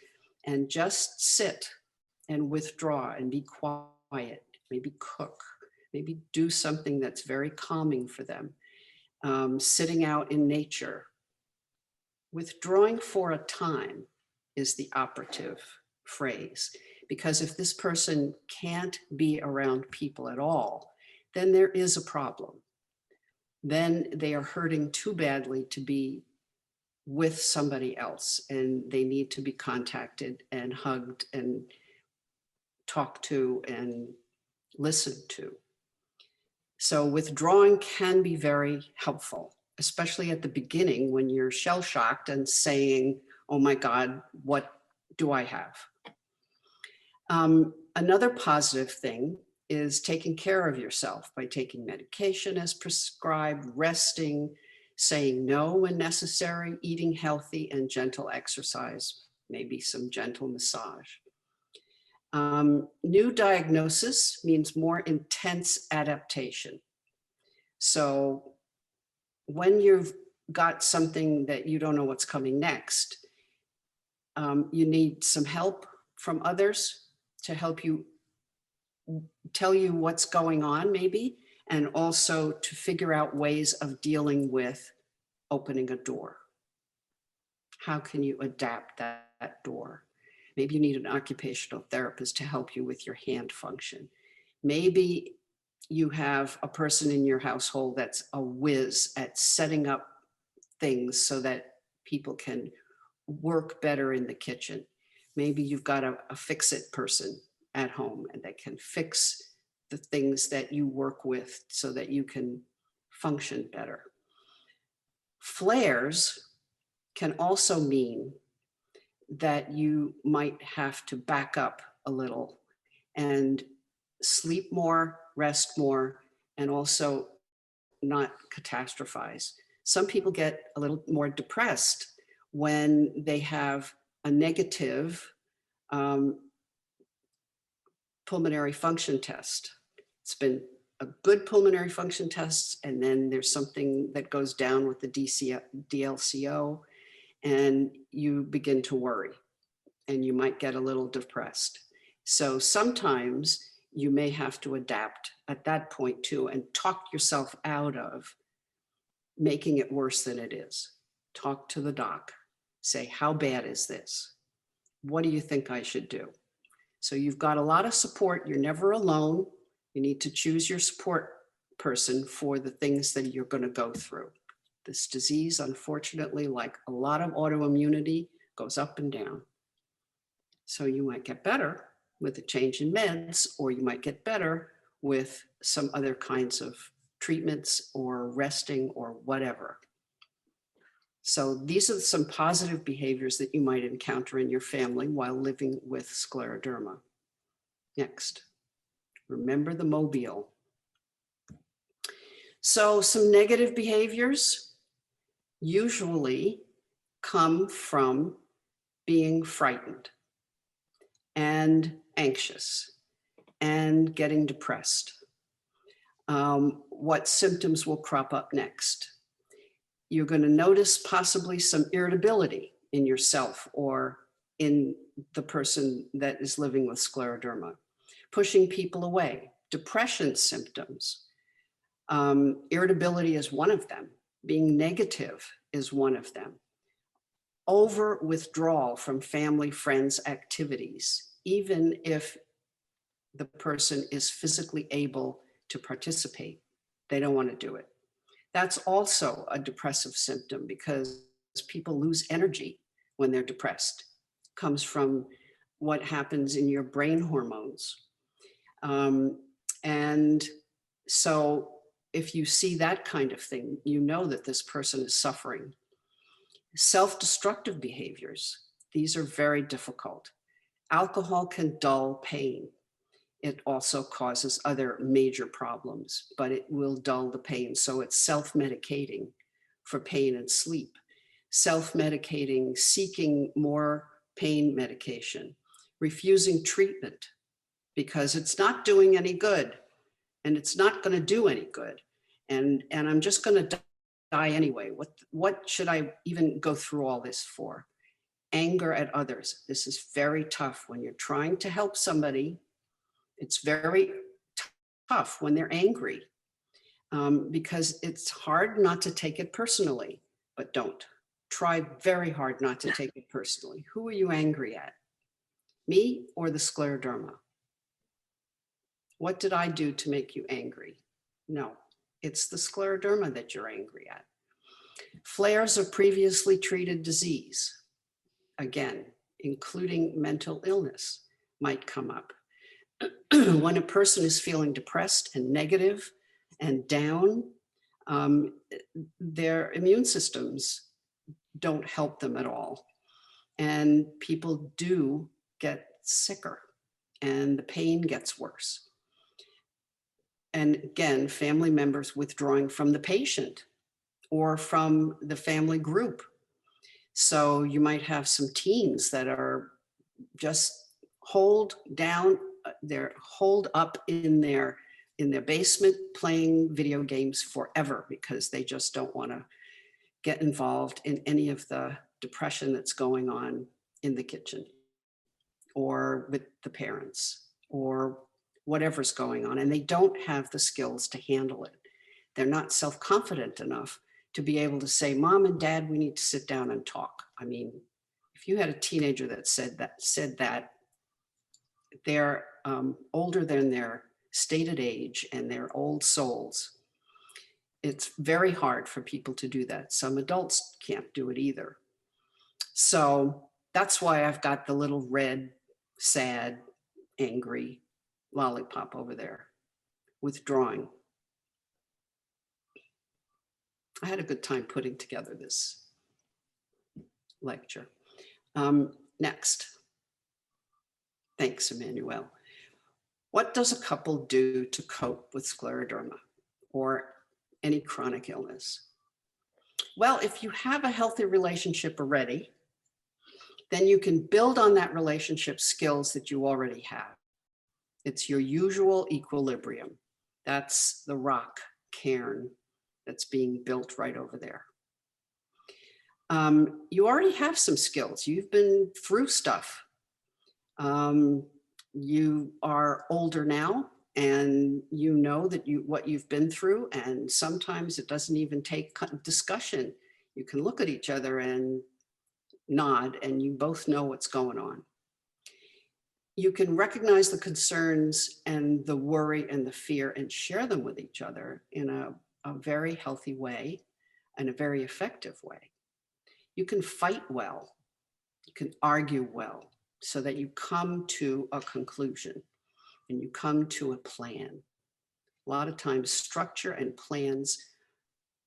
and just sit and withdraw and be quiet, maybe cook, maybe do something that's very calming for them, sitting out in nature. Withdrawing for a time is the operative phrase, because if this person can't be around people at all, then there is a problem. Then they are hurting too badly to be with somebody else, and they need to be contacted and hugged and talked to and listened to. So withdrawing can be very helpful, especially at the beginning when you're shell-shocked and saying, oh my God, what do I have? Another positive thing is taking care of yourself by taking medication as prescribed, resting, saying no when necessary, eating healthy and gentle exercise, maybe some gentle massage. New diagnosis means more intense adaptation. So when you've got something that you don't know what's coming next, you need some help from others to help you, tell you what's going on maybe, and also to figure out ways of dealing with opening a door. How can you adapt that door? Maybe you need an occupational therapist to help you with your hand function. Maybe you have a person in your household that's a whiz at setting up things so that people can work better in the kitchen. Maybe you've got a fix-it person at home and that can fix the things that you work with so that you can function better. Flares can also mean that you might have to back up a little and sleep more, rest more, and also not catastrophize. Some people get a little more depressed when they have a negative pulmonary function test. It's been a good pulmonary function test, and then there's something that goes down with the DLCO, and you begin to worry, and you might get a little depressed. So sometimes you may have to adapt at that point too, and talk yourself out of making it worse than it is. Talk to the doc. Say, how bad is this? What do you think I should do? So you've got a lot of support. You're never alone. You need to choose your support person for the things that you're going to go through. This disease, unfortunately, like a lot of autoimmunity, goes up and down. So you might get better with a change in meds, or you might get better with some other kinds of treatments or resting or whatever. So these are some positive behaviors that you might encounter in your family while living with scleroderma. Next, remember the mobile. So some negative behaviors usually come from being frightened and anxious and getting depressed. What symptoms will crop up next? You're going to notice possibly some irritability in yourself or in the person that is living with scleroderma, pushing people away, depression symptoms. Irritability is one of them. Being negative is one of them. Over withdrawal from family, friends, activities, even if the person is physically able to participate, they don't want to do it. That's also a depressive symptom because people lose energy when they're depressed. It comes from what happens in your brain hormones. And so if you see that kind of thing, you know that this person is suffering. Self-destructive behaviors, these are very difficult. Alcohol can dull pain. It also causes other major problems, but it will dull the pain. So it's self-medicating for pain and sleep, self-medicating, seeking more pain medication, refusing treatment because it's not doing any good and it's not going to do any good. And I'm just going to die anyway. What should I even go through all this for? Anger at others. This is very tough when you're trying to help somebody. It's very tough when they're angry because it's hard not to take it personally, but don't. Try very hard not to take it personally. Who are you angry at? Me or the scleroderma? What did I do to make you angry? No, it's the scleroderma that you're angry at. Flares of previously treated disease, again, including mental illness, might come up. When a person is feeling depressed and negative and down, their immune systems don't help them at all. And people do get sicker and the pain gets worse. And again, family members withdrawing from the patient or from the family group. So you might have some teens that are just holed down, they're holed up in their basement playing video games forever because they just don't want to get involved in any of the depression that's going on in the kitchen or with the parents or whatever's going on. And they don't have the skills to handle it. They're not self-confident enough to be able to say, Mom and Dad, we need to sit down and talk. I mean, if you had a teenager that said that, they're older than their stated age and they're old souls. It's very hard for people to do that. Some adults can't do it either. So that's why I've got the little red, sad angry lollipop over there, withdrawing. I had a good time putting together this lecture. Next. Thanks, Emmanuel. What does a couple do to cope with scleroderma or any chronic illness? Well, if you have a healthy relationship already, then you can build on that relationship skills that you already have. It's your usual equilibrium. That's the rock cairn that's being built right over there. You already have some skills. You've been through stuff. You are older now, and you know that what you've been through, and sometimes it doesn't even take discussion. You can look at each other and nod, and you both know what's going on. You can recognize the concerns and the worry and the fear and share them with each other in a very healthy way and a very effective way. You can fight well. You can argue well so that you come to a conclusion and you come to a plan. A lot of times structure and plans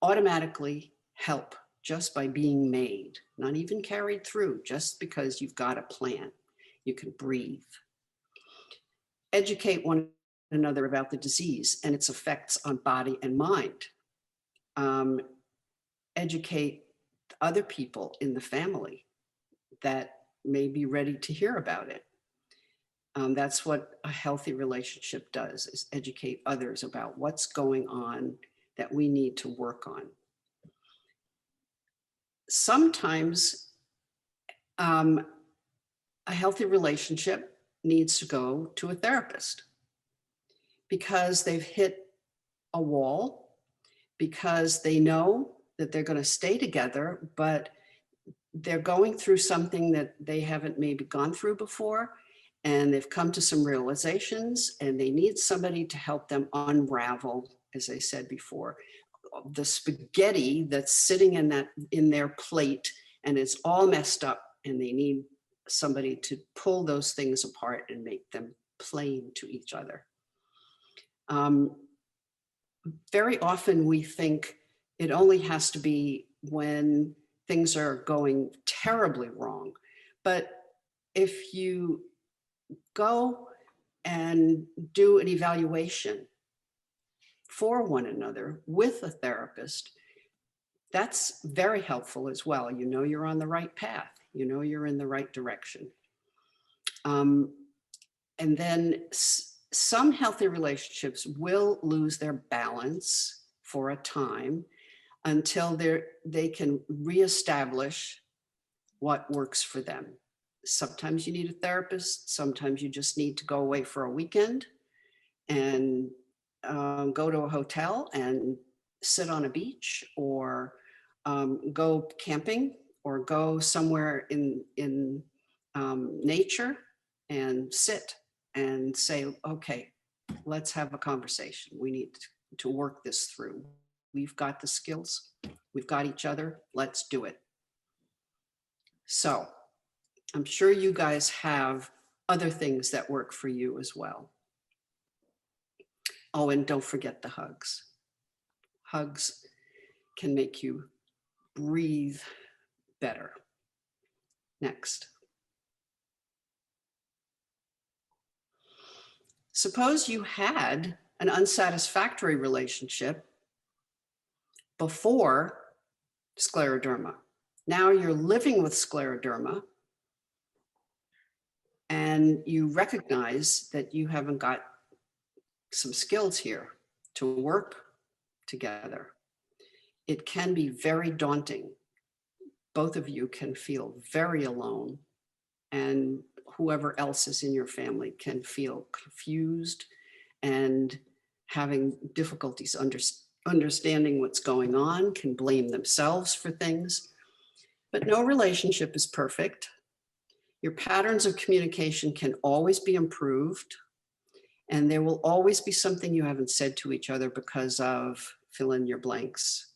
automatically help just by being made, not even carried through, just because you've got a plan. You can breathe. Educate one another about the disease and its effects on body and mind. Educate other people in the family that may be ready to hear about it. That's what a healthy relationship does, is educate others about what's going on that we need to work on. Sometimes a healthy relationship needs to go to a therapist because they've hit a wall, because they know that they're going to stay together, but they're going through something that they haven't maybe gone through before, and they've come to some realizations, and they need somebody to help them unravel, as I said before, the spaghetti that's sitting in their plate, and it's all messed up, and they need somebody to pull those things apart and make them plain to each other. Very often we think it only has to be when things are going terribly wrong. But if you go and do an evaluation for one another with a therapist, that's very helpful as well. You know you're on the right path. You know you're in the right direction. And then some healthy relationships will lose their balance for a time until they can reestablish what works for them. Sometimes you need a therapist. Sometimes you just need to go away for a weekend and go to a hotel and sit on a beach, or go camping, or go somewhere in nature and sit and say, okay, let's have a conversation. We need to work this through. We've got the skills. We've got each other. Let's do it. So I'm sure you guys have other things that work for you as well. Oh, and don't forget the hugs. Hugs can make you breathe better. Next. Suppose you had an unsatisfactory relationship before scleroderma. Now you're living with scleroderma, and you recognize that you haven't got some skills here to work together. It can be very daunting. Both of you can feel very alone, and whoever else is in your family can feel confused and having difficulties understanding what's going on, can blame themselves for things. But no relationship is perfect. Your patterns of communication can always be improved, and there will always be something you haven't said to each other because of fill in your blanks.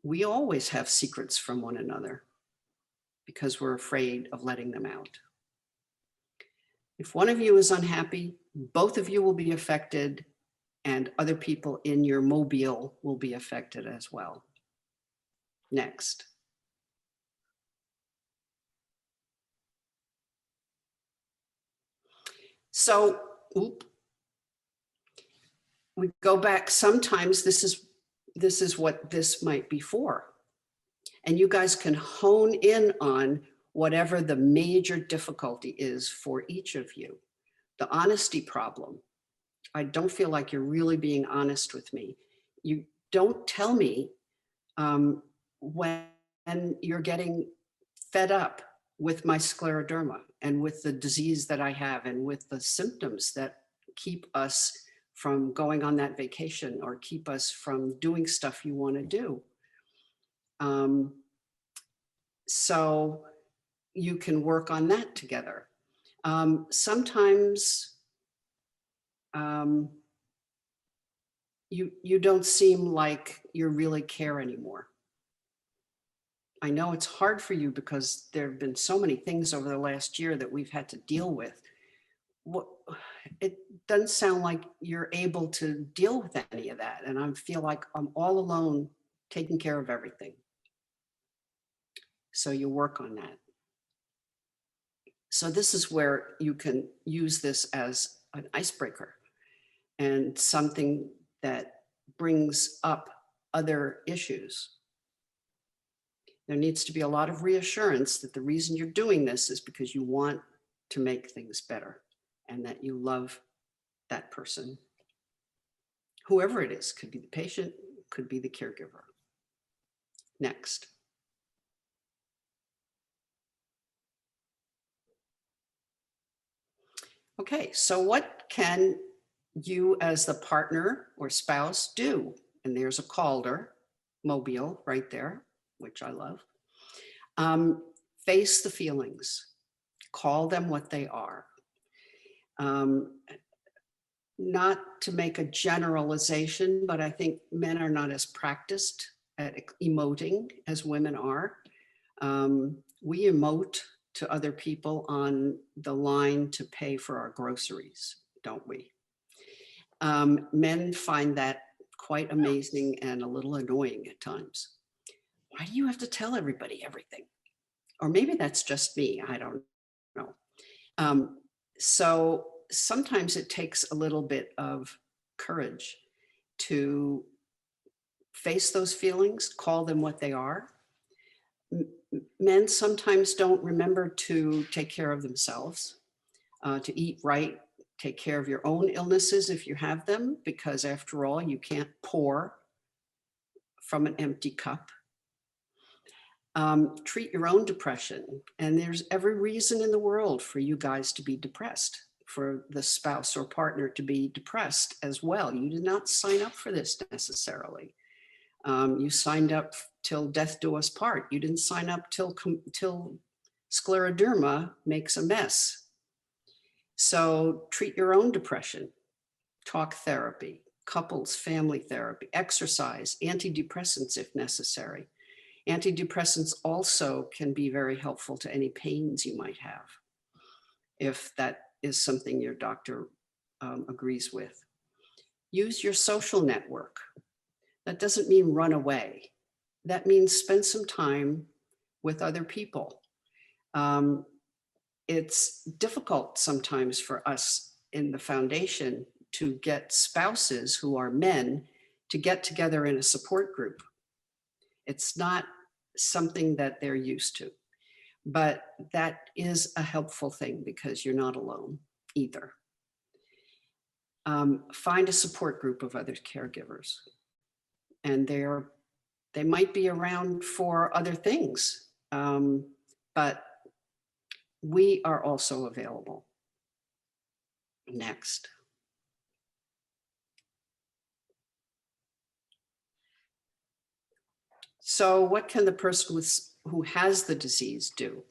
We always have secrets from one another because we're afraid of letting them out. If one of you is unhappy, both of you will be affected, and other people in your mobile will be affected as well. Next. So, we go back, sometimes this is what this might be for. And you guys can hone in on whatever the major difficulty is for each of you. The honesty problem. I don't feel like you're really being honest with me. You don't tell me when you're getting fed up with my scleroderma and with the disease that I have and with the symptoms that keep us from going on that vacation or keep us from doing stuff you want to do. So you can work on that together. Sometimes you don't seem like you really care anymore. I know it's hard for you because there have been so many things over the last year that we've had to deal with. It doesn't sound like you're able to deal with any of that. And I feel like I'm all alone taking care of everything. So you work on that. So this is where you can use this as an icebreaker and something that brings up other issues. There needs to be a lot of reassurance that the reason you're doing this is because you want to make things better and that you love that person. Whoever it is, could be the patient, could be the caregiver. Next. Okay, so what can you as the partner or spouse do? And there's a Calder mobile right there, which I love. Face the feelings, call them what they are. Not to make a generalization, but I think men are not as practiced at emoting as women are. We emote to other people on the line to pay for our groceries, don't we? Men find that quite amazing and a little annoying at times. Why do you have to tell everybody everything? Or maybe that's just me, I don't know. So sometimes it takes a little bit of courage to face those feelings, call them what they are. Men sometimes don't remember to take care of themselves, to eat right, take care of your own illnesses if you have them, because after all, you can't pour from an empty cup. Treat your own depression. And there's every reason in the world for you guys to be depressed, for the spouse or partner to be depressed as well. You did not sign up for this necessarily. You signed up till death do us part. You didn't sign up till scleroderma makes a mess. So treat your own depression, talk therapy, couples, family therapy, exercise, antidepressants if necessary. Antidepressants also can be very helpful to any pains you might have, if that is something your doctor agrees with. Use your social network. That doesn't mean run away. That means spend some time with other people. It's difficult sometimes for us in the foundation to get spouses who are men to get together in a support group. It's not something that they're used to, but that is a helpful thing because you're not alone either. Find a support group of other caregivers, and they might be around for other things, but we are also available. Next. So what can the person who has the disease do?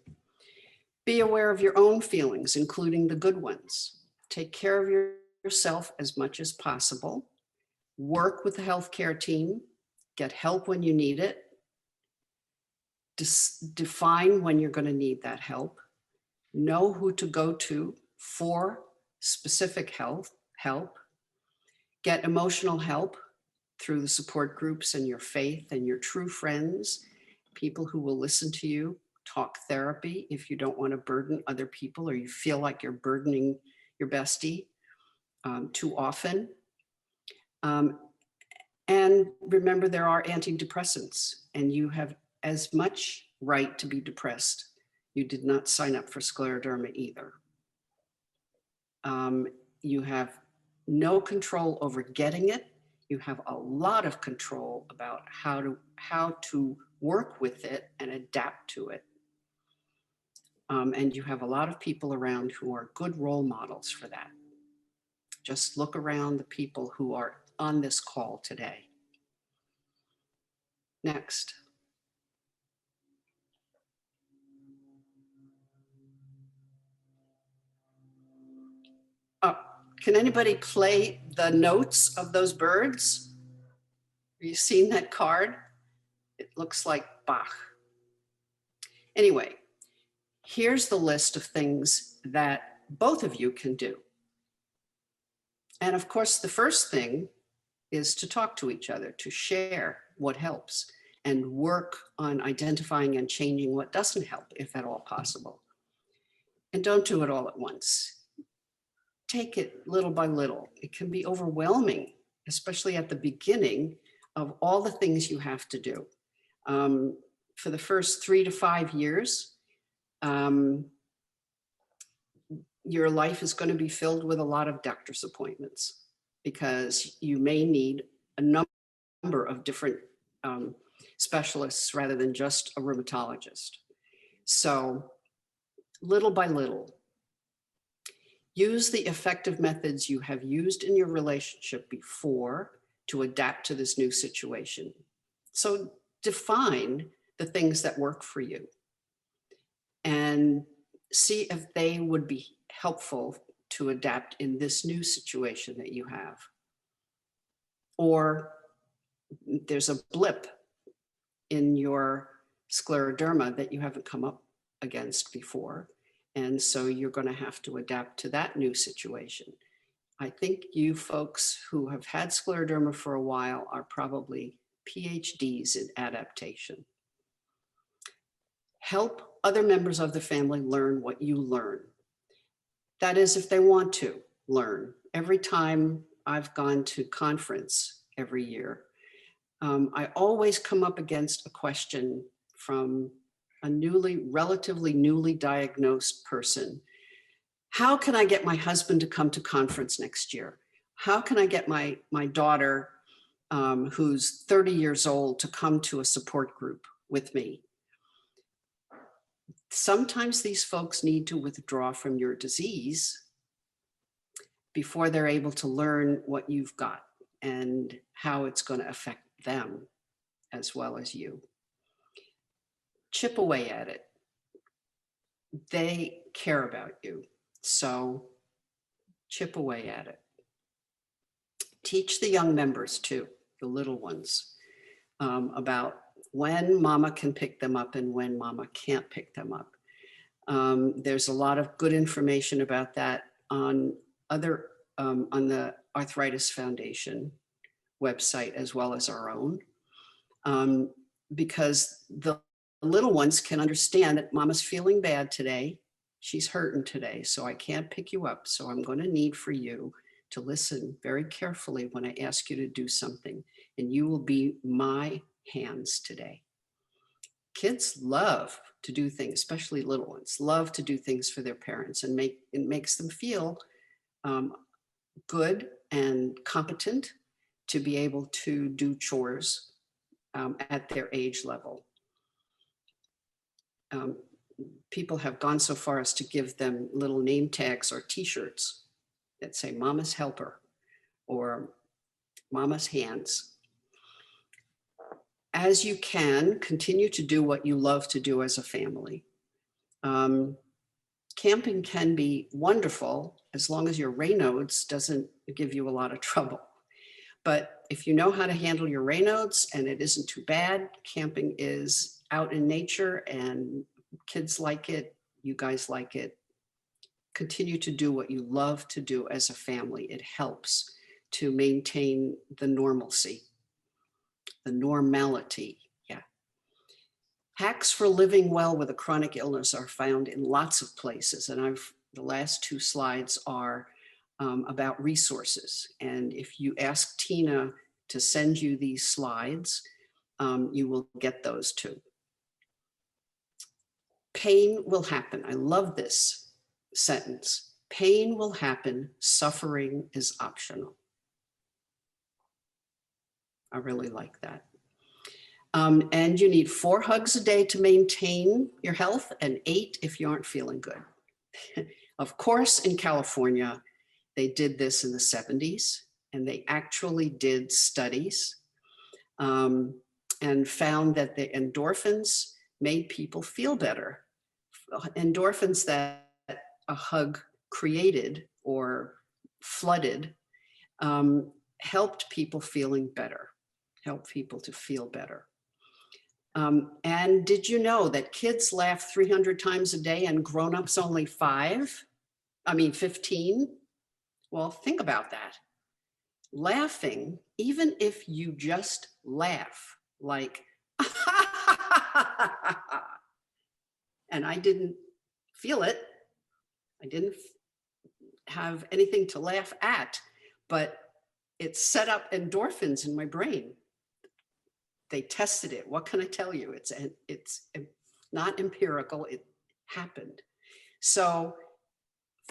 Be aware of your own feelings, including the good ones. Take care of yourself as much as possible. Work with the healthcare team. Get help when you need it. Define when you're going to need that help. Know who to go to for specific help, get emotional help through the support groups and your faith and your true friends, people who will listen to you, talk therapy if you don't want to burden other people or you feel like you're burdening your bestie too often. And remember, there are antidepressants and you have as much right to be depressed. You did not sign up for scleroderma either. You have no control over getting it. You have a lot of control about how to work with it and adapt to it. And you have a lot of people around who are good role models for that. Just look around the people who are on this call today. Next. Can anybody play the notes of those birds? Have you seen that card? It looks like Bach. Anyway, here's the list of things that both of you can do. And of course, the first thing is to talk to each other, to share what helps, and work on identifying and changing what doesn't help, if at all possible. And don't do it all at once. Take it little by little. It can be overwhelming, especially at the beginning of all the things you have to do. For the first 3 to 5 years, your life is going to be filled with a lot of doctor's appointments because you may need a number of different specialists rather than just a rheumatologist. So little by little, use the effective methods you have used in your relationship before to adapt to this new situation. So define the things that work for you and see if they would be helpful to adapt in this new situation that you have. Or there's a blip in your scleroderma that you haven't come up against before. And so you're going to have to adapt to that new situation. I think you folks who have had scleroderma for a while are probably PhDs in adaptation. Help other members of the family learn what you learn. That is, if they want to learn. Every time I've gone to conference every year, I always come up against a question from a relatively newly diagnosed person. How can I get my husband to come to conference next year? How can I get my daughter, who's 30 years old, to come to a support group with me? Sometimes these folks need to withdraw from your disease before they're able to learn what you've got and how it's going to affect them as well as you. Chip away at it. They care about you, so chip away at it. Teach the young members too, the little ones, about when mama can pick them up and when mama can't pick them up. There's a lot of good information about that on the Arthritis Foundation website as well as our own, because the little ones can understand that mama's feeling bad today. She's hurting today, so I can't pick you up. So I'm going to need for you to listen very carefully when I ask you to do something, and you will be my hands today. Kids love to do things, especially little ones, love to do things for their parents, and it makes them feel good and competent to be able to do chores at their age level. People have gone so far as to give them little name tags or t-shirts that say Mama's Helper or Mama's Hands. As you can, continue to do what you love to do as a family. Camping can be wonderful as long as your Raynaud's doesn't give you a lot of trouble. But if you know how to handle your Raynaud's and it isn't too bad, camping is out in nature and kids like it, you guys like it. continue to do what you love to do as a family. It helps to maintain the normalcy, the normality. Yeah. Hacks for living well with a chronic illness are found in lots of places. And the last two slides are about resources. And if you ask Tina to send you these slides, you will get those too. Pain will happen. I love this sentence. Pain will happen. Suffering is optional. I really like that. And you need 4 hugs a day to maintain your health and 8 if you aren't feeling good. Of course, in California, they did this in the 70s, and they actually did studies and found that the endorphins made people feel better. Endorphins that a hug created or flooded helped people feeling better, helped people to feel better. And did you know that kids laugh 300 times a day and grown-ups only 15? Well, think about that. Laughing, even if you just laugh, like, and I didn't feel it. I didn't have anything to laugh at, but it set up endorphins in my brain. They tested it. What can I tell you? It's not empirical. It happened. So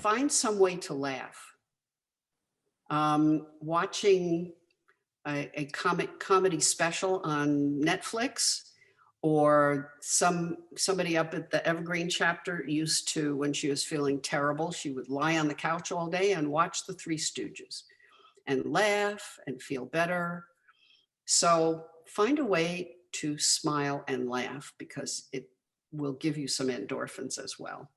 find some way to laugh. Watching a comedy special on Netflix, or somebody up at the Evergreen chapter used to, when she was feeling terrible, she would lie on the couch all day and watch the Three Stooges and laugh and feel better. So find a way to smile and laugh, because it will give you some endorphins as well.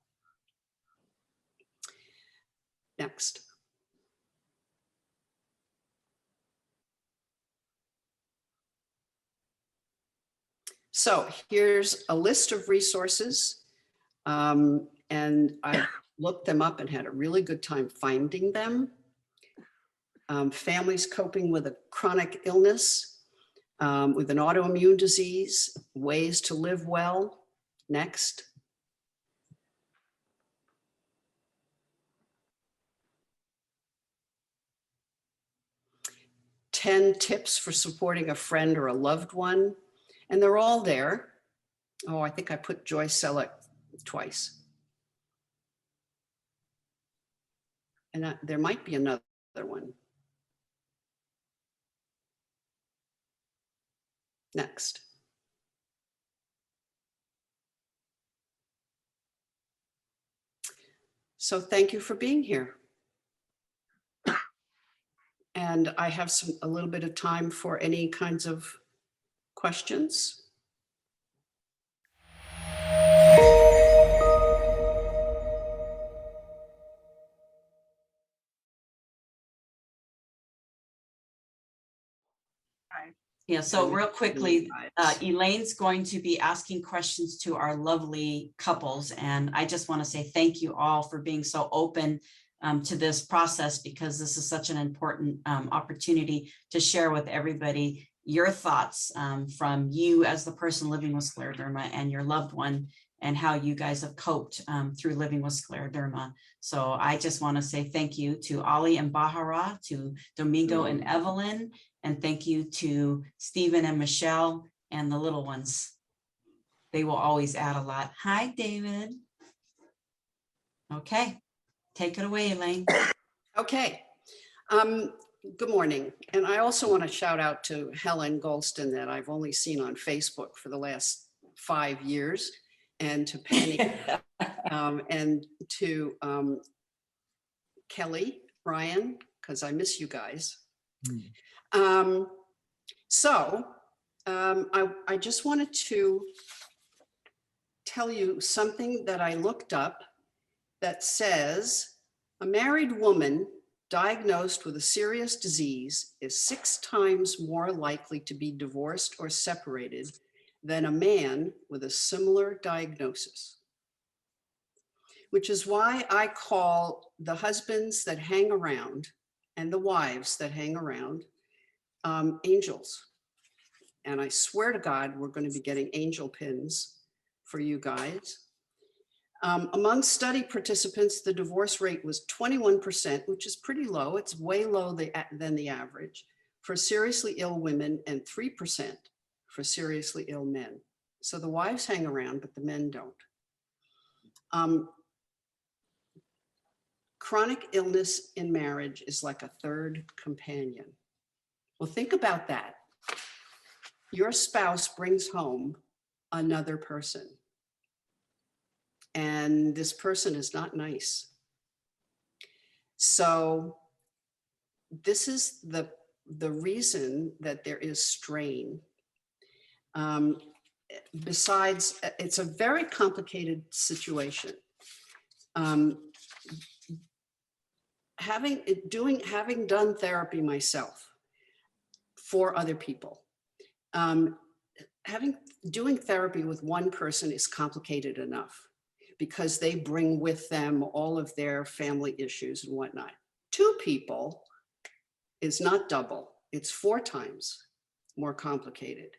Next. So here's a list of resources, and I looked them up and had a really good time finding them. Families coping with a chronic illness, with an autoimmune disease, ways to live well. Next. "10 tips for supporting a friend or a loved one." And they're all there. Oh, I think I put Joy Selleck twice. And there might be another one. Next. So thank you for being here. And I have a little bit of time for any kinds of questions. Yeah, so real quickly, Elaine's going to be asking questions to our lovely couples. And I just want to say thank you all for being so open to this process, because this is such an important opportunity to share with everybody your thoughts from you as the person living with scleroderma and your loved one, and how you guys have coped through living with scleroderma. So I just want to say thank you to Ali and Bahara, to Domingo and Evelyn, and thank you to Stephen and Michelle and the little ones. They will always add a lot. Hi, David. Okay, take it away, Elaine. Okay. Good morning. And I also want to shout out to Helen Golston, that I've only seen on Facebook for the last 5 years, and to Penny and to Kelly, Brian, because I miss you guys. I just wanted to tell you something that I looked up that says a married woman diagnosed with a serious disease is 6 times more likely to be divorced or separated than a man with a similar diagnosis. which is why I call the husbands that hang around and the wives that hang around angels. And I swear to God, we're going to be getting angel pins for you guys. Among study participants, the divorce rate was 21%, which is pretty low. It's way low than the average for seriously ill women and 3% for seriously ill men. So the wives hang around, but the men don't. Chronic illness in marriage is like a third companion. Well, think about that. Your spouse brings home another person, and this person is not nice. So this is the reason that there is strain. Besides, it's a very complicated situation. Having done therapy myself for other people, doing therapy with one person is complicated enough because they bring with them all of their family issues and whatnot. Two people is not double, it's 4 times more complicated.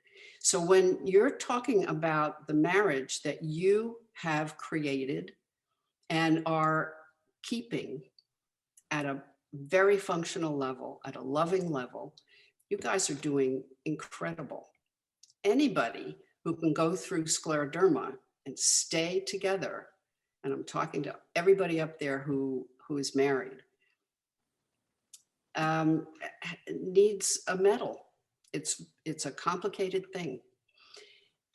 So when you're talking about the marriage that you have created and are keeping at a very functional level, at a loving level, you guys are doing incredible. Anybody who can go through scleroderma and stay together, and I'm talking to everybody up there who is married, needs a medal. It's a complicated thing.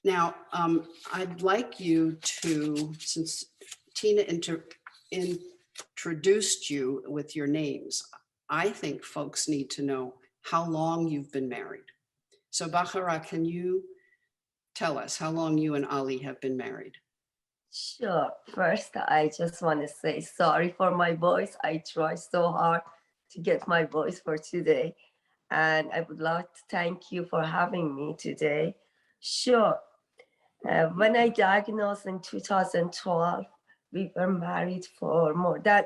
Now, I'd like you to, since Tina introduced you with your names, I think folks need to know how long you've been married. So Bahara, can you tell us how long you and Ali have been married? Sure. First, I just want to say sorry for my voice. I tried so hard to get my voice for today. And I would like to thank you for having me today. Sure. When I diagnosed in 2012, we were married for more than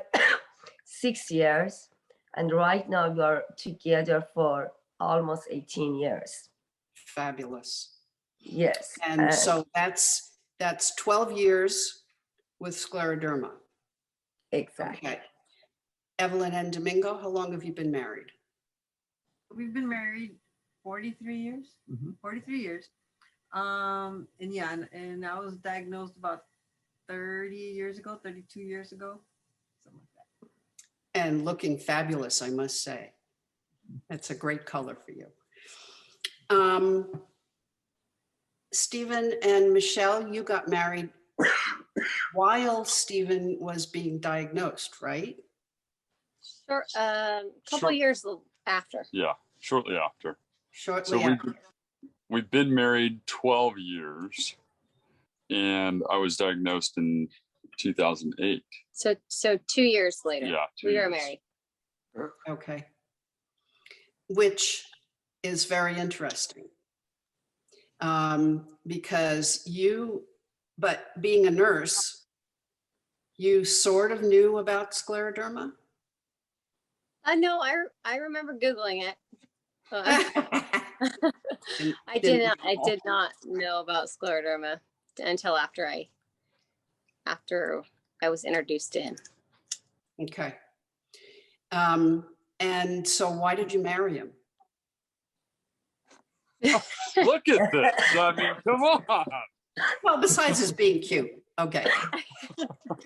6 years. And right now we are together for almost 18 years. Fabulous. Yes. And so that's 12 years with scleroderma. Exactly. Okay. Evelyn and Domingo, how long have you been married? We've been married 43 years. 43 years. And yeah, and I was diagnosed about 30 years ago, 32 years ago, something like that. And looking fabulous, I must say. That's a great color for you. Stephen and Michelle, you got married while Stephen was being diagnosed, right? Sure. Couple years after. Yeah, shortly after. Shortly So after. we've been married 12 years, and I was diagnosed in 2008. So 2 years later, Yeah, we were 2 years. married. Okay. Which is very interesting. Because but being a nurse, you sort of knew about scleroderma? No, I remember Googling it. I did not know about scleroderma until after I was introduced to him. Okay. And so why did you marry him? Look at this. I mean, come on. Well, besides his being cute. Okay.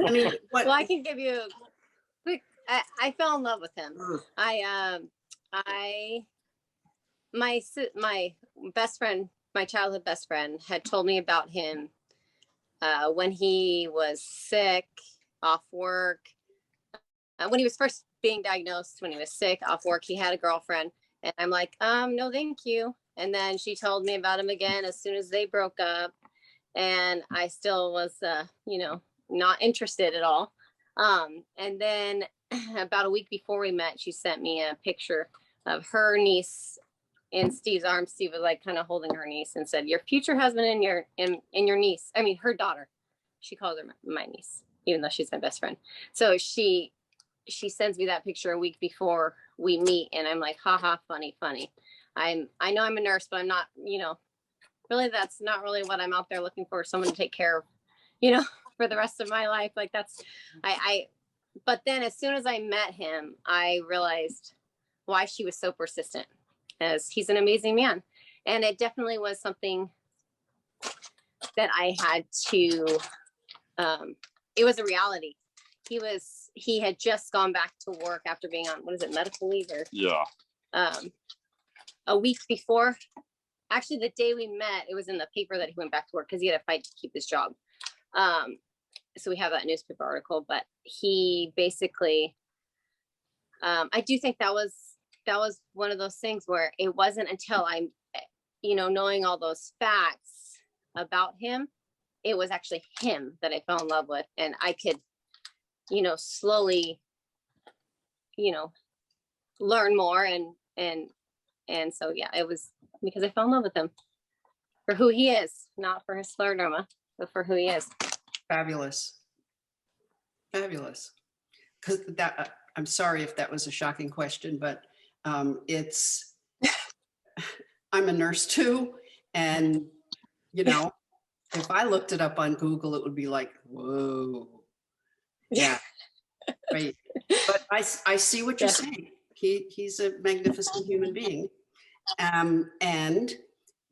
I mean, what? Well, I can give you a quick. I fell in love with him. My best friend, my childhood best friend, had told me about him when he was sick, off work. When he was first being diagnosed, when he was sick, off work, he had a girlfriend, and I'm like, no, thank you. And then she told me about him again as soon as they broke up, and I still was, not interested at all. And then about a week before we met, she sent me a picture of her niece in Steve's arms. Steve was like kind of holding her niece and said, "Your future husband and your niece." I mean, her daughter. She calls her my niece. even though she's my best friend. So she sends me that picture a week before we meet, and I'm like, haha, funny. I know I'm a nurse, but I'm not, really, that's not really what I'm out there looking for, someone to take care of, for the rest of my life. Like that's, but then as soon as I met him, I realized why she was so persistent, as he's an amazing man. And it definitely was something that I had to, it was a reality. He had just gone back to work after being on, medical leave or a week before. Actually, the day we met, it was in the paper that he went back to work because he had a fight to keep his job. So we have that newspaper article, but he basically, I do think that was one of those things where it wasn't until I'm, knowing all those facts about him, it was actually him that I fell in love with. And I could, slowly, learn more. And so, yeah, it was because I fell in love with him for who he is, not for his scleroderma, but for who he is. Fabulous. Because that, I'm sorry if that was a shocking question, but I'm a nurse too. And, if I looked it up on Google, it would be like, whoa. Yeah. Right. But I see what you're saying. He's a magnificent human being. And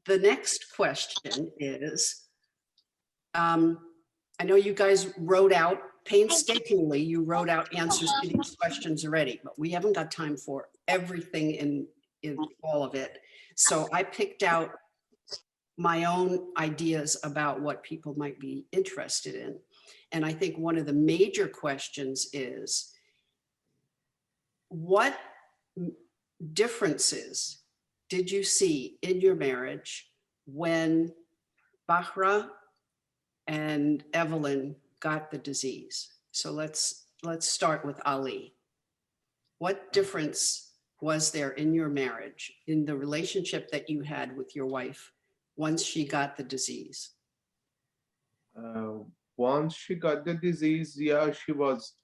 the next question is, I know you guys wrote out painstakingly, you wrote out answers to these questions already, but we haven't got time for everything in all of it. So I picked out my own ideas about what people might be interested in. And I think one of the major questions is, what differences did you see in your marriage when Bahra and Evelyn got the disease? So let's start with Ali. What difference was there in your marriage, in the relationship that you had with your wife once she got the disease? Once she got the disease, yeah, she was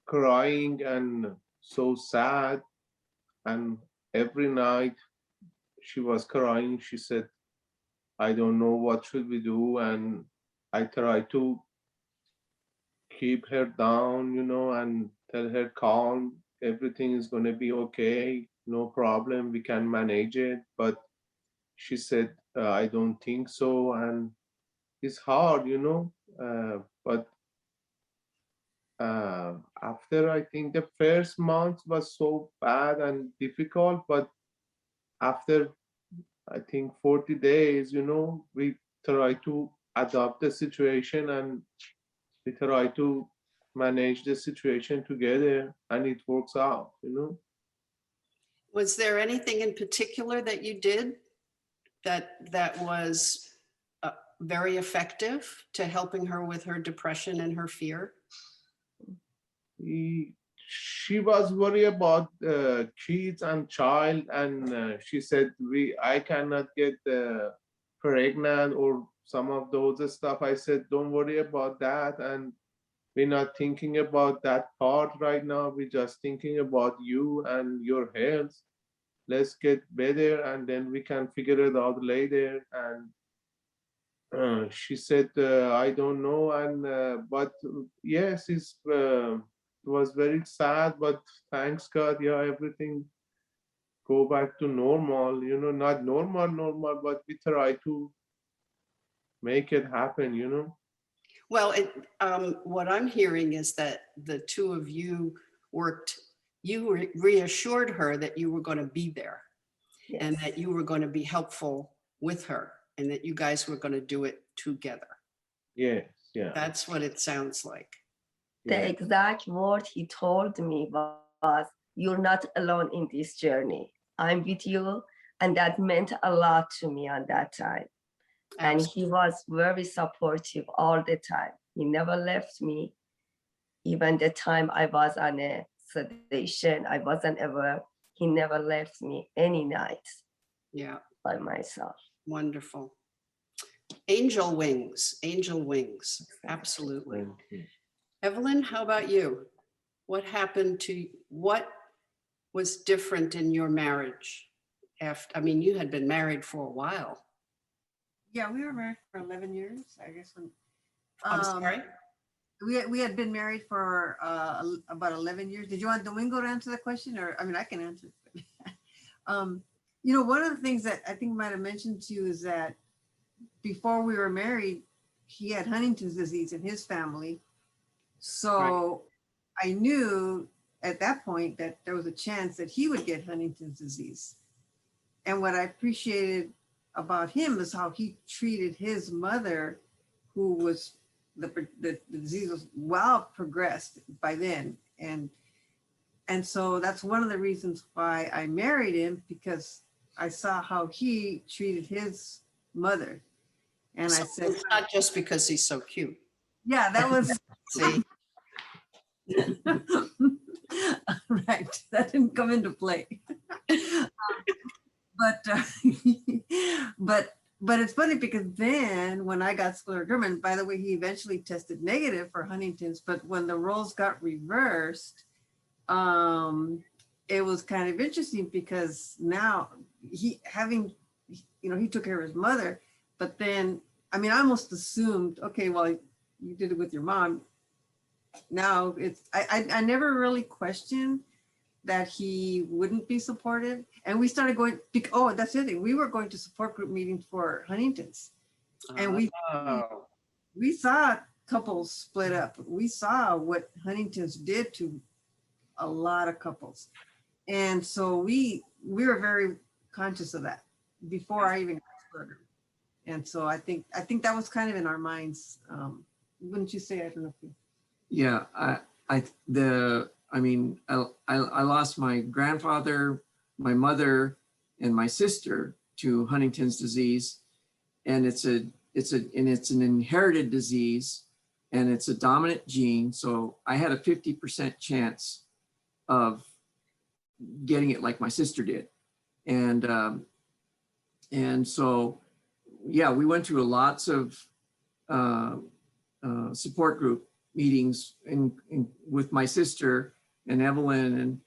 crying and so sad. And every night she was crying. She said, I don't know what should we do. And I tried to keep her down, and tell her calm, everything is going to be okay, no problem, we can manage it. But she said, I don't think so. And it's hard, but after, I think the first month was so bad and difficult, but after, I think 40 days, we try to adapt the situation and we try to manage the situation together, and it works out, Was there anything in particular that you did that was very effective to helping her with her depression and her fear? She was worried about kids and child, and she said, I cannot get pregnant or some of those stuff. I said, don't worry about that, and we're not thinking about that part right now. We're just thinking about you and your health. Let's get better, and then we can figure it out later. And she said, I don't know. And but yes, it was very sad, but thanks God, yeah, everything go back to normal. Not normal, but we try to make it happen. Well, what I'm hearing is that the two of you worked, you reassured her that you were going to be there. Yes. And that you were going to be helpful with her, and that you guys were going to do it together. Yes, yeah. That's what it sounds like. The exact word he told me was, you're not alone in this journey. I'm with you. And that meant a lot to me on that time. And he was very supportive all the time. He never left me. Even the time I was on a sedation, I wasn't ever, he never left me any night. Yeah. By myself. Wonderful. Angel wings, absolutely. Evelyn, how about you? What happened to, what was different in your marriage? After, I mean, you had been married for a while. Yeah, we were married for 11 years, I guess. When, I'm sorry? We had been married for about 11 years. Did you want Domingo to answer the question? Or, I mean, I can answer it. You know, one of the things that I think might have mentioned to you is that before we were married, he had Huntington's disease in his family. So I knew at that point that there was a chance that he would get Huntington's disease. And what I appreciated about him is how he treated his mother, who was the disease was well progressed by then. And so that's one of the reasons why I married him, because I saw how he treated his mother. And So I said, it's not just because he's so cute. yeah, that was See, right. That didn't come into play. But it's funny because then when I got scleroderma, and by the way, he eventually tested negative for Huntington's, but when the roles got reversed, it was kind of interesting because now he took care of his mother, but then, I mean, I almost assumed, okay, well, you did it with your mom. Now I never really questioned that he wouldn't be supportive. And we started going, oh, that's the other thing. We were going to support group meetings for Huntington's. And we saw couples split up. We saw what Huntington's did to a lot of couples. And so we were very conscious of that before I even got started. And so I think that was kind of in our minds. Wouldn't you say? I don't know if you... Yeah, I lost my grandfather, my mother, and my sister to Huntington's disease, and it's an inherited disease, and it's a dominant gene. So I had a 50% chance of getting it like my sister did, and so yeah, we went through lots of support group meetings with my sister and Evelyn,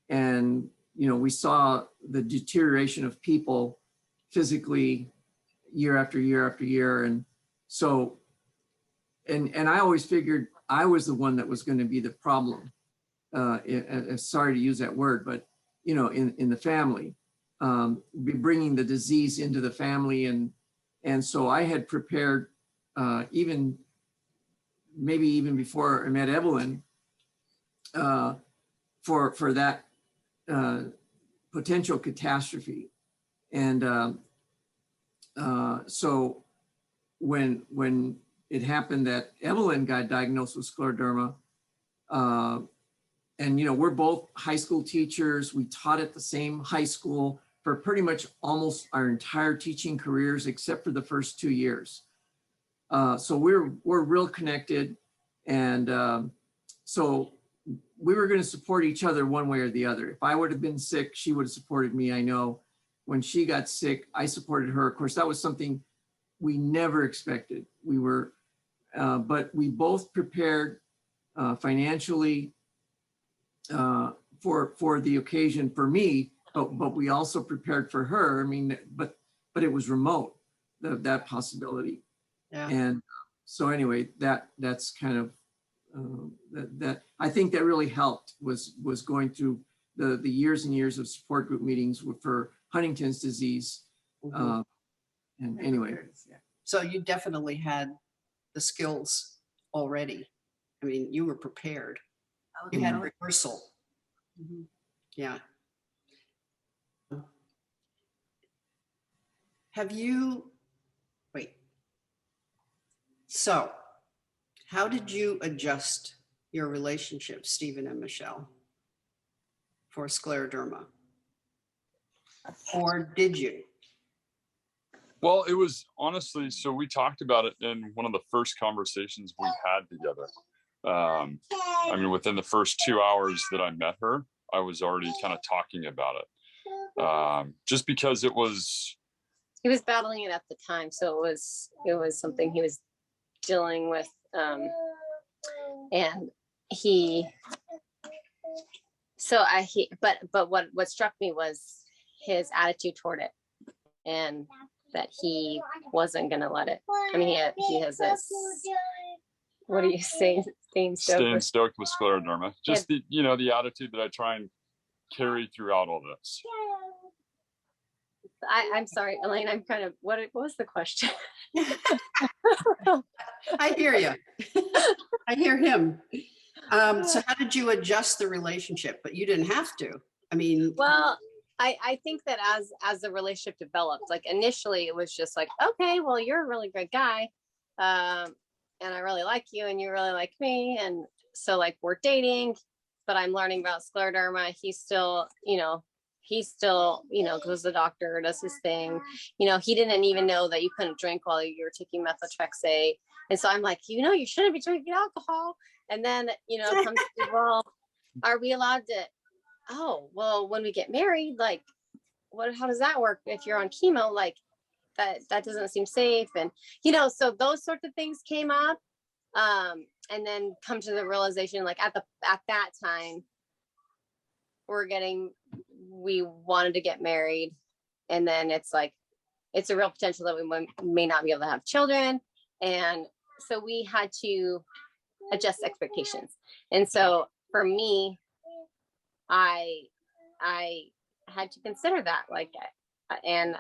and you know, we saw the deterioration of people physically year after year after year, and so and I always figured I was the one that was going to be the problem. Sorry to use that word, but you know, in the family, be bringing the disease into the family, and so I had prepared maybe even before I met Evelyn, for that potential catastrophe. And so when it happened that Evelyn got diagnosed with scleroderma, and you know, we're both high school teachers. We taught at the same high school for pretty much almost our entire teaching careers, except for the first 2 years. So we're real connected, and so we were going to support each other one way or the other. If I would have been sick, she would have supported me. I know when she got sick, I supported her. Of course, that was something we never expected. We were, but we both prepared financially for the occasion for me, but we also prepared for her. I mean, but it was remote, that possibility. Yeah. And so anyway, that's kind of that I think that really helped was going through the years and years of support group meetings for Huntington's disease. Mhm. And anyway, So you definitely had the skills already. I mean, you were prepared. You had rehearsal. Mhm. Yeah. Have you, wait. So how did you adjust your relationship, Stephen and Michelle, for scleroderma? Or did you? Well, it was honestly, so we talked about it in one of the first conversations we had together. I mean, within the first 2 hours that I met her, I was already kind of talking about it. Just because it was... He was battling it at the time. So it was something he was dealing with And but what struck me was his attitude toward it, and that he wasn't going to let it. I mean, he has this, what do you say? Staying stoked with scleroderma. Just the, the attitude that I try and carry throughout all this. I'm sorry, Elaine, I'm kind of, what was the question? I hear you. I hear him. So how did you adjust the relationship? But you didn't have to. I mean, well, I think that as the relationship developed, like initially it was just like, okay, well, you're a really good guy. And I really like you and you really like me. And so like we're dating, but I'm learning about scleroderma. He's still, goes to the doctor, does his thing. He didn't even know that you couldn't drink while you were taking methotrexate. And so I'm like, you shouldn't be drinking alcohol. And then, it comes to, well, are we allowed to, oh, well, when we get married, like, how does that work if you're on chemo? Like, that doesn't seem safe. And, so those sorts of things came up. And then come to the realization, like at that time, we wanted to get married. And then it's like, it's a real potential that we may not be able to have children. And so we had to adjust expectations. And so for me, I had to consider that, like, and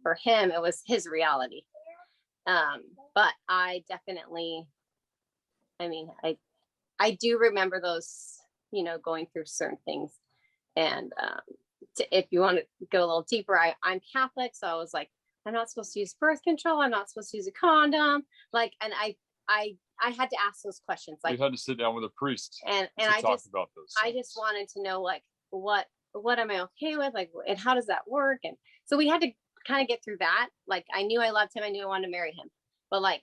for him, it was his reality. But I definitely, I do remember those, going through certain things. And if you want to go a little deeper, I'm Catholic. So I was like, I'm not supposed to use birth control. I'm not supposed to use a condom. Like, and I had to ask those questions. Like, you had to sit down with a priest and I talk about those things. I just wanted to know, like, what am I okay with? Like, and how does that work? And so we had to kind of get through that. Like, I knew I loved him. I knew I wanted to marry him, but like,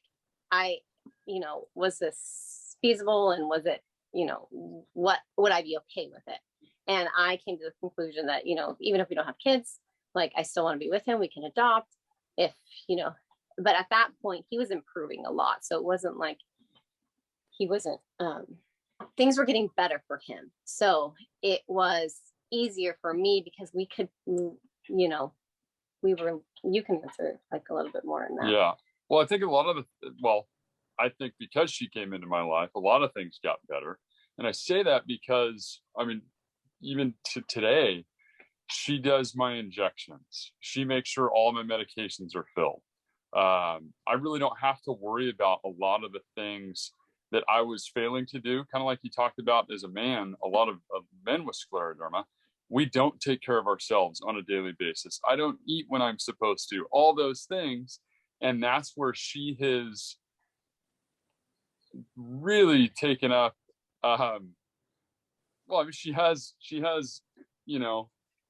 was this feasible? And was it, what would I be okay with it? And I came to the conclusion that, even if we don't have kids, like, I still want to be with him. We can adopt if, but at that point he was improving a lot. So it wasn't like he wasn't, things were getting better for him. So it was easier for me because we could, you can answer like a little bit more in that. Yeah. Well, I think I think because she came into my life, a lot of things got better. And I say that because, even to today, she does my injections. She makes sure all my medications are filled. I really don't have to worry about a lot of the things that I was failing to do. Kind of like you talked about as a man, a lot of men with scleroderma, we don't take care of ourselves on a daily basis. I don't eat when I'm supposed to, all those things. And that's where she has really taken up, she has,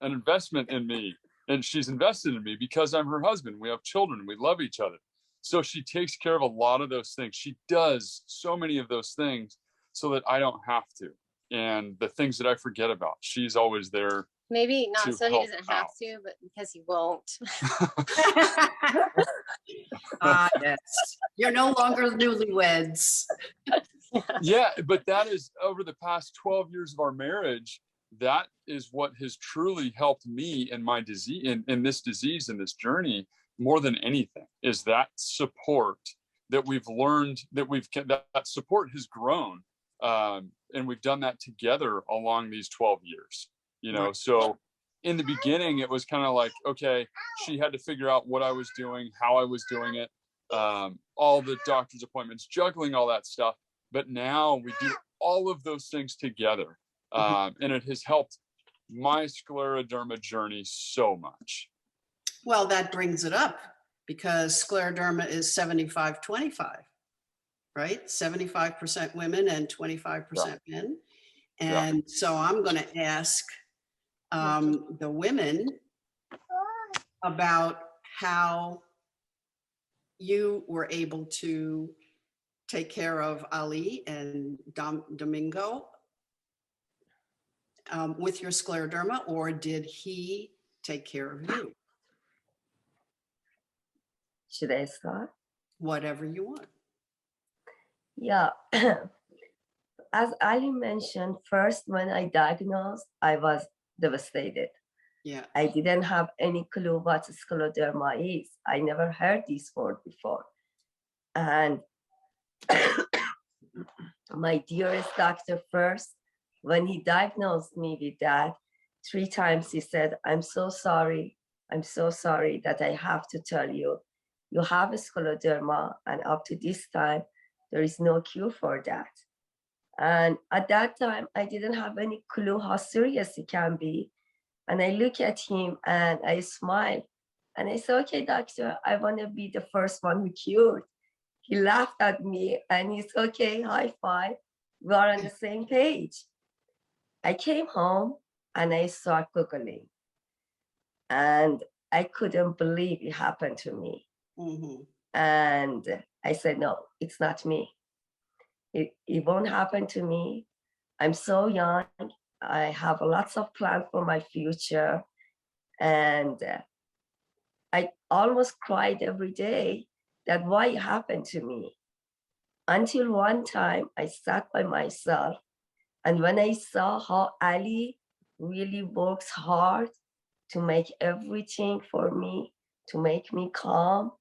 an investment in me, and she's invested in me because I'm her husband. We have children, we love each other. So she takes care of a lot of those things. She does so many of those things so that I don't have to. And the things that I forget about, she's always there. Maybe not so he doesn't have to, but because he won't. Yes. You're no longer newlyweds. Yeah, but that is over the past 12 years of our marriage. That is what has truly helped me in my disease, in this disease, in this journey, more than anything, is that support that we've learned, that support has grown. And we've done that together along these 12 years, so in the beginning, it was kind of like, okay, she had to figure out what I was doing, how I was doing it, all the doctor's appointments, juggling all that stuff. But now we do all of those things together. And it has helped my scleroderma journey so much. Well, that brings it up because scleroderma is 75-25, right? 75% women and 25% men. And so I'm going to ask the women about how you were able to take care of Ali and Domingo with your scleroderma, or did he take care of you? Should I start? Whatever you want. Yeah. as Ali mentioned, first when I diagnosed, I was devastated. Yeah. I didn't have any clue what scleroderma is. I never heard this word before. And my dearest doctor Furst, when he diagnosed me with that, 3 times he said, I'm so sorry that I have to tell you, you have scleroderma, and up to this time, there is no cure for that. And at that time, I didn't have any clue how serious it can be. And I look at him and I smile. And I said, okay, doctor, I want to be the first one who cured. He laughed at me and he said, okay, high five. We are on the same page. I came home and I started Googling. And I couldn't believe it happened to me. Mm-hmm. And I said, no, it's not me. It won't happen to me. I'm so young. I have lots of plans for my future. And I almost cried every day that why it happened to me. Until one time I sat by myself, and when I saw how Ali really works hard to make everything for me, to make me calm,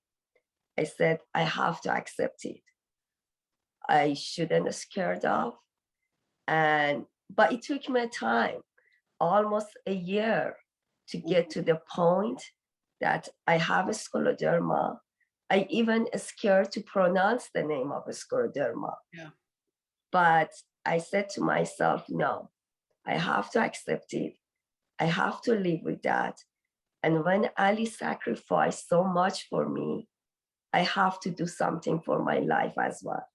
I said, I have to accept it. I shouldn't be scared of. But it took me time, almost a year, to get to the point that I have a scleroderma. I even scared to pronounce the name of a scleroderma. Yeah. But I said to myself, no, I have to accept it. I have to live with that. And when Ali sacrificed so much for me, I have to do something for my life as well.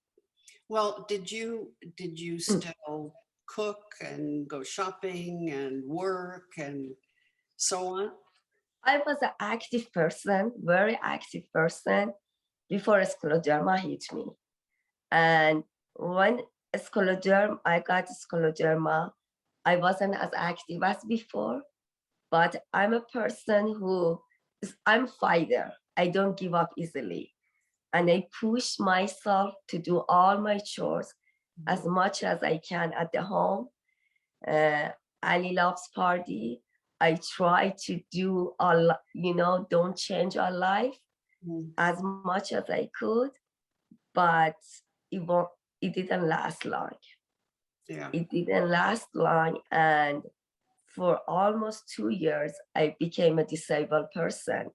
Well, did you still cook and go shopping and work and so on? I was an active person, very active person before scleroderma hit me. And when I got scleroderma, I wasn't as active as before, but I'm a person I'm a fighter. I don't give up easily. And I push myself to do all my chores as much as I can at the home. Ali loves party. I try to do don't change our life as much as I could, but it didn't last long. Yeah. It didn't last long. And for almost 2 years, I became a disabled person.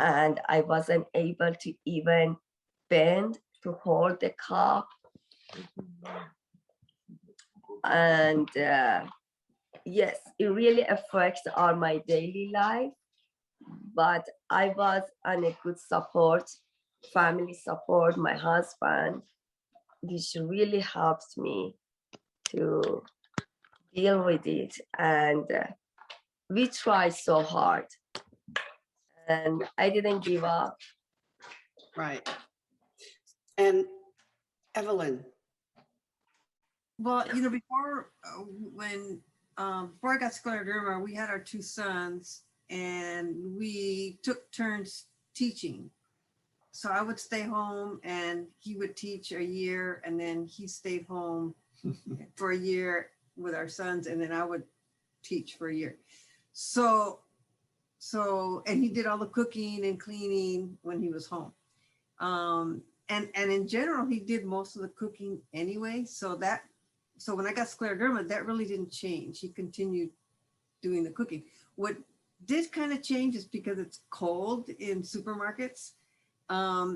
And I wasn't able to even bend to hold the cup. And yes, it really affects on my daily life. But I was on a good support, family support, my husband, which really helped me to deal with it. And we tried so hard. And I didn't give up. Right. And Evelyn. Well, before before I got scleroderma, we had our 2 sons and we took turns teaching. So I would stay home and he would teach a year, and then he stayed home for a year with our sons, and then I would teach for a year. So and he did all the cooking and cleaning when he was home. And in general, he did most of the cooking anyway. So when I got scleroderma, that really didn't change. He continued doing the cooking. What did kind of change is because it's cold in supermarkets.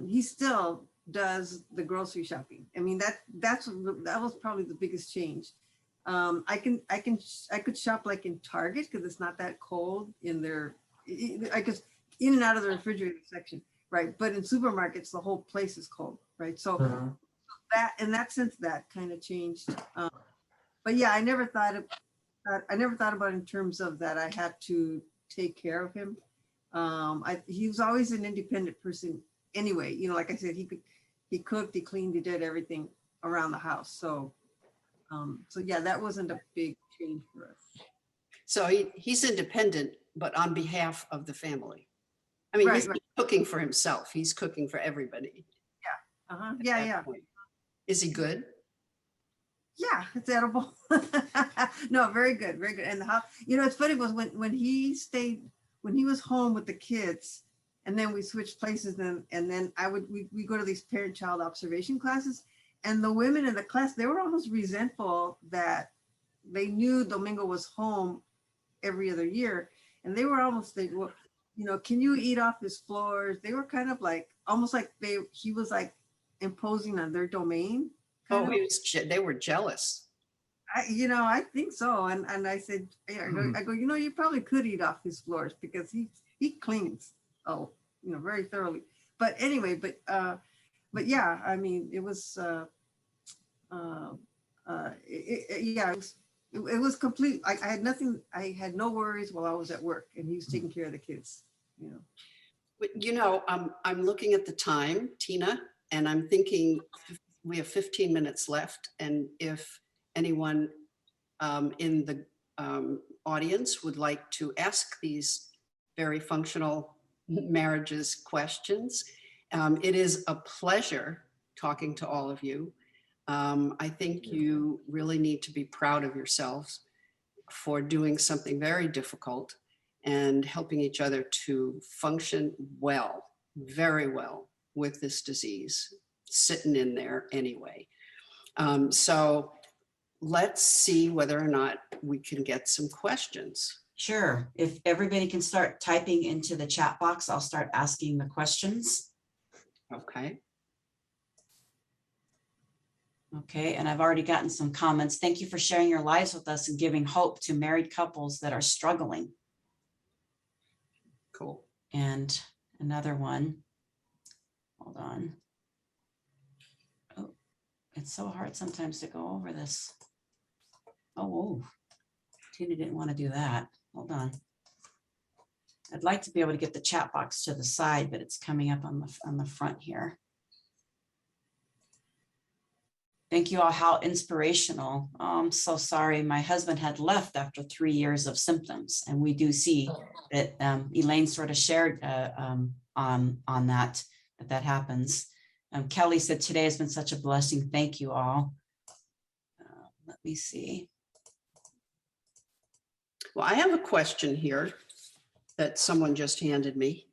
He still does the grocery shopping. I mean, that was probably the biggest change. I could shop like in Target because it's not that cold in there. I could in and out of the refrigerator section, right? But in supermarkets, the whole place is cold, right? So that in that sense, that kind of changed. But yeah, I never thought about it in terms of that I had to take care of him. He was always an independent person anyway. Like I said, he cooked, he cleaned, he did everything around the house. So yeah, that wasn't a big change for us. So he's independent, but on behalf of the family. I mean, he's not cooking for himself. He's cooking for everybody. Yeah. Yeah. Is he good? Yeah, it's edible. No, very good, very good. And how, it's funny was when he was home with the kids, and then we switched places, and then we go to these parent-child observation classes, and the women in the class, they were almost resentful that they knew Domingo was home every other year, and they were almost thinking, well, can you eat off his floors? They were kind of like almost like he was like imposing on their domain. Oh, they were jealous. I think so. And I said, I go, you probably could eat off his floors because he cleans, very thoroughly. But anyway, but yeah, I mean, it was, it was complete. I had nothing. I had no worries while I was at work, and he was taking care of the kids. But I'm looking at the time, Tina, and I'm thinking we have 15 minutes left, and if anyone in the audience would like to ask these very functional marriages questions, it is a pleasure talking to all of you. I think you really need to be proud of yourselves for doing something very difficult and helping each other to function well, very well with this disease, sitting in there anyway. So let's see whether or not we can get some questions. Sure. If everybody can start typing into the chat box, I'll start asking the questions. Okay. Okay, and I've already gotten some comments. Thank you for sharing your lives with us and giving hope to married couples that are struggling. Cool. And another one. Hold on. Oh, it's so hard sometimes to go over this. Oh, Tina didn't want to do that. Hold on. I'd like to be able to get the chat box to the side, but it's coming up on the front here. Thank you all. How inspirational. Oh, I'm so sorry. My husband had left after 3 years of symptoms. And we do see that Elaine sort of shared on that happens. Kelly said, today has been such a blessing. Thank you all. Let me see. Well, I have a question here that someone just handed me.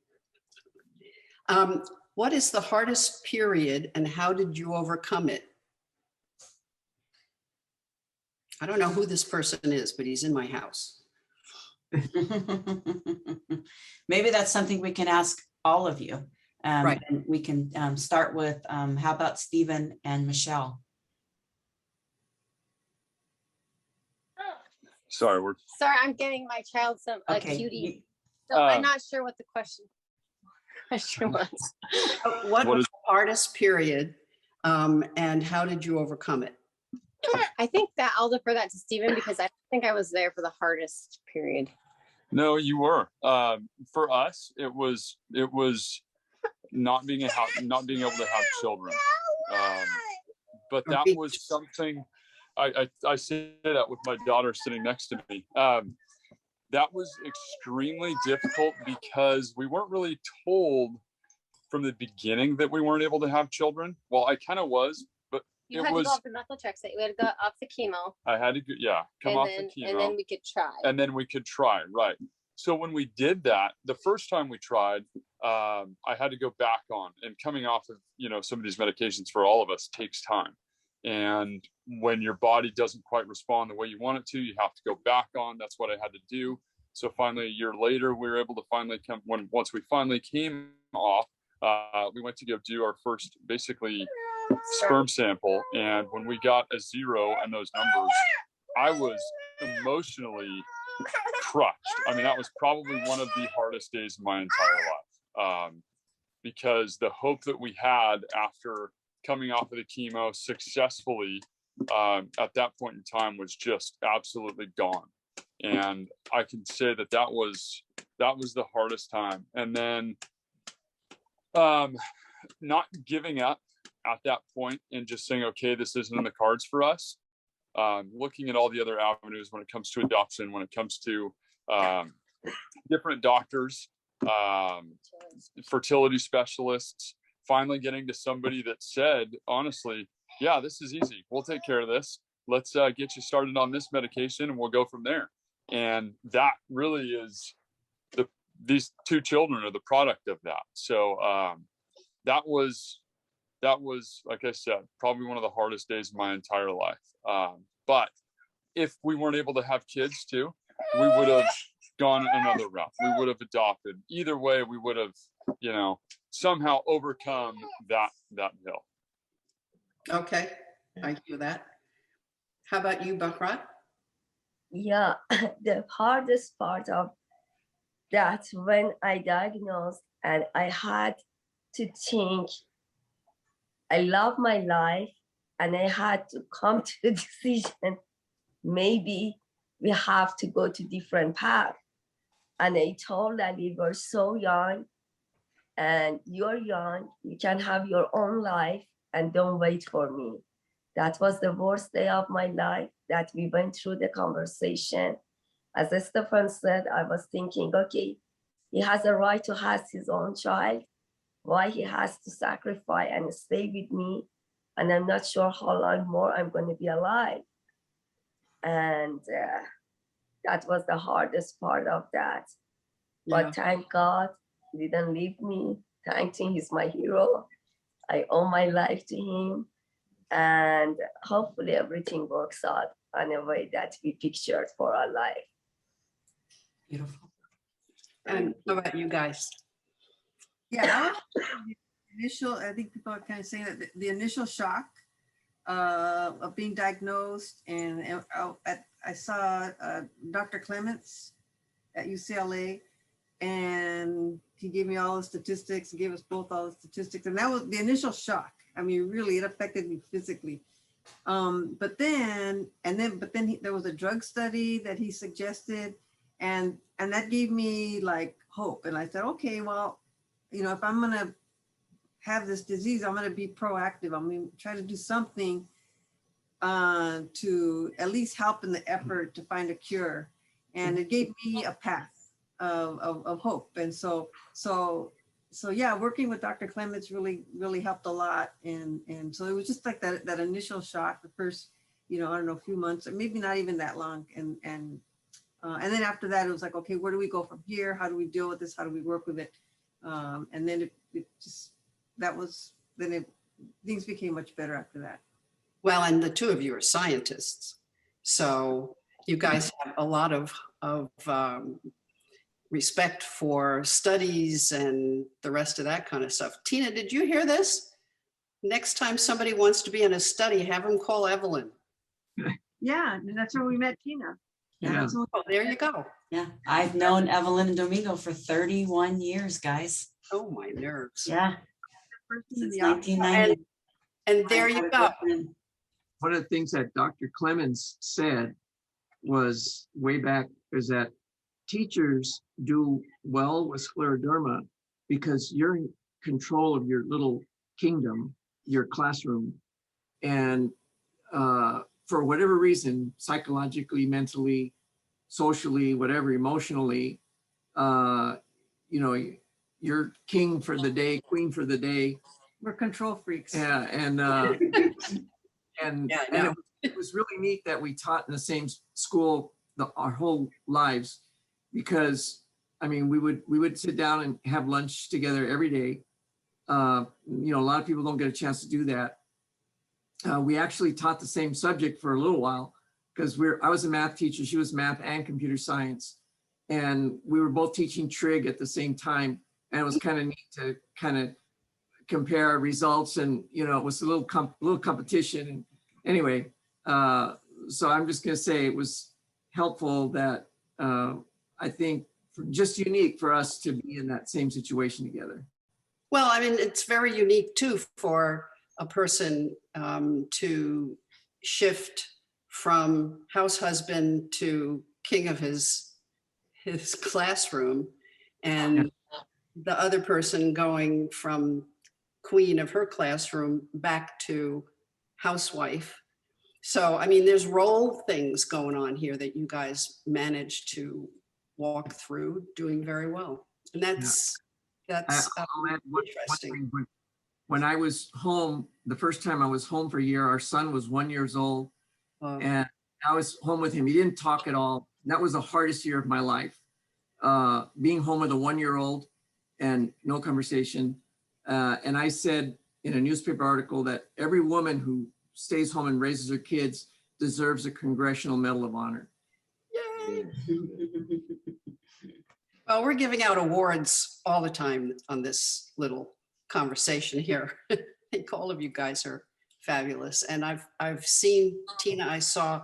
What is the hardest period and how did you overcome it? I don't know who this person is, but he's in my house. Maybe that's something we can ask all of you. Right. And we can start with, how about Stephen and Michelle? Sorry, I'm getting my child a cutie. So I'm not sure what the question was. What was the hardest period and how did you overcome it? I think that I'll defer that to Stephen because I think I was there for the hardest period. No, you were. For us, it was not being able to have children. But that was something. I say that with my daughter sitting next to me. That was extremely difficult because we weren't really told from the beginning that we weren't able to have children. Well, I kind of was, but you had to go off the methotrexate. We had to go off the chemo. I had to, come off the chemo. And then we could try. And then we could try, right. So when we did that, the first time we tried, I had to go back on. And coming off of, some of these medications for all of us takes time. And when your body doesn't quite respond the way you want it to, you have to go back on. That's what I had to do. So finally, a year later, we were able to once we finally came off, we went to go do our first basically sperm sample. And when we got a 0 and those numbers, I was emotionally crushed. I mean, that was probably one of the hardest days of my entire life, because the hope that we had after coming off of the chemo successfully at that point in time was just absolutely gone. And I can say that was the hardest time. And then not giving up at that point and just saying, okay, this isn't in the cards for us. Looking at all the other avenues when it comes to adoption, when it comes to different doctors, fertility specialists, finally getting to somebody that said, honestly, yeah, this is easy. We'll take care of this. let's get you started on this medication and we'll go from there. And that really is these two children are the product of that. So that was, like I said, probably one of the hardest days of my entire life. But if we weren't able to have kids too, we would have gone another route. We would have adopted. Either way, we would have, you know, somehow overcome that hill. Okay, I hear that. How about you, Bahrat? Yeah, the hardest part of that when I diagnosed and I had to think, I love my life and I had to come to the decision, maybe we have to go to different path. And I told Ali, we're so young and you're young, you can have your own life and don't wait for me. That was the worst day of my life that we went through the conversation. As Stefan said, I was thinking, okay, he has a right to have his own child. Why he has to sacrifice and stay with me? And I'm not sure how long more I'm going to be alive. And that was the hardest part of that. Yeah. But thank God he didn't leave me. Thank him, he's my hero. I owe my life to him. And hopefully everything works out in a way that we pictured for our life. Beautiful. And how about you guys? Yeah, the initial, I think people are kind of saying that the initial shock of being diagnosed, and I saw Dr. Clements at UCLA, and he gave me all the statistics, he gave us both all the statistics, and that was the initial shock. I mean, really, it affected me physically. But then there was a drug study that he suggested, and that gave me like hope. And I said, okay, well, you know, if I'm gonna have this disease, I'm gonna be proactive. I'm gonna try to do something to at least help in the effort to find a cure. And it gave me a path of hope. And so yeah, working with Dr. Clements really helped a lot. And so it was just like that initial shock, the first, you know, I don't know, a few months, or maybe not even that long. And then after that, it was like, okay, where do we go from here? How do we deal with this? How do we work with it? And then it just, things became much better after that. Well, and the two of you are scientists. So you guys have a lot of respect for studies and the rest of that kind of stuff. Tina, did you hear this? Next time somebody wants to be in a study, have them call Evelyn. Yeah, and that's where we met Tina. Yeah. Oh, there you go. Yeah, I've known Evelyn and Domingo for 31 years, guys. Oh, my nerves. Yeah, since 1990. And there you go. One of the things that Dr. Clemens said was way back is that teachers do well with scleroderma because you're in control of your little kingdom, your classroom. And for whatever reason, psychologically, mentally, socially, whatever, emotionally, you know, you're king for the day, queen for the day. We're control freaks. Yeah, and it was really neat that we taught in the same school our whole lives, because I mean we would sit down and have lunch together every day. You know, a lot of people don't get a chance to do that. We actually taught the same subject for a little while because I was a math teacher, she was math and computer science, and we were both teaching trig at the same time, and it was kind of neat to kind of compare our results, and you know, it was a little competition. And anyway, so I'm just going to say it was helpful that I think just unique for us to be in that same situation together. Well, I mean, it's very unique too for a person to shift from house husband to king of his classroom, and the other person going from queen of her classroom back to housewife. So, I mean, there's role things going on here that you guys managed to walk through doing very well. And that's interesting. When I was home, the first time I was home for a year, our son was 1 year old, And I was home with him. He didn't talk at all. That was the hardest year of my life. Being home with a 1-year-old and no conversation. And I said in a newspaper article that every woman who stays home and raises her kids deserves a Congressional Medal of Honor. Yay. Well, we're giving out awards all the time on this little conversation here. I think all of you guys are fabulous. And I've seen, Tina, I saw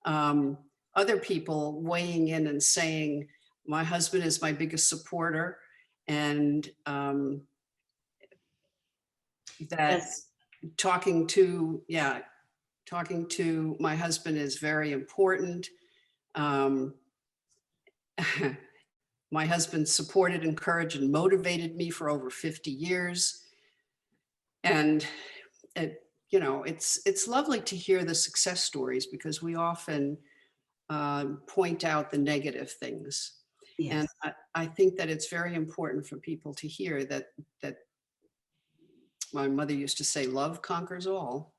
other people weighing in and saying, my husband is my biggest supporter, and that talking to my husband is very important. My husband supported, encouraged, and motivated me for over 50 years. And it's lovely to hear the success stories, because we often point out the negative things. Yes. And I think that it's very important for people to hear that my mother used to say, love conquers all.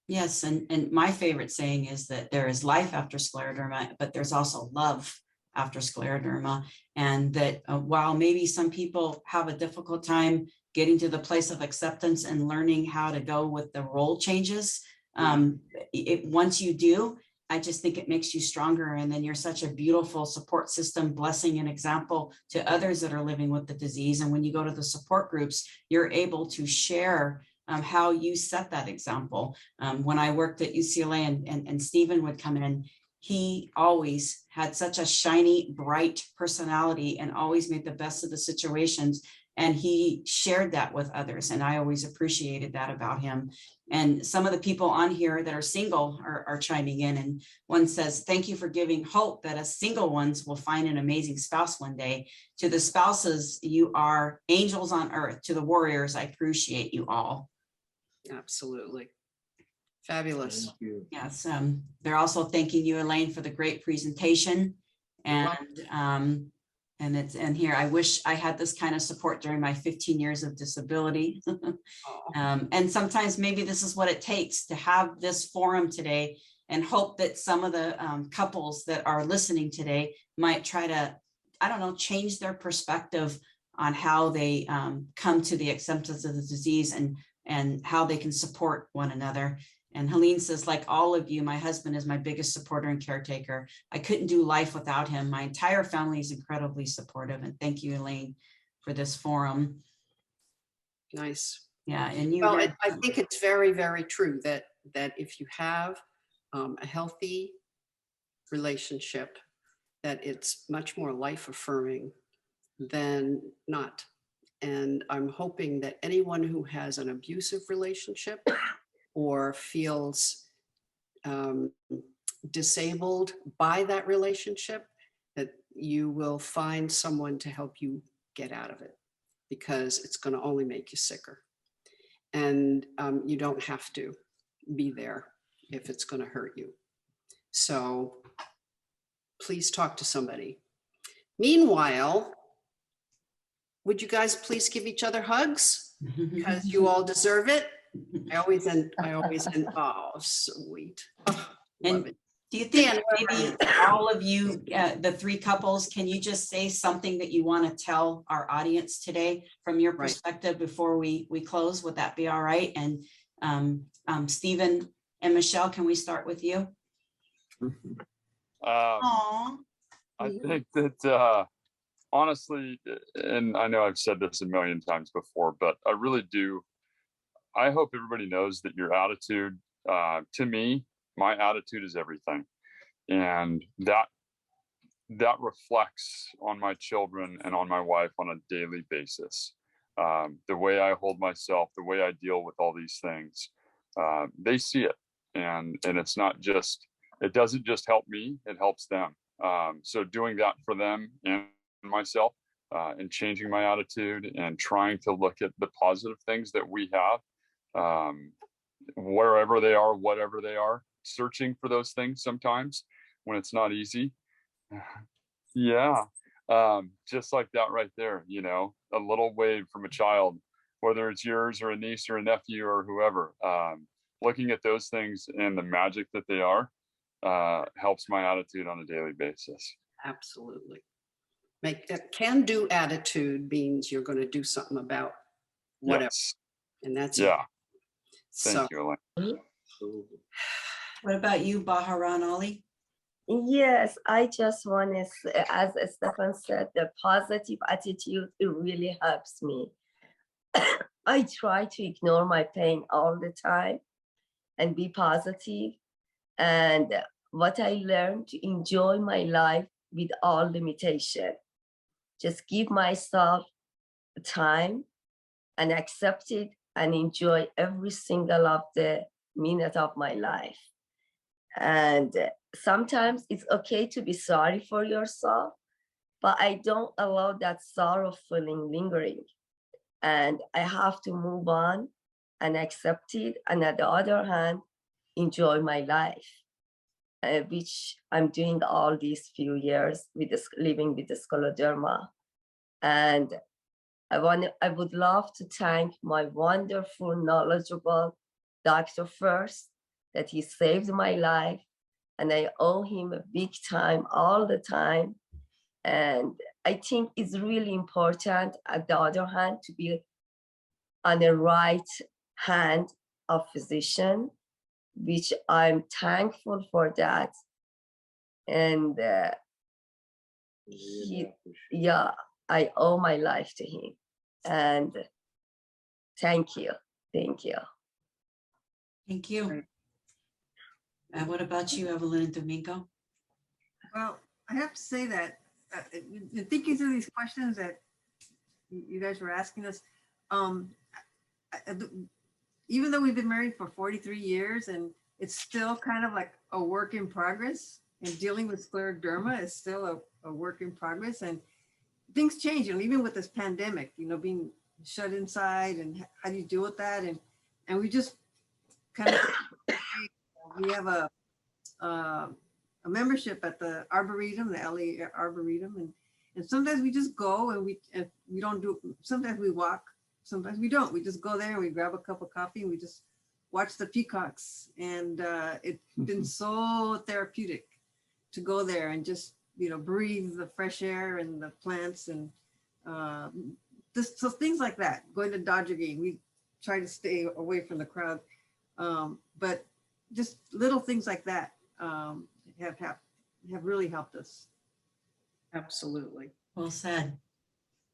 Yes, and my favorite saying is that there is life after scleroderma, but there's also love after scleroderma. And that while maybe some people have a difficult time getting to the place of acceptance and learning how to go with the role changes, once you do, I just think it makes you stronger. And then you're such a beautiful support system, blessing and example to others that are living with the disease. And when you go to the support groups, you're able to share how you set that example. When I worked at UCLA and Stephen would come in, he always had such a shiny, bright personality and always made the best of the situations. And he shared that with others. And I always appreciated that about him. And some of the people on here that are single are chiming in. And one says, thank you for giving hope that as single ones will find an amazing spouse one day. To the spouses, you are angels on earth. To the warriors, I appreciate you all. Absolutely. Fabulous. Thank you. Yes. They're also thanking you, Elaine, for the great presentation. And here, I wish I had this kind of support during my 15 years of disability. And sometimes maybe this is what it takes to have this forum today, and hope that some of the couples that are listening today might try to, I don't know, change their perspective on how they come to the acceptance of the disease and how they can support one another. And Helene says, like all of you, my husband is my biggest supporter and caretaker. I couldn't do life without him. My entire family is incredibly supportive. And thank you, Elaine, for this forum. Nice. Yeah. And you. Well, I think it's very, very true that if you have a healthy relationship, that it's much more life affirming than not. And I'm hoping that anyone who has an abusive relationship or feels disabled by that relationship, that you will find someone to help you get out of it, because it's going to only make you sicker. And you don't have to be there if it's going to hurt you. So please talk to somebody. Meanwhile, would you guys please give each other hugs? Because you all deserve it. I always end, oh, sweet. Oh, love it. Do you think maybe all of you, the three couples, can you just say something that you want to tell our audience today from your perspective before we close? Would that be all right? And Stephen and Michelle, can we start with you? I think that honestly, and I know I've said this a million times before, but I really do. I hope everybody knows that your attitude, to me, my attitude is everything. And that reflects on my children and on my wife on a daily basis. The way I hold myself, the way I deal with all these things, they see it. And it's not just, it doesn't just help me, it helps them. So doing that for them and myself, and changing my attitude and trying to look at the positive things that we have, wherever they are, whatever they are, searching for those things sometimes when it's not easy. Yeah. Just like that right there, you know, a little wave from a child, whether it's yours or a niece or a nephew or whoever, looking at those things and the magic that they are helps my attitude on a daily basis. Absolutely. Make a can-do attitude means you're going to do something about whatever. Yes. And that's it. Yeah. So, Thank you, Elaine. What about you, Baharan Ali? Yes, I just want to say, as Stefan said, the positive attitude, it really helps me. I try to ignore my pain all the time and be positive. And what I learned to enjoy my life with all limitation. Just give myself time and accept it and enjoy every single of the minute of my life. And sometimes it's okay to be sorry for yourself, but I don't allow that sorrow feeling lingering. And I have to move on and accept it. And at the other hand, enjoy my life, which I'm doing all these few years with this, living with the scleroderma. And I would love to thank my wonderful, knowledgeable Dr. Furst that he saved my life, and I owe him a big time all the time. And I think it's really important, at the other hand, to be on the right hand of physician, which I'm thankful for that. And I owe my life to him. And thank you. Thank you. Thank you. And what about you, Evelyn and Domingo? Well, I have to say that thinking through these questions that you guys were asking us, even though we've been married for 43 years and it's still kind of like a work in progress, and dealing with scleroderma is still a work in progress, and things change, and even with this pandemic, being shut inside, and how do you deal with that? And we just kind of, we have a membership at the Arboretum, the LA Arboretum, and sometimes we just go and we don't do, sometimes we walk, sometimes we don't. We just go there and we grab a cup of coffee and we just watch the peacocks. And it's been so therapeutic to go there and just, breathe the fresh air and the plants and so things like that. Going to Dodger game, we try to stay away from the crowd. But just little things like that have really helped us. absolutely. Well said.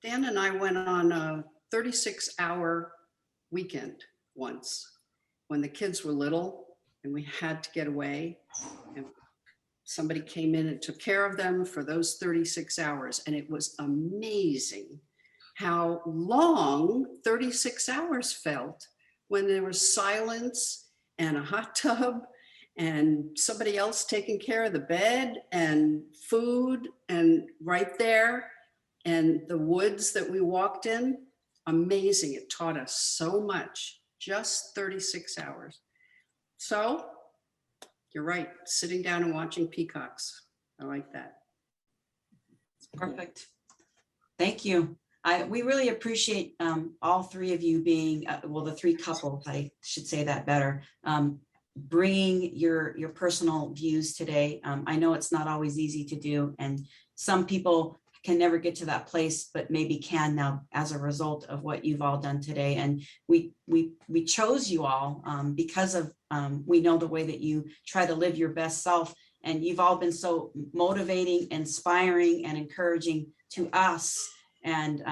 Dan and I went on a 36-hour weekend once when the kids were little and we had to get away, and somebody came in and took care of them for those 36 hours. And it was amazing how long 36 hours felt when there was silence and a hot tub and somebody else taking care of the bed and food and right there, and the woods that we walked in. Amazing. It taught us so much, just 36 hours. So you're right, sitting down and watching peacocks. I like that. Perfect. Thank you. We really appreciate all three of you being, well, the three couples, I should say that better, bringing your personal views today. I know it's not always easy to do, and some people can never get to that place, but maybe can now as a result of what you've all done today. And we chose you all because of, we know the way that you try to live your best self, and you've all been so motivating, inspiring, and encouraging to us. And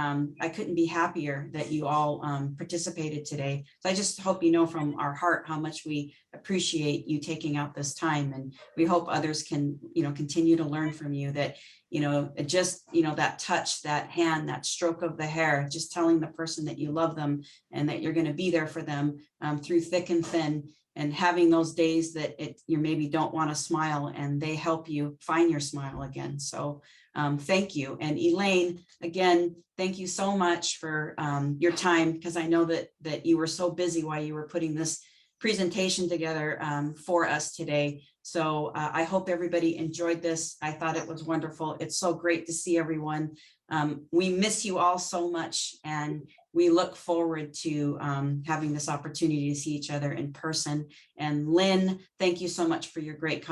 I couldn't be happier that you all participated today. So I just hope you know from our heart how much we appreciate you taking out this time. And we hope others can, continue to learn from you that, just, that touch, that hand, that stroke of the hair, just telling the person that you love them and that you're going to be there for them through thick and thin, and having those days that you maybe don't want to smile and they help you find your smile again. So thank you. And Elaine, again, thank you so much for your time, because I know that you were so busy while you were putting this presentation together for us today. So I hope everybody enjoyed this. I thought it was wonderful. It's so great to see everyone. We miss you all so much, and we look forward to having this opportunity to see each other in person. And Lynn, thank you so much for your great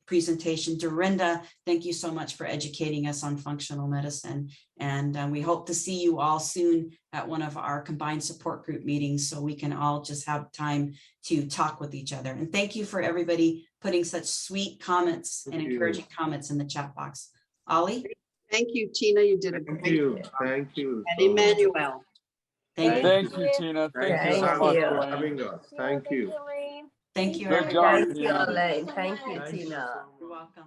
presentation. Dorinda, thank you so much for educating us on functional medicine. And we hope to see you all soon at one of our combined support group meetings so we can all just have time to talk with each other. And thank you for everybody putting such sweet comments and encouraging comments in the chat box. Ollie? Thank you, Tina. You did a Thank great you. job. Thank you. And so much. Emmanuel. Thank you. Thank you, Tina. Thank you so Thank much, you. for Elaine. having us. Thank you. Thank you, Great everyone. job, Thank you, Tina. Elaine. Thank you, Thank you Tina. so much. You're welcome.